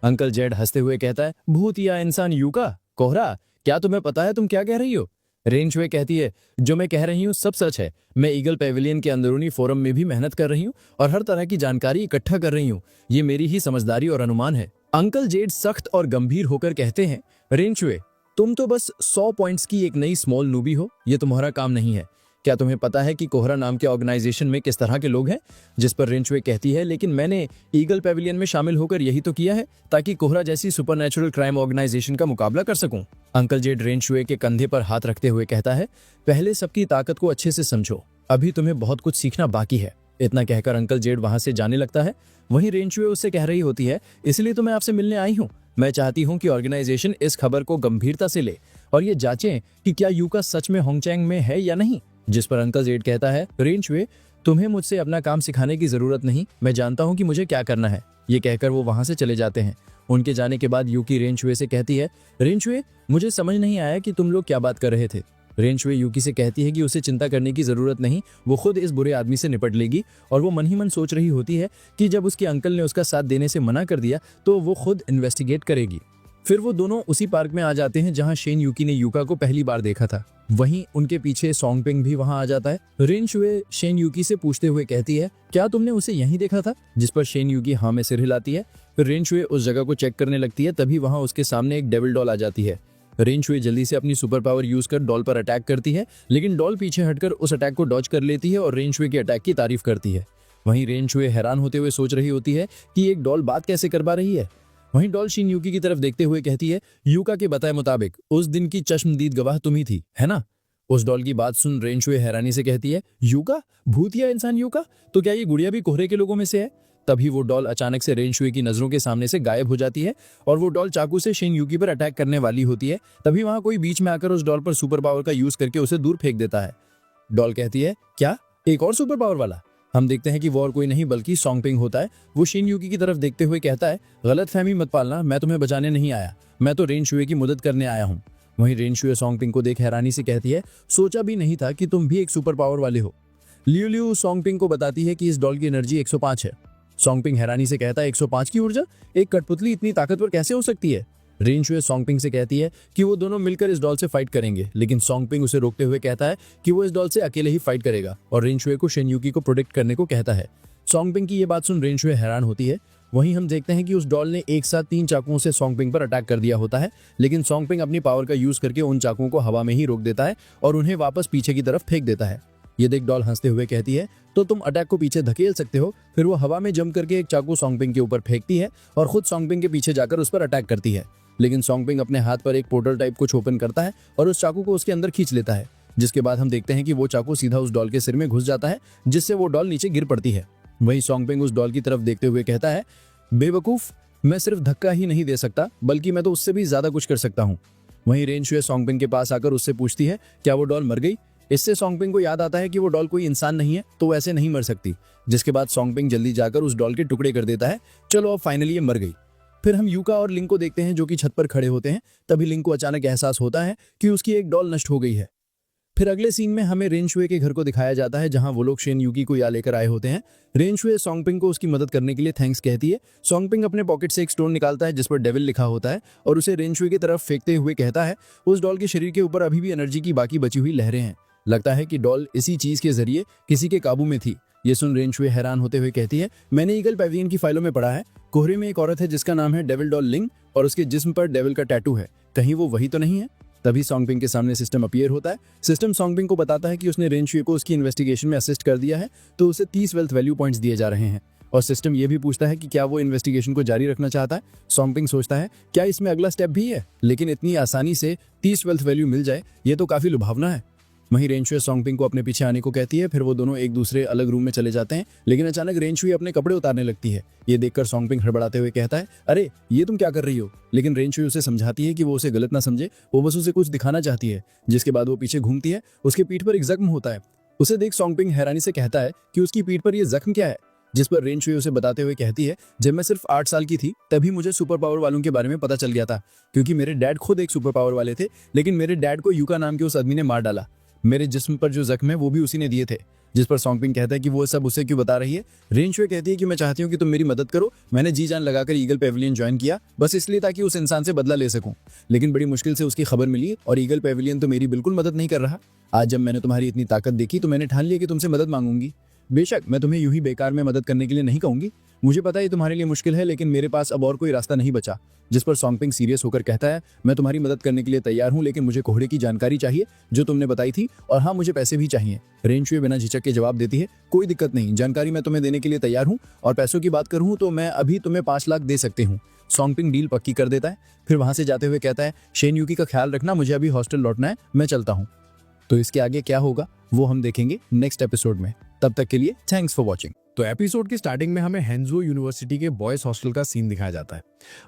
अंकल जेड हंसते हुए कहता है, भूतिया इंसान यूका? कोहरा? क्या तुम्हें पता है तुम क्या कह रही हो? रेन शुए कहती है, जो मैं कह रही हूँ सब सच है। मैं ईगल पैविलियन के अंदरूनी फोरम में भी मेहनत कर रही हूँ और हर तरह की जानकारी इकट्ठा कर रही हूँ। ये मेरी ही समझदारी और अनुमान है। अंकल जेड सख्त और गंभीर होकर कहते हैं, रेन शुए, तुम तो बस 100 पॉइंट्स की एक नई स्मॉल नूबी हो, ये तुम्हारा काम नहीं है। क्या तुम्हें पता है कि कोहरा नाम के ऑर्गेनाइजेशन में किस तरह के लोग हैं? जिस पर रेन शुए कहती है, लेकिन मैंने ईगल पैविलियन में शामिल होकर यही तो किया है ताकि कोहरा जैसी सुपरनैचुरल क्राइम ऑर्गेनाइजेशन का मुकाबला कर सकूं। अंकल जेड रेन शुए के कंधे पर हाथ रखते हुए कहता है, पहले सबकी ताकत को अच्छे से समझो, अभी तुम्हें बहुत कुछ सीखना बाकी है। इतना कहकर अंकल जेड वहां से जाने लगता है। वहीं रेन शुए उससे कह रही होती है, इसलिए तो मैं आपसे मिलने आई हूँ। मैं चाहती हूँ कि ऑर्गेनाइजेशन इस खबर को गंभीरता से ले और ये जांचें कि क्या यूका सच में होंगचैंग में है या नहीं। जिस पर अंकल जेड कहता है, रेन शुए, तुम्हें मुझसे अपना काम सिखाने की जरूरत नहीं, मैं जानता हूँ कि मुझे क्या करना है। ये कहकर वो वहां से चले जाते हैं। उनके जाने के बाद यूकी रेन शुए से कहती है, रेन शुए, मुझे समझ नहीं आया कि तुम लोग क्या बात कर रहे थे। रेन शुए यूकी से कहती है कि उसे चिंता करने की जरूरत नहीं, वो खुद इस बुरे आदमी से निपट लेगी। और वो मन ही मन सोच रही होती है कि जब उसके अंकल ने उसका साथ देने से मना कर दिया तो वो खुद इन्वेस्टिगेट करेगी। फिर वो दोनों उसी पार्क में आ जाते हैं जहां शेन यूकी ने यूका को पहली बार देखा था। वहीं उनके पीछे सॉन्गपिंग भी वहां आ जाता है। रेन शुए शेन यूकी से पूछते हुए कहती है, क्या तुमने उसे यहीं देखा था? जिस पर शेन यूकी हाँ में सिर हिलाती है। फिर रेन शुए उस जगह को चेक करने लगती है। तभी वहां उसके सामने एक डेविल डॉल आ जाती है। रेन शुए जल्दी से अपनी सुपर पावर यूज कर डॉल पर अटैक करती है, लेकिन डॉल पीछे हटकर उस अटैक को डॉज कर लेती है और रेन शुए के अटैक की तारीफ करती है। वहीं रेन शुए हैरान होते हुए सोच रही होती है कि एक डॉल बात कैसे कर पा रही है। वहीं डॉल शिन यूकी की तरफ देखते हुए कहती है, यूका के बताए मुताबिक उस दिन की चश्मदीद गवाह तुम ही थी, है ना? उस डॉल की बात सुन रेन शुए हैरानी से कहती है, यूका? भूतिया इंसान यूका? तो क्या ये गुड़िया भी कोहरे के लोगों में से है? तभी वो डॉल अचानक से रेन शुए की नजरों के सामने से गायब हो जाती है और वो डॉल चाकू से शेन यूकी पर अटैक करने वाली होती है। तभी वहां कोई बीच में आकर उस डॉल पर सुपर पावर का यूज करके उसे दूर फेंक देता है। डॉल कहती है, क्या एक और सुपर पावर वाला? हम देखते हैं कि वो और कोई नहीं बल्कि सॉन्गपिंग होता है। वो शेन यूकी की तरफ देखते हुए कहता है, गलत फहमी मत पालना, मैं तुम्हें बचाने नहीं आया, मैं तो रेन शुए की मदद करने आया हूँ। वहीं रेन शुए सॉन्गपिंग को देख हैरानी से कहती है, सोचा भी नहीं था कि तुम भी एक सुपर पावर वाले हो। लियू लियू सॉन्गपिंग को बताती है कि इस डॉल की एनर्जी 105 है। सॉन्गपिंग हैरानी से कहता है, 105 की ऊर्जा? एक कठपुतली इतनी ताकतवर कैसे हो सकती है? रेन शुए सॉन्गपिंग से कहती है कि वो दोनों मिलकर इस डॉल से फाइट करेंगे, लेकिन सॉन्गपिंग उसे रोकते हुए कहता है कि वो इस डॉल से अकेले ही फाइट करेगा और रेन शुए को शेन यूकी को प्रोटेक्ट करने को कहता है। सॉन्गपिंग की ये बात सुन रेन शुए हैरान होती है। वहीं हम देखते हैं कि उस डॉल ने एक साथ 3 चाकुओं से सॉन्गपिंग पर अटैक कर दिया होता है, लेकिन सॉन्गपिंग अपनी पावर का यूज करके उन चाकुओं को हवा में ही रोक देता है और उन्हें वापस पीछे की तरफ फेंक देता है। ये देख डॉल हंसते हुए कहती है, तो तुम अटैक को पीछे धकेल सकते हो। फिर वो हवा में जंप करके एक चाकू सॉन्गपिंग के ऊपर फेंकती है और खुद सॉन्गपिंग के पीछे जाकर उस पर अटैक करती है, लेकिन सॉन्गपिंग अपने हाथ पर एक पोर्टल टाइप कुछ ओपन करता है और उस चाकू को उसके अंदर खींच लेता है। जिसके बाद हम देखते हैं कि वो चाकू सीधा उस डॉल के सिर में घुस जाता है, जिससे वो डॉल नीचे गिर पड़ती है। वहीं सॉन्गपिंग उस डॉल की तरफ देखते हुए कहता है, बेवकूफ, मैं सिर्फ धक्का ही नहीं दे सकता बल्कि मैं तो उससे भी ज्यादा कुछ कर सकता हूँ। वहीं रेन शुए सॉन्गपिंग के पास आकर उससे पूछती है, क्या वो डॉल मर गई? इससे सॉन्गपिंग को याद आता है कि वो डॉल कोई इंसान नहीं है, तो ऐसे नहीं मर सकती। जिसके बाद सॉन्गपिंग जल्दी जाकर उस डॉल के टुकड़े कर देता है। चलो अब फाइनली ये मर गई। फिर हम यूका और लिंक को देखते हैं जो कि छत पर खड़े होते हैं। तभी लिंक को अचानक एहसास होता है कि उसकी एक डॉल नष्ट हो गई है। फिर अगले सीन में हमें रेन शुए के घर को दिखाया जाता है जहां वो लोग शेन यूकी को यहाँ लेकर आए होते हैं। रेन शुए सोंगपिंग को उसकी मदद करने के लिए थैंक्स कहती है। सोंगपिंग अपने पॉकेट से एक स्टोन निकालता है जिस पर डेविल लिखा होता है और उसे रेन शुए की तरफ फेंकते हुए कहता है उस डॉल के शरीर के ऊपर अभी भी एनर्जी की बाकी बची हुई लहरें हैं। लगता है कि डॉल इसी चीज के जरिए किसी के काबू में थी। ये सुन रेन शुए हैरान होते हुए कहती है मैंने ईगल पैविलियन की फाइलों में पढ़ा है कोहरे में एक औरत है जिसका नाम है डेविल डॉल लिंग और उसके जिस्म पर डेविल का टैटू है, कहीं वो वही तो नहीं है। तभी सोंगपिंग के सामने सिस्टम अपीयर होता है। सिस्टम सोंगपिंग को बताता है कि उसने रेन शुए को उसकी इन्वेस्टिगेशन में असिस्ट कर दिया है तो उसे 30 वेल्थ वैल्यू पॉइंट्स दिए जा रहे हैं और सिस्टम ये भी पूछता है कि क्या वो इन्वेस्टिगेशन को जारी रखना चाहता है। सोंगपिंग सोचता है क्या इसमें अगला स्टेप भी है, लेकिन इतनी आसानी से 30 वेल्थ वैल्यू मिल जाए ये तो काफी लुभावना है। वहीं रेन शुए सोंगपिंग को अपने पीछे आने को कहती है। फिर वो दोनों एक दूसरे अलग रूम में चले जाते हैं, लेकिन अचानक रेन शुए अपने कपड़े उतारने लगती है। ये देखकर सोंगपिंग हड़बड़ाते हुए कहता है अरे ये तुम क्या कर रही हो, लेकिन रेन शुए उसे समझाती है कि वो उसे गलत ना समझे, वो बस उसे कुछ दिखाना चाहती है। जिसके बाद वो पीछे घूमती है, उसके पीठ पर एक जख्म होता है। उसे देख सोंगपिंग हैरानी से कहता है कि उसकी पीठ पर यह जख्म क्या है, जिस पर रेन शुए उसे बताते हुए कहती है जब मैं सिर्फ 8 साल की थी तभी मुझे सुपर पावर वालों के बारे में पता चल गया था, क्योंकि मेरे डैड खुद एक सुपर पावर वाले थे, लेकिन मेरे डैड को यूका नाम के उस आदमी ने मार डाला। मेरे जिस्म पर जो जख्म है वो भी उसी ने दिए थे। जिस पर सोंगपिंग कहता है कि वो सब उसे क्यों बता रही है। रेन शुए कहती है कि मैं चाहती हूँ कि तुम मेरी मदद करो, मैंने जी जान लगाकर ईगल पेविलियन ज्वाइन किया बस इसलिए ताकि उस इंसान से बदला ले सकूं, लेकिन बड़ी मुश्किल से उसकी खबर मिली और ईगल पेविलियन तो मेरी बिल्कुल मदद नहीं कर रहा। आज जब मैंने तुम्हारी इतनी ताकत देखी तो मैंने ठान लिया कि तुमसे मदद मांगूंगी। बेशक मैं तुम्हें यूं ही बेकार में मदद करने के लिए नहीं कहूंगी, मुझे पता है तुम्हारे लिए मुश्किल है, लेकिन मेरे पास अब और कोई रास्ता नहीं बचा। जिस पर सोंगपिंग सीरियस होकर कहता है मैं तुम्हारी मदद करने के लिए तैयार हूं, लेकिन मुझे कोहरे की जानकारी चाहिए जो तुमने बताई थी, और हाँ मुझे पैसे भी चाहिए। रेन शुए बिना झिझक के जवाब देती है कोई दिक्कत नहीं, जानकारी मैं तुम्हें देने के लिए तैयार हूँ, और पैसों की बात करूँ तो मैं अभी तुम्हें 5 लाख दे सकती हूँ। सोंगपिंग डील पक्की कर देता है। फिर वहां से जाते हुए कहता है शेन यूकी का ख्याल रखना, मुझे अभी हॉस्टल लौटना है, मैं चलता हूँ। तो इसके आगे क्या होगा वो हम देखेंगे नेक्स्ट एपिसोड में। तब तक के लिए थैंक्स फॉर वॉचिंग। तो एपिसोड की स्टार्टिंग में हमें हेंजो यूनिवर्सिटी के बॉयज हॉस्टल का सीन दिखाया जाता है।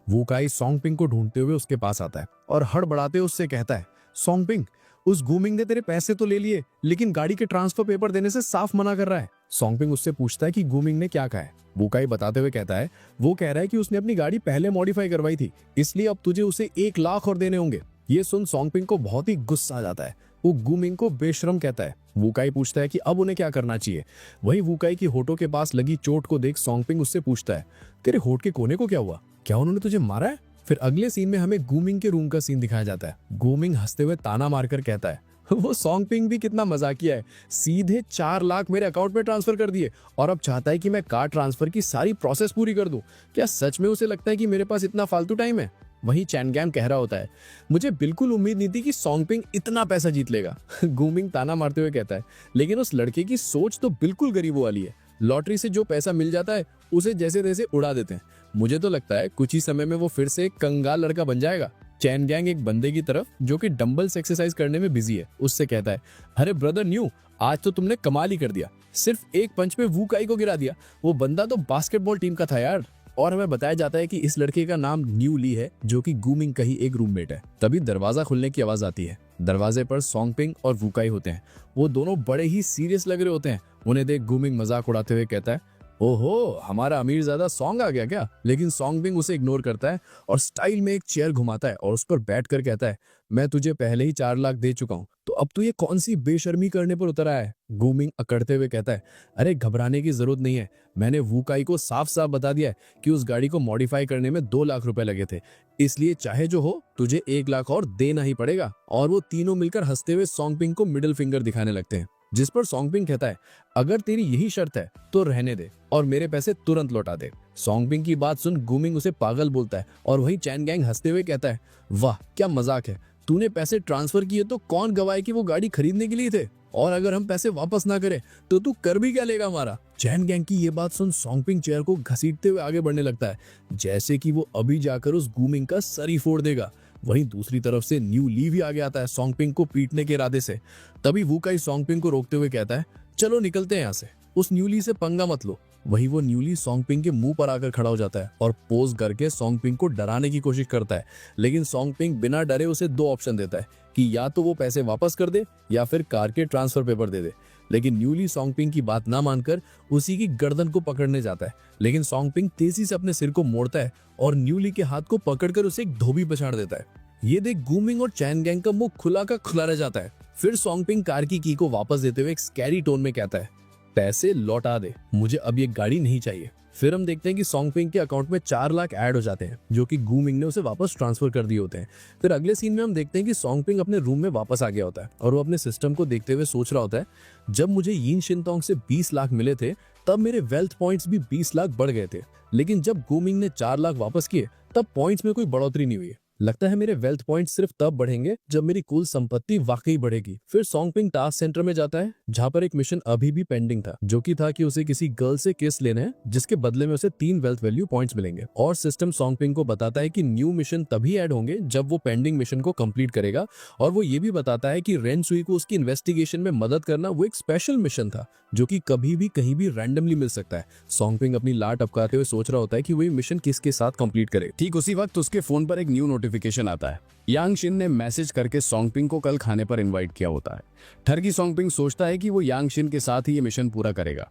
वूकाई सोंगपिंग को ढूंढते हुए उसके पास आता है और हड़बड़ाते उससे कहता है सोंगपिंग उस गूमिंग ने तेरे पैसे तो ले लिए, लेकिन गाड़ी के ट्रांसफर पेपर देने से साफ मना कर रहा है। सोंगपिंग उससे पूछता है कि गूमिंग ने क्या कहा है। वूकाई बताते हुए कहता है वो कह रहा है कि उसने अपनी गाड़ी पहले मॉडिफाई करवाई थी, इसलिए अब तुझे उसे 1 लाख और देने होंगे। ये सुन सोंगपिंग को बहुत ही गुस्सा आ जाता है। वो गूमिंग को बेशरम कहता है। वूकाई पूछता है कि अब उन्हें क्या करना चाहिए। वही वूकाई की होठों के पास लगी चोट को देख सोंगपिंग उससे पूछता है तेरे होठ के कोने को क्या हुआ, क्या उन्होंने तुझे मारा है। फिर अगले सीन में हमें गूमिंग के रूम का सीन दिखाया जाता है। गूमिंग हंसते हुए ताना मारकर कहता है वो सोंगपिंग भी कितना मजाकिया है, सीधे 4 लाख मेरे अकाउंट में ट्रांसफर कर दिए और अब चाहता है कि मैं कार ट्रांसफर की सारी प्रोसेस पूरी कर दूं। क्या सच में उसे लगता है कि मेरे पास इतना फालतू टाइम है। वहीं चैनगैम कह रहा होता है मुझे बिल्कुल उम्मीद नहीं थी कि सोंगपिंग इतना पैसा जीत लेगा। गूमिंग ताना मारते हुए कहता है लेकिन उस लड़के की सोच तो बिल्कुल गरीबों वाली है, लॉटरी से जो पैसा मिल जाता है उसे जैसे तैसे उड़ा देते हैं। मुझे तो लगता है कुछ ही समय में वो फिर से एक कंगाल लड़का बन जाएगा। चैनगैंग एक बंदे की तरफ जो कि डंबल्स एक्सरसाइज करने में बिजी है उससे कहता है अरे ब्रदर न्यू, आज तो तुमने कमाल ही कर दिया, सिर्फ एक पंच में वूकाई को गिरा दिया। वो बंदा तो बास्केटबॉल टीम का था यार। और हमें बताया जाता है कि इस लड़के का नाम न्यू ली है जो कि गूमिंग का ही एक रूममेट है। तभी दरवाजा खुलने की आवाज आती है। दरवाजे पर सोंगपिंग और वूकाई होते हैं। वो दोनों बड़े ही सीरियस लग रहे होते हैं। उन्हें देख गूमिंग मजाक उड़ाते हुए कहता है ओहो हमारा अमीर ज्यादा सॉन्ग आ गया क्या। लेकिन सोंगपिंग उसे इग्नोर करता है और स्टाइल में एक चेयर घुमाता है और उस पर बैठ कर कहता है मैं तुझे पहले ही 4 लाख दे चुका हूँ, तो अब तू ये कौन सी बेशर्मी करने पर उतर आया है। गूमिंग अकड़ते हुए कहता है अरे घबराने की जरूरत नहीं है, मैंने वूकाई को साफ साफ बता दिया है कि उस गाड़ी को मॉडिफाई करने में 2 लाख रुपए लगे थे, इसलिए चाहे जो हो तुझे 1 लाख और देना ही पड़ेगा। और वो तीनों मिलकर हंसते हुए सोंगपिंग को मिडिल फिंगर दिखाने लगते हैं। जिस पर सोंगपिंग कहता है अगर तेरी यही शर्त है तो रहने दे और मेरे पैसे तुरंत लौटा दे। सोंगपिंग की बात सुन गूमिंग उसे पागल बोलता है और वही चैनगैंग हंसते हुए कहता है वाह क्या मजाक है, तूने पैसे ट्रांसफर किए तो कौन गवाए कि वो गाड़ी खरीदने के लिए थे, और अगर हम पैसे वापस ना करें तो तू कर भी क्या लेगा हमारा। चैनगैंग की ये बात सुन सोंगपिंग चेयर को घसीटते हुए आगे बढ़ने लगता है जैसे कि वो अभी जाकर उस गूमिंग का सर ही फोड़ देगा। वहीं दूसरी तरफ से न्यू ली भी आगे आता है सोंगपिंग को पीटने के इरादे से। तभी वूकाई सोंगपिंग को रोकते हुए कहता है चलो निकलते हैं यहाँ से, उस न्यूली से पंगा मत लो। वही वो न्यूली सोंगपिंग के मुंह पर आकर खड़ा हो जाता है और पोज करके सोंगपिंग को डराने की कोशिश करता है, लेकिन सोंगपिंग बिना डरे उसे 2 ऑप्शन देता है कि या तो वो पैसे वापस कर दे या फिर कार के ट्रांसफर पेपर दे दे। लेकिन न्यूली सोंगपिंग की बात ना मानकर उसी की गर्दन को पकड़ने जाता है, लेकिन सोंगपिंग तेजी से अपने सिर को मोड़ता है और न्यूली के हाथ को पकड़कर उसे एक धोबी पछाड़ देता है। ये देख गूमिंग और चैनगैंग का मुंह खुला का खुला रह जाता है। फिर सोंगपिंग कार की को वापस देते हुए एक स्कैरी टोन में कहता है, पैसे लौटा दे, मुझे अब ये गाड़ी नहीं चाहिए। फिर हम देखते हैं कि सोंगपिंग के अकाउंट में 4 लाख ऐड हो जाते हैं जो कि गू मिंग ने उसे वापस ट्रांसफर कर दिए होते हैं। फिर अगले सीन में हम देखते हैं कि सोंगपिंग अपने रूम में वापस आ गया होता है और वो अपने सिस्टम को देखते हुए सोच रहा होता है, जब मुझे यीन शिनतोंग से 20 लाख मिले थे तब मेरे वेल्थ पॉइंट्स भी 20 लाख बढ़ गए थे, लेकिन जब गू मिंग ने 4 लाख वापस किए तब पॉइंट्स में कोई बढ़ोतरी नहीं हुई। लगता है मेरे वेल्थ पॉइंट सिर्फ तब बढ़ेंगे जब मेरी कुल संपत्ति वाकई बढ़ेगी। फिर सोंगपिंग टास्क सेंटर में जाता है जहां पर एक मिशन अभी भी पेंडिंग था, जो कि था कि उसे किसी गर्ल से किस लेना है जिसके बदले में उसे 3 वेल्थ वैल्यू पॉइंट्स मिलेंगे। और सिस्टम सोंगपिंग को बताता है कि न्यू मिशन तभी ऐड होंगे जब वो पेंडिंग मिशन को कंप्लीट करेगा। और वो ये भी बताता है कि रेन सुई को उसकी इन्वेस्टिगेशन में मदद करना वो एक स्पेशल मिशन था जो कि कभी भी कहीं भी रैंडमली मिल सकता है। सोंगपिंग अपनी लाट अपकाते हुए सोच रहा होता है कि वही मिशन किसके साथ कंप्लीट करे। ठीक उसी वक्त उसके फोन पर एक न्यू नोटिफिकेशन आता है। यांग शिन ने मैसेज करके सोंगपिंग को कल खाने पर इनवाइट किया होता है। ठरकी सोंगपिंग सोचता है कि वो यांग शिन के साथ ही ये मिशन पूरा करेगा।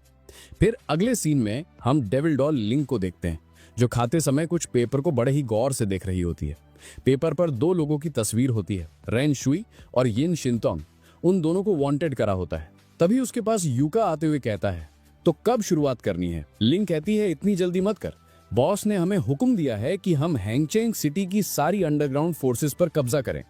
फिर अगले सीन में हम डेविल डॉल लिंक को देखते हैं जो खाते समय कुछ पेपर को बड़े ही गौर से देख रही होती है। पेपर पर 2 लोगों की तस्वीर होती है, रेन शुई और यिन शिनतोंग। उन दोनों को वांटेड करा होता है। तभी उसके पास यूका आते हुए कहता है, तो कब शुरुआत करनी है? लिंक कहती है, इतनी जल्दी मत कर, बॉस ने हमें हुक्म दिया है कि हम हैंगचेंग सिटी की सारी अंडरग्राउंड फोर्सेस पर कब्जा करें।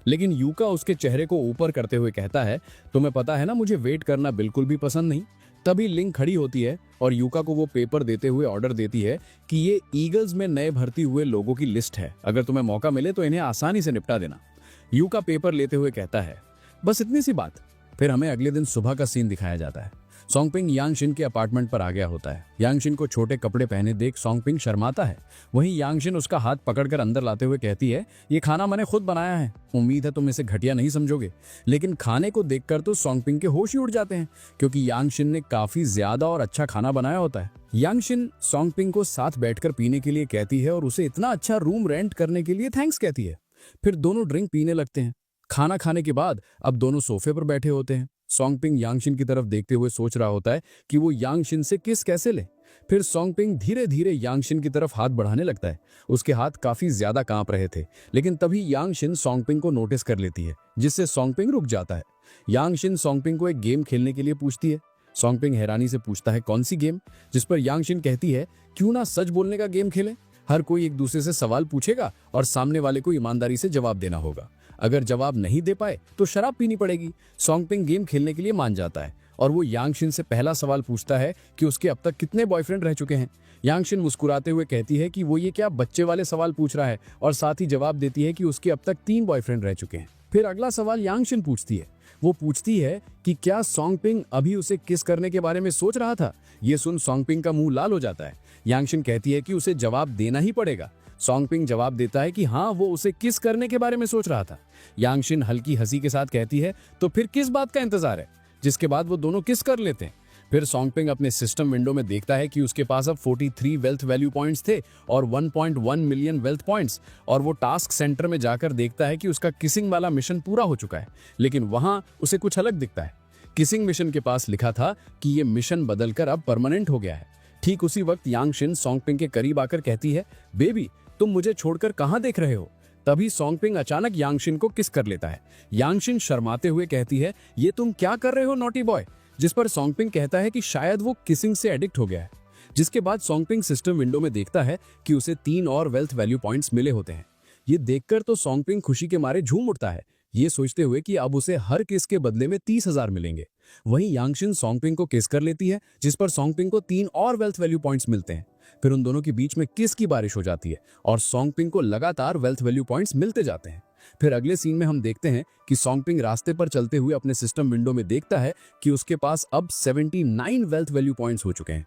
लेकिन यूका उसके चेहरे को ऊपर करते हुए कहता है, तुम्हें पता है ना मुझे वेट करना बिल्कुल भी पसंद नहीं। तभी लिंक खड़ी होती है और यूका को वो पेपर देते हुए ऑर्डर देती है कि ये ईगल्स में नए भर्ती हुए लोगों की लिस्ट है, अगर तुम्हें मौका मिले तो इन्हें आसानी से निपटा देना। यूका पेपर लेते हुए कहता है, बस इतनी सी बात। फिर हमें अगले दिन सुबह का सीन दिखाया जाता है। सोंगपिंग यांग शिन के अपार्टमेंट पर आ गया होता है। यांग शिन को छोटे कपड़े पहने देख सोंगपिंग शर्माता है। वहीं यांग शिन उसका हाथ पकड़कर अंदर लाते हुए कहती है, ये खाना मैंने खुद बनाया है, उम्मीद है तुम इसे घटिया नहीं समझोगे। लेकिन खाने को देखकर तो सोंगपिंग के होश ही उड़ जाते हैं क्योंकि यांग शिन ने काफी ज्यादा और अच्छा खाना बनाया होता है। यांग शिन सोंगपिंग को साथ बैठकर पीने के लिए कहती है और उसे इतना अच्छा रूम रेंट करने के लिए थैंक्स कहती है। फिर दोनों ड्रिंक पीने लगते हैं। खाना खाने के बाद अब दोनों सोफे पर बैठे होते हैं। सोंगपिंग यांग शिन की तरफ देखते हुए सोच रहा होता है कि वो यांग शिन से किस कैसे ले। फिर सोंगपिंग धीरे धीरे यांग शिन की तरफ हाथ बढ़ाने लगता है। उसके हाथ काफी ज्यादा कांप रहे थे, लेकिन तभी यांग शिन सोंगपिंग को नोटिस कर लेती है, जिससे सोंगपिंग रुक जाता है। यांग शिन सोंगपिंग को एक गेम खेलने के लिए पूछती है। सोंगपिंग हैरानी से पूछता है, कौन सी गेम? जिस पर यांग शिन कहती है, क्यों ना सच बोलने का गेम खेलें। हर कोई एक दूसरे से सवाल पूछेगा और सामने वाले को ईमानदारी से जवाब देना होगा। अगर जवाब नहीं दे पाए तो शराब पीनी पड़ेगी। सोंगपिंग गेम खेलने के लिए मान जाता है और वो यांग शिन से पहला सवाल पूछता है कि उसके अब तक कितने बॉयफ्रेंड रह चुके हैं। यांग शिन मुस्कुराते हुए कहती है कि वो ये क्या बच्चे वाले सवाल पूछ रहा है और साथ ही जवाब देती है कि उसके अब तक 3 बॉयफ्रेंड रह चुके हैं। फिर अगला सवाल यांग शिन पूछती है। वो पूछती है कि क्या सोंगपिंग अभी उसे किस करने के बारे में सोच रहा था। ये सुन सोंगपिंग का मुंह लाल हो जाता है। यांग शिन कहती है कि उसे जवाब देना ही पड़ेगा। सोंगपिंग जवाब देता है कि हाँ, वो उसे किस करने के बारे में सोच रहा था। यांग शिन हल्की हंसी के साथ कहती है, तो फिर किस बात का इंतजार है? जिसके बाद वो दोनों किस कर लेते हैं। फिर सोंगपिंग अपने सिस्टम विंडो में देखता है कि उसके पास अब 43 वेल्थ वैल्यू पॉइंट्स थे और 1.1 मिलियन वेल्थ पॉइंट्स। और वो टास्क सेंटर में जाकर देखता है कि उसका किसिंग वाला मिशन पूरा हो चुका है, लेकिन वहां उसे कुछ अलग दिखता है। किसिंग मिशन के पास लिखा था कि ये मिशन बदलकर अब परमानेंट हो गया है। ठीक उसी वक्त यांग शिन सोंगपिंग के करीब आकर कहती है, बेबी तुम मुझे छोड़कर कहां देख रहे हो? तभी सोंगपिंग अचानक यांग शिन को किस कर लेता है। यांग शिन शर्माते हुए कहती है, ये तुम क्या कर रहे हो नॉटी बॉय? जिस पर सोंगपिंग कहता है कि शायद वो किसिंग से एडिक्ट हो गया है। जिसके बाद सोंगपिंग सिस्टम विंडो में देखता है कि उसे 3 और वेल्थ वैल्यू पॉइंट्स मिले होते हैं। ये देखकर तो सोंगपिंग खुशी के मारे झूम उठता है, ये सोचते हुए कि अब उसे हर किस के बदले में 30,000 मिलेंगे। वहीं यांग शिन सोंगपिंग को किस कर लेती है, जिस पर सोंगपिंग को 3 और वेल्थ वैल्यू पॉइंट्स मिलते हैं। फिर उन दोनों के बीच में किस की बारिश हो जाती है और सोंगपिंग को लगातार वेल्थ वैल्यू पॉइंट्स मिलते जाते हैं। फिर अगले सीन में हम देखते हैं कि सोंगपिंग रास्ते पर चलते हुए अपने सिस्टम विंडो में देखता है कि उसके पास अब 79 वेल्थ वैल्यू पॉइंट्स हो चुके हैं।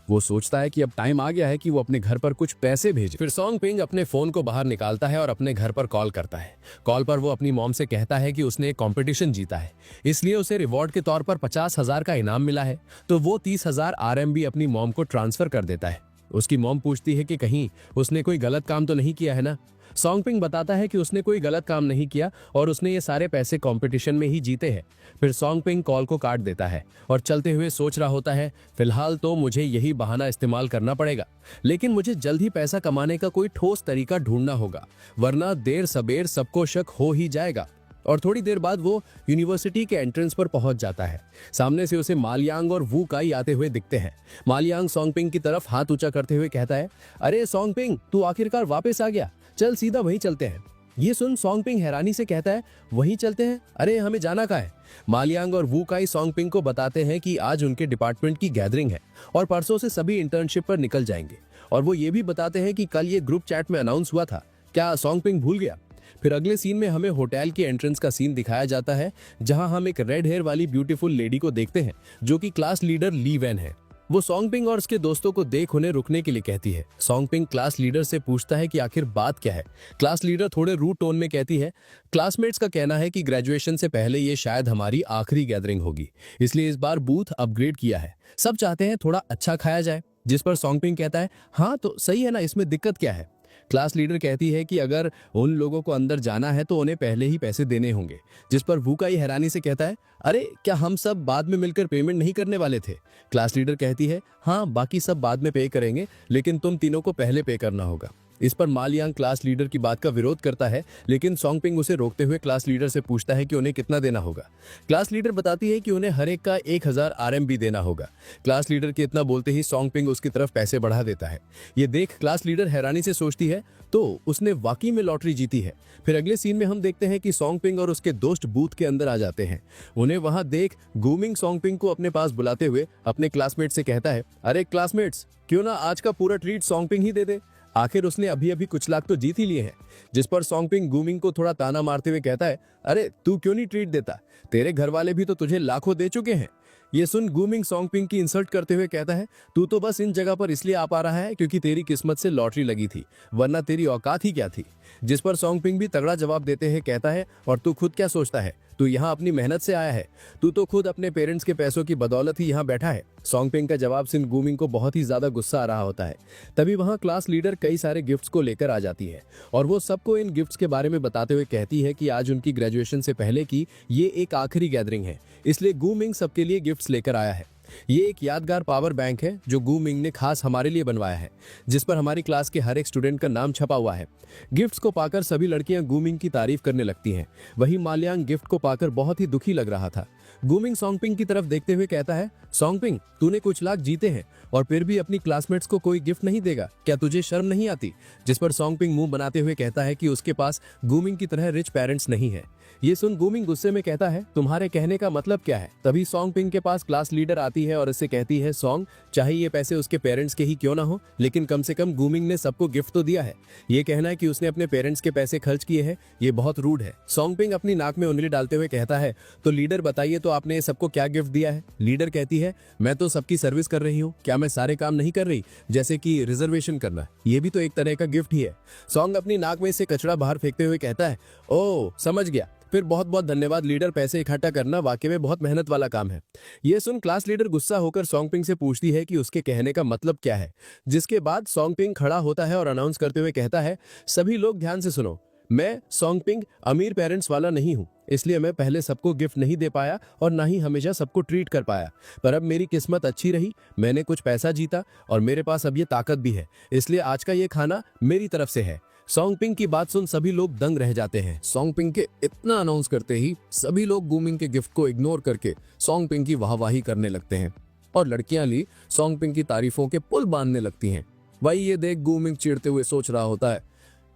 वो सोचता है कि अब टाइम आ गया है कि वो अपने घर पर कुछ पैसे भेजे। फिर सोंगपिंग अपने फोन को बाहर निकालता है और अपने घर पर कॉल करता है। कॉल पर वो अपनी मॉम से कहता है कि उसने एक कंपटीशन जीता है, इसलिए उसे रिवॉर्ड के तौर पर 50,000 का इनाम मिला है। तो वो 30,000 RMB अपनी मॉम को ट्रांसफर कर देता है। उसकी मॉम पूछती है कि कहीं उसने कोई गलत काम तो नहीं किया है ना। सोंगपिंग बताता है कि उसने कोई गलत काम नहीं किया और उसने ये सारे पैसे कंपटीशन में ही जीते हैं। फिर सोंगपिंग कॉल को काट देता है और चलते हुए सोच रहा होता है, फिलहाल तो मुझे यही बहाना इस्तेमाल करना पड़ेगा, लेकिन मुझे जल्द ही पैसा कमाने का कोई ठोस तरीका ढूंढना होगा, वरना देर सबेर सबको शक हो ही जाएगा। और थोड़ी देर बाद वो यूनिवर्सिटी के एंट्रेंस पर पहुंच जाता है। सामने से उसे मालयांग और वू काई आते हुए दिखते हैं। मालयांग सोंगपिंग की तरफ हाथ ऊंचा करते हुए कहता है, अरे सोंगपिंग, तू आखिरकार वापस आ गया, चल सीधा वहीं चलते हैं। ये सुन सोंगपिंग हैरानी से कहता है, वहीं चलते हैं? अरे हमें जाना कहाँ है? मालयांग और वू काई सोंगपिंग को बताते हैं कि आज उनके डिपार्टमेंट की गैदरिंग है और परसों से सभी इंटर्नशिप पर निकल जाएंगे। और वो ये भी बताते हैं कि कल ये ग्रुप चैट में अनाउंस हुआ था। क्या सोंगपिंग भूल गया? फिर अगले सीन में हमें होटल के एंट्रेंस का सीन दिखाया जाता है, जहां हम एक रेड हेयर वाली ब्यूटीफुल लेडी को देखते हैं जो कि क्लास लीडर ली वैन है। वो सोंगपिंग और उसके दोस्तों को देख उन्हें रुकने के लिए कहती है। सोंगपिंग क्लास लीडर से पूछता है कि आखिर बात क्या है। क्लास लीडर थोड़े रूड टोन में कहती है, क्लासमेट्स का कहना है कि ग्रेजुएशन से पहले ये शायद हमारी आखिरी गैदरिंग होगी, इसलिए इस बार बूथ अपग्रेड किया है। सब चाहते हैं थोड़ा अच्छा खाया जाए। जिस पर सोंगपिंग कहता है, हाँ तो सही है ना, इसमें दिक्कत क्या है? क्लास लीडर कहती है कि अगर उन लोगों को अंदर जाना है तो उन्हें पहले ही पैसे देने होंगे। जिस पर वू काई हैरानी से कहता है, अरे क्या हम सब बाद में मिलकर पेमेंट नहीं करने वाले थे? क्लास लीडर कहती है, हाँ बाकी सब बाद में पे करेंगे, लेकिन तुम तीनों को पहले पे करना होगा। इस पर मालयांग क्लास लीडर की बात का विरोध करता है, लेकिन सोंगपिंग उसे रोकते हुए क्लास लीडर से पूछता है कि उन्हें कितना देना होगा। क्लास लीडर बताती है कि उन्हें हर एक का 1000 RMB देना होगा। क्लास लीडर के इतना बोलते ही सोंगपिंग उसकी तरफ पैसे बढ़ा देता है। ये देख क्लास लीडर हैरानी से सोचती है, तो उसने वाकई में लॉटरी जीती है। फिर अगले सीन में हम देखते हैं कि सोंगपिंग और उसके दोस्त बूथ के अंदर आ जाते हैं। उन्हें वहां देख गूमिंग सोंगपिंग को अपने पास बुलाते हुए अपने क्लासमेट से कहता है, अरे क्लासमेट्स, क्यों ना आज का पूरा ट्रीट सोंगपिंग ही दे दे, आखिर उसने अभी अभी कुछ लाख तो जीत ही लिए हैं। जिस पर सोंगपिंग गूमिंग को थोड़ा ताना मारते हुए कहता है, अरे तू क्यों नहीं ट्रीट देता, तेरे घर वाले भी तो तुझे लाखों दे चुके हैं। ये सुन गूमिंग सोंगपिंग की इंसल्ट करते हुए कहता है, तू तो बस इन जगह पर इसलिए आ पा रहा है क्योंकि तेरी किस्मत से लॉटरी लगी थी, वरना तेरी औकात ही क्या थी। जिस पर सोंगपिंग भी तगड़ा जवाब देते हैं, कहता है, और तू खुद क्या सोचता है, तू यहाँ अपनी मेहनत से आया है, तू तो खुद अपने पेरेंट्स के पैसों की बदौलत ही यहाँ बैठा है। सोंगपिंग का जवाब सुन गूमिंग को बहुत ही ज्यादा गुस्सा आ रहा होता है। तभी वहाँ क्लास लीडर कई सारे गिफ्ट्स को लेकर आ जाती है और वो सबको इन गिफ्ट्स के बारे में बताते हुए कहती है कि आज उनकी ग्रेजुएशन से पहले की ये एक आखिरी गैदरिंग है, इसलिए गूमिंग सबके लिए गिफ्ट्स लेकर आया है। ये एक यादगार पावर बैंक है जो गूमिंग ने खास हमारे लिए बनवाया है, जिस पर हमारी क्लास के हर एक स्टूडेंट का नाम छपा हुआ है। गिफ्ट्स को पाकर सभी लड़कियां गूमिंग की तारीफ करने लगती हैं। वहीं मालयांग गिफ्ट को पाकर बहुत ही दुखी लग रहा था। गूमिंग सोंगपिंग की तरफ देखते हुए कहता है, सोंगपिंग, तूने कुछ लाख जीते हैं और फिर भी अपनी क्लासमेट्स को कोई गिफ्ट नहीं देगा, क्या तुझे शर्म नहीं आती? जिस पर सोंगपिंग मुंह बनाते हुए कहता है कि उसके पास गूमिंग की तरह रिच पेरेंट्स नहीं है। ये सुन गूमिंग गुस्से में कहता है, तुम्हारे कहने का मतलब क्या है? तभी सोंगपिंग के पास क्लास लीडर आती है और इससे कहती है, सोंग, चाहे ये पैसे उसके पेरेंट्स के ही क्यों ना हो, लेकिन कम से कम गूमिंग ने सबको गिफ्ट तो दिया है। ये कहना है कि उसने अपने पेरेंट्स के पैसे खर्च किए हैं, ये बहुत रूड है। सोंगपिंग अपनी नाक में उंगली डालते हुए कहता है, तो लीडर बताइए तो आपने सबको क्या गिफ्ट दिया है? लीडर कहती है, मैं तो सबकी सर्विस कर रही हूँ, क्या मैं सारे काम नहीं कर रही? जैसे कि रिजर्वेशन करना, ये भी तो एक तरह का गिफ्ट ही है। सोंग अपनी नाक में से कचरा बाहर फेंकते हुए कहता है, ओ समझ गया, फिर बहुत बहुत धन्यवाद लीडर, पैसे इकट्ठा करना वाकई में बहुत मेहनत वाला काम है। ये सुन क्लास लीडर गुस्सा होकर सोंगपिंग से पूछती है कि उसके कहने का मतलब क्या है। जिसके बाद सोंगपिंग खड़ा होता है और अनाउंस करते हुए कहता है, सभी लोग ध्यान से सुनो, मैं सोंगपिंग अमीर पेरेंट्स वाला नहीं हूँ, इसलिए मैं पहले सबको गिफ्ट नहीं दे पाया और ना ही हमेशा सबको ट्रीट कर पाया, पर अब मेरी किस्मत अच्छी रही, मैंने कुछ पैसा जीता और मेरे पास अब ये ताकत भी है, इसलिए आज का ये खाना मेरी तरफ से है। सोंगपिंग की बात सुन सभी लोग दंग रह जाते हैं। सोंगपिंग के इतना अनाउंस करते ही सभी लोग गूमिंग के गिफ्ट को इग्नोर करके सोंगपिंग की वाहवाही करने लगते हैं और लड़कियां ली सोंगपिंग की तारीफों के पुल बांधने लगती हैं। भाई ये देख गूमिंग चिढ़ते हुए सोच रहा होता है,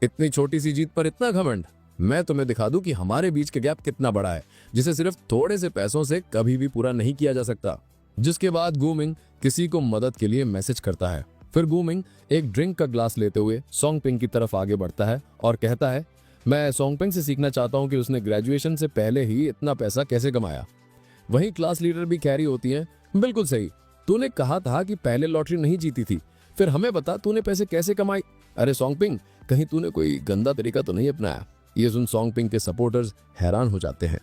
इतनी छोटी सी जीत पर इतना घमंड, मैं तुम्हें दिखा दूं कि हमारे बीच का गैप कितना बड़ा है, जिसे सिर्फ थोड़े से पैसों से कभी भी पूरा नहीं किया जा सकता। जिसके बाद गूमिंग किसी को मदद के लिए मैसेज करता है। फिर गूमिंग एक ड्रिंक का ग्लास लेते हुए सोंगपिंग की तरफ आगे बढ़ता है और कहता है, मैं सोंगपिंग से सीखना चाहता हूं कि उसने ग्रेजुएशन से पहले ही इतना पैसा कैसे कमाया। वहीं क्लास लीडर भी कह रही होती है, बिल्कुल सही, तूने कहा था कि पहले लॉटरी नहीं जीती थी, फिर हमें बता तूने पैसे कैसे कमाई। अरे सोंगपिंग, कहीं तूने कोई गंदा तरीका तो नहीं अपनाया। ये सुन सोंगपिंग के सपोर्टर्स हैरान हो जाते हैं।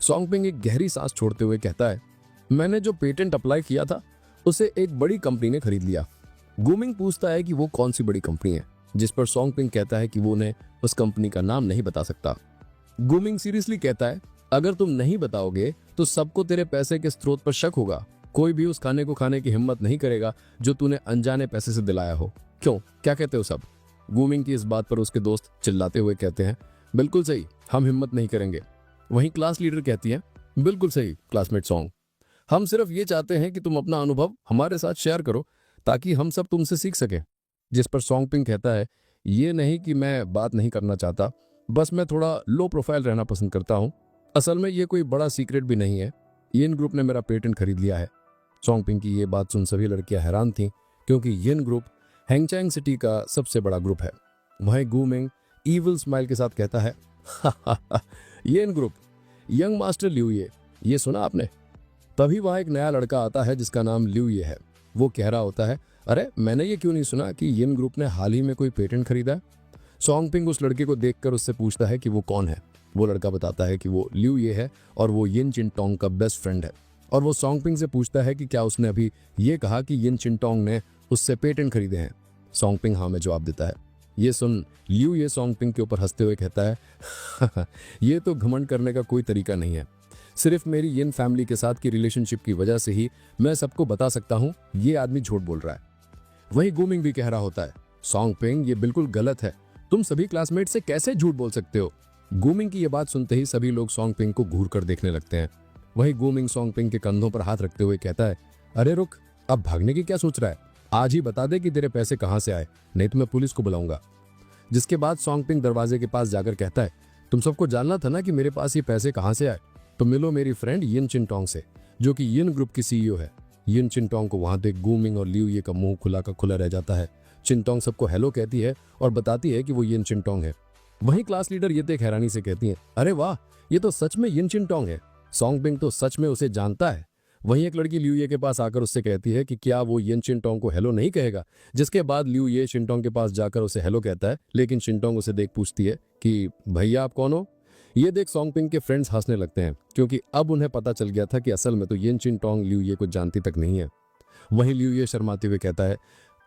सोंगपिंग एक गहरी सांस छोड़ते हुए कहता है, मैंने जो पेटेंट अप्लाई किया था उसे एक बड़ी कंपनी ने खरीद लिया। गूमिंग पूछता है कि वो कौन सी बड़ी कंपनी है, जिस पर सोंगपिंग कहता है कि वो उन्हें उस कंपनी का नाम नहीं बता सकता। गूमिंग सीरियसली कहता है, अगर तुम नहीं बताओगे तो सबको तेरे पैसे के स्रोत पर शक होगा, कोई भी उस खाने को खाने की हिम्मत नहीं करेगा जो तूने अनजाने पैसे से दिलाया हो। क्यों, क्या कहते हो सब? गूमिंग की इस बात पर उसके दोस्त चिल्लाते हुए कहते हैं, बिल्कुल सही, हम हिम्मत नहीं करेंगे। वहीं क्लास लीडर कहती है, बिल्कुल सही क्लासमेट सॉन्ग, हम सिर्फ ये चाहते हैं कि तुम अपना अनुभव हमारे साथ शेयर करो ताकि हम सब तुमसे सीख सकें। जिस पर सॉन्ग पिंग कहता है, ये नहीं कि मैं बात नहीं करना चाहता, बस मैं थोड़ा लो प्रोफाइल रहना पसंद करता हूँ। असल में ये कोई बड़ा सीक्रेट भी नहीं है, यिन ग्रुप ने मेरा पेटेंट खरीद लिया है। सॉन्ग पिंग की ये बात सुन सभी लड़कियां हैरान थीं क्योंकि यिन ग्रुप हैंगचैंग सिटी का सबसे बड़ा ग्रुप है। वहीं गूमिंग ईविल स्माइल के साथ कहता है, यिन ग्रुप, यंग मास्टर लिu ये सुना आपने? तभी वहां एक नया लड़का आता है जिसका नाम लिu है। वो कह रहा होता है, अरे मैंने ये क्यों नहीं सुना कि यिन ग्रुप ने हाल ही में कोई पेटेंट खरीदा है। सॉन्ग पिंग उस लड़के को देखकर उससे पूछता है कि वो कौन है। वो लड़का बताता है कि वो लिu है और वो यिन चिनटोंग का बेस्ट फ्रेंड है। और वो सॉन्ग पिंग से पूछता है कि क्या उसने अभी ये कहा कि यिन चिनटोंग ने उससे पेटेंट खरीदे हैं। सॉन्ग पिंग हाँ में जवाब देता है। ये सुन लिu ये सॉन्ग पिंग के ऊपर हंसते हुए कहता है, ये तो घमंड करने का कोई तरीका नहीं है, सिर्फ मेरी यिन फैमिली के साथ की रिलेशनशिप की वजह से ही मैं सबको बता सकता हूँ ये आदमी झूठ बोल रहा है। वही गूमिंग भी कह रहा होता है, सॉन्ग पिंग ये बिल्कुल गलत है, तुम सभी क्लासमेट से कैसे झूठ बोल सकते हो। गूमिंग की ये बात सुनते ही सभी लोग सॉन्ग पिंग को घूर कर देखने लगते हैं। वही गूमिंग सॉन्ग पिंग के कंधों पर हाथ रखते हुए कहता है, अरे रुक, अब भागने की क्या सोच रहा है, आज ही बता दे कि तेरे पैसे कहाँ से आए, नहीं तो मैं पुलिस को बुलाऊंगा। जिसके बाद सॉन्ग पिंग दरवाजे के पास जाकर कहता है, तुम सबको जानना था ना कि मेरे पास ये पैसे कहाँ से आए, तो मिलो मेरी फ्रेंड यिन चिनटोंग से, जो कि यिन ग्रुप की सीईओ है। यिन चिनटोंग को वहां देख गूमिंग और लिu का मुंह खुला का खुला रह जाता है। चिनटोंग सबको हेलो कहती है और बताती है कि वो यिन चिनटोंग है। वहीं क्लास लीडर ये देख हैरानी से कहती है, अरे वाह, ये तो सच में यिन चिनटोंग है। सॉन्ग पिंग तो सच में उसे जानता है। वहीं एक लड़की लिu के पास आकर उससे कहती है कि क्या वो यिन चिनटोंग को हेलो नहीं कहेगा। जिसके बाद लिu चिनटोंग के पास जाकर उसे हेलो कहता है, लेकिन चिनटोंग उसे देख पूछती है कि भैया आप कौन हो। ये देख सॉन्ग पिंग के फ्रेंड्स हंसने लगते हैं क्योंकि अब उन्हें पता चल गया था कि असल में तो यिन चिनटोंग लिu को जानती तक नहीं है। वहीं लिu शर्माते हुए कहता है,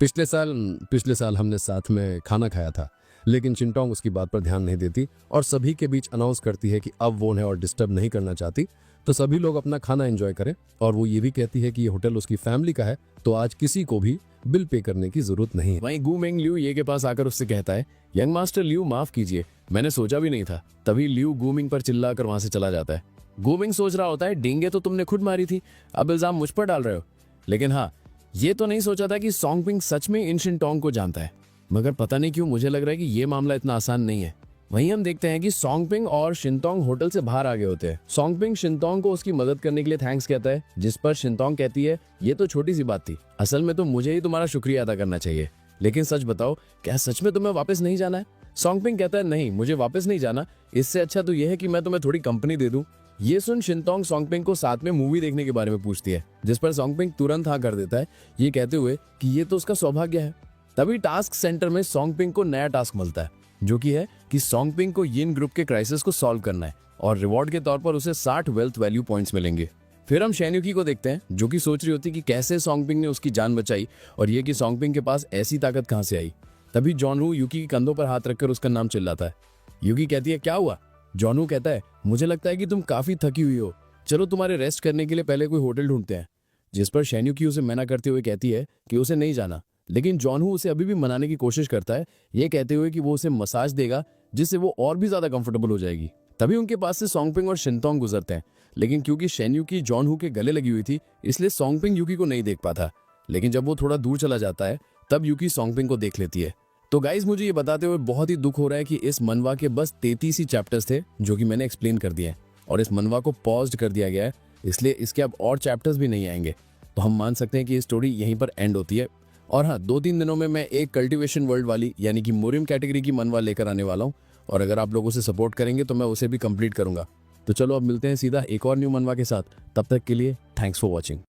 पिछले साल हमने साथ में खाना खाया था। लेकिन चिनटोंग उसकी बात पर ध्यान नहीं देती और सभी के बीच अनाउंस करती है कि अब वो उन्हें और डिस्टर्ब नहीं करना चाहती, तो सभी लोग अपना खाना एंजॉय करें। और वो ये भी कहती है कि ये होटल उसकी फैमिली का है, तो आज किसी को भी बिल पे करने की जरूरत नहीं है। वहीं गूमिंग लिu के पास आकर उससे कहता है, यंग मास्टर लिu माफ कीजिए, मैंने सोचा भी नहीं था। तभी लिu गूमिंग पर चिल्लाकर वहां से चला जाता है। गूमिंग सोच रहा होता है, डींगे तो तुमने खुद मारी थी, अब इल्जाम मुझ पर डाल रहे हो। लेकिन हाँ, ये तो नहीं सोचा था कि सॉन्ग पिंग सच में इन चिनटोंग को जानता है। मगर पता नहीं क्यों मुझे लग रहा है कि ये मामला इतना आसान नहीं है। वहीं हम देखते हैं कि सॉन्ग पिंग और शिनटोंग होटल से बाहर आ गए होते हैं। सॉन्ग पिंग शिनटोंग को उसकी मदद करने के लिए थैंक्स कहता है, जिस पर शिनटोंग कहती है, ये तो छोटी सी बात थी, असल में तो मुझे ही तुम्हारा शुक्रिया अदा करना चाहिए। लेकिन सच बताओ, क्या सच में तुम्हें वापस नहीं जाना है? सॉन्ग पिंग कहता है, नहीं, मुझे वापस नहीं जाना, इससे अच्छा तो यह है कि मैं तुम्हें थोड़ी कंपनी दे दूं। ये सुन शिनटोंग सॉन्ग पिंग को साथ में मूवी देखने के बारे में पूछती है, जिस पर सॉन्ग पिंग तुरंत हाँ कर देता है, ये कहते हुए कि ये तो उसका सौभाग्य है। तभी टास्क सेंटर में सॉन्ग पिंग को नया टास्क मिलता है, जो कि है कि सॉन्ग पिंग को यिन ग्रुप के क्राइसिस को सॉल्व करना है और रिवॉर्ड के तौर पर उसे 60 वेल्थ वैल्यू पॉइंट्स मिलेंगे। फिर हम शेन्युकी को देखते हैं, जो कि सोच रही होती कि कैसे सॉन्ग पिंग ने उसकी जान बचाई और ये कि सॉन्ग पिंग के पास ऐसी ताकत कहां से आई। तभी जॉनवू यूकी के कंधों पर हाथ रखकर उसका नाम चिल्लाता है। यूकी कहती है, क्या हुआ? जॉनवू कहता है, मुझे लगता है कि तुम काफी थकी हुई हो, चलो तुम्हारे रेस्ट करने के लिए पहले कोई होटल ढूंढते हैं। जिस पर शेन्युकी उसे मना करते हुए कहती है कि उसे नहीं जाना, लेकिन जॉनवू उसे अभी भी मनाने की कोशिश करता है, ये कहते हुए कि वो उसे मसाज देगा जिससे वो और भी ज्यादा कंफर्टेबल हो जाएगी। तभी उनके पास से सॉन्ग पिंग और शिनटोंग गुजरते हैं, लेकिन क्योंकि शेन्युकी जॉनवू के गले लगी हुई थी, इसलिए सॉन्ग पिंग यूकी को नहीं देख पाता। लेकिन जब वो थोड़ा दूर चला जाता है, तब यूकी सॉन्ग पिंग को देख लेती है। तो गाइज, मुझे ये बताते हुए बहुत ही दुख हो रहा है कि इस मनवा के बस 33 ही चैप्टर्स थे, जो कि मैंने एक्सप्लेन कर दिए हैं, और इस मनवा को पॉज्ड कर दिया गया है, इसलिए इसके अब और चैप्टर्स भी नहीं आएंगे। तो हम मान सकते हैं कि ये स्टोरी यहीं पर एंड होती है। और हाँ, 2-3 दिनों में मैं एक कल्टीवेशन वर्ल्ड वाली यानी कि मोरियम कैटेगरी की मनवा लेकर आने वाला हूँ, और अगर आप लोगों से सपोर्ट करेंगे तो मैं उसे भी कंप्लीट करूंगा। तो चलो अब मिलते हैं सीधा एक और न्यू मनवा के साथ। तब तक के लिए थैंक्स फॉर वॉचिंग।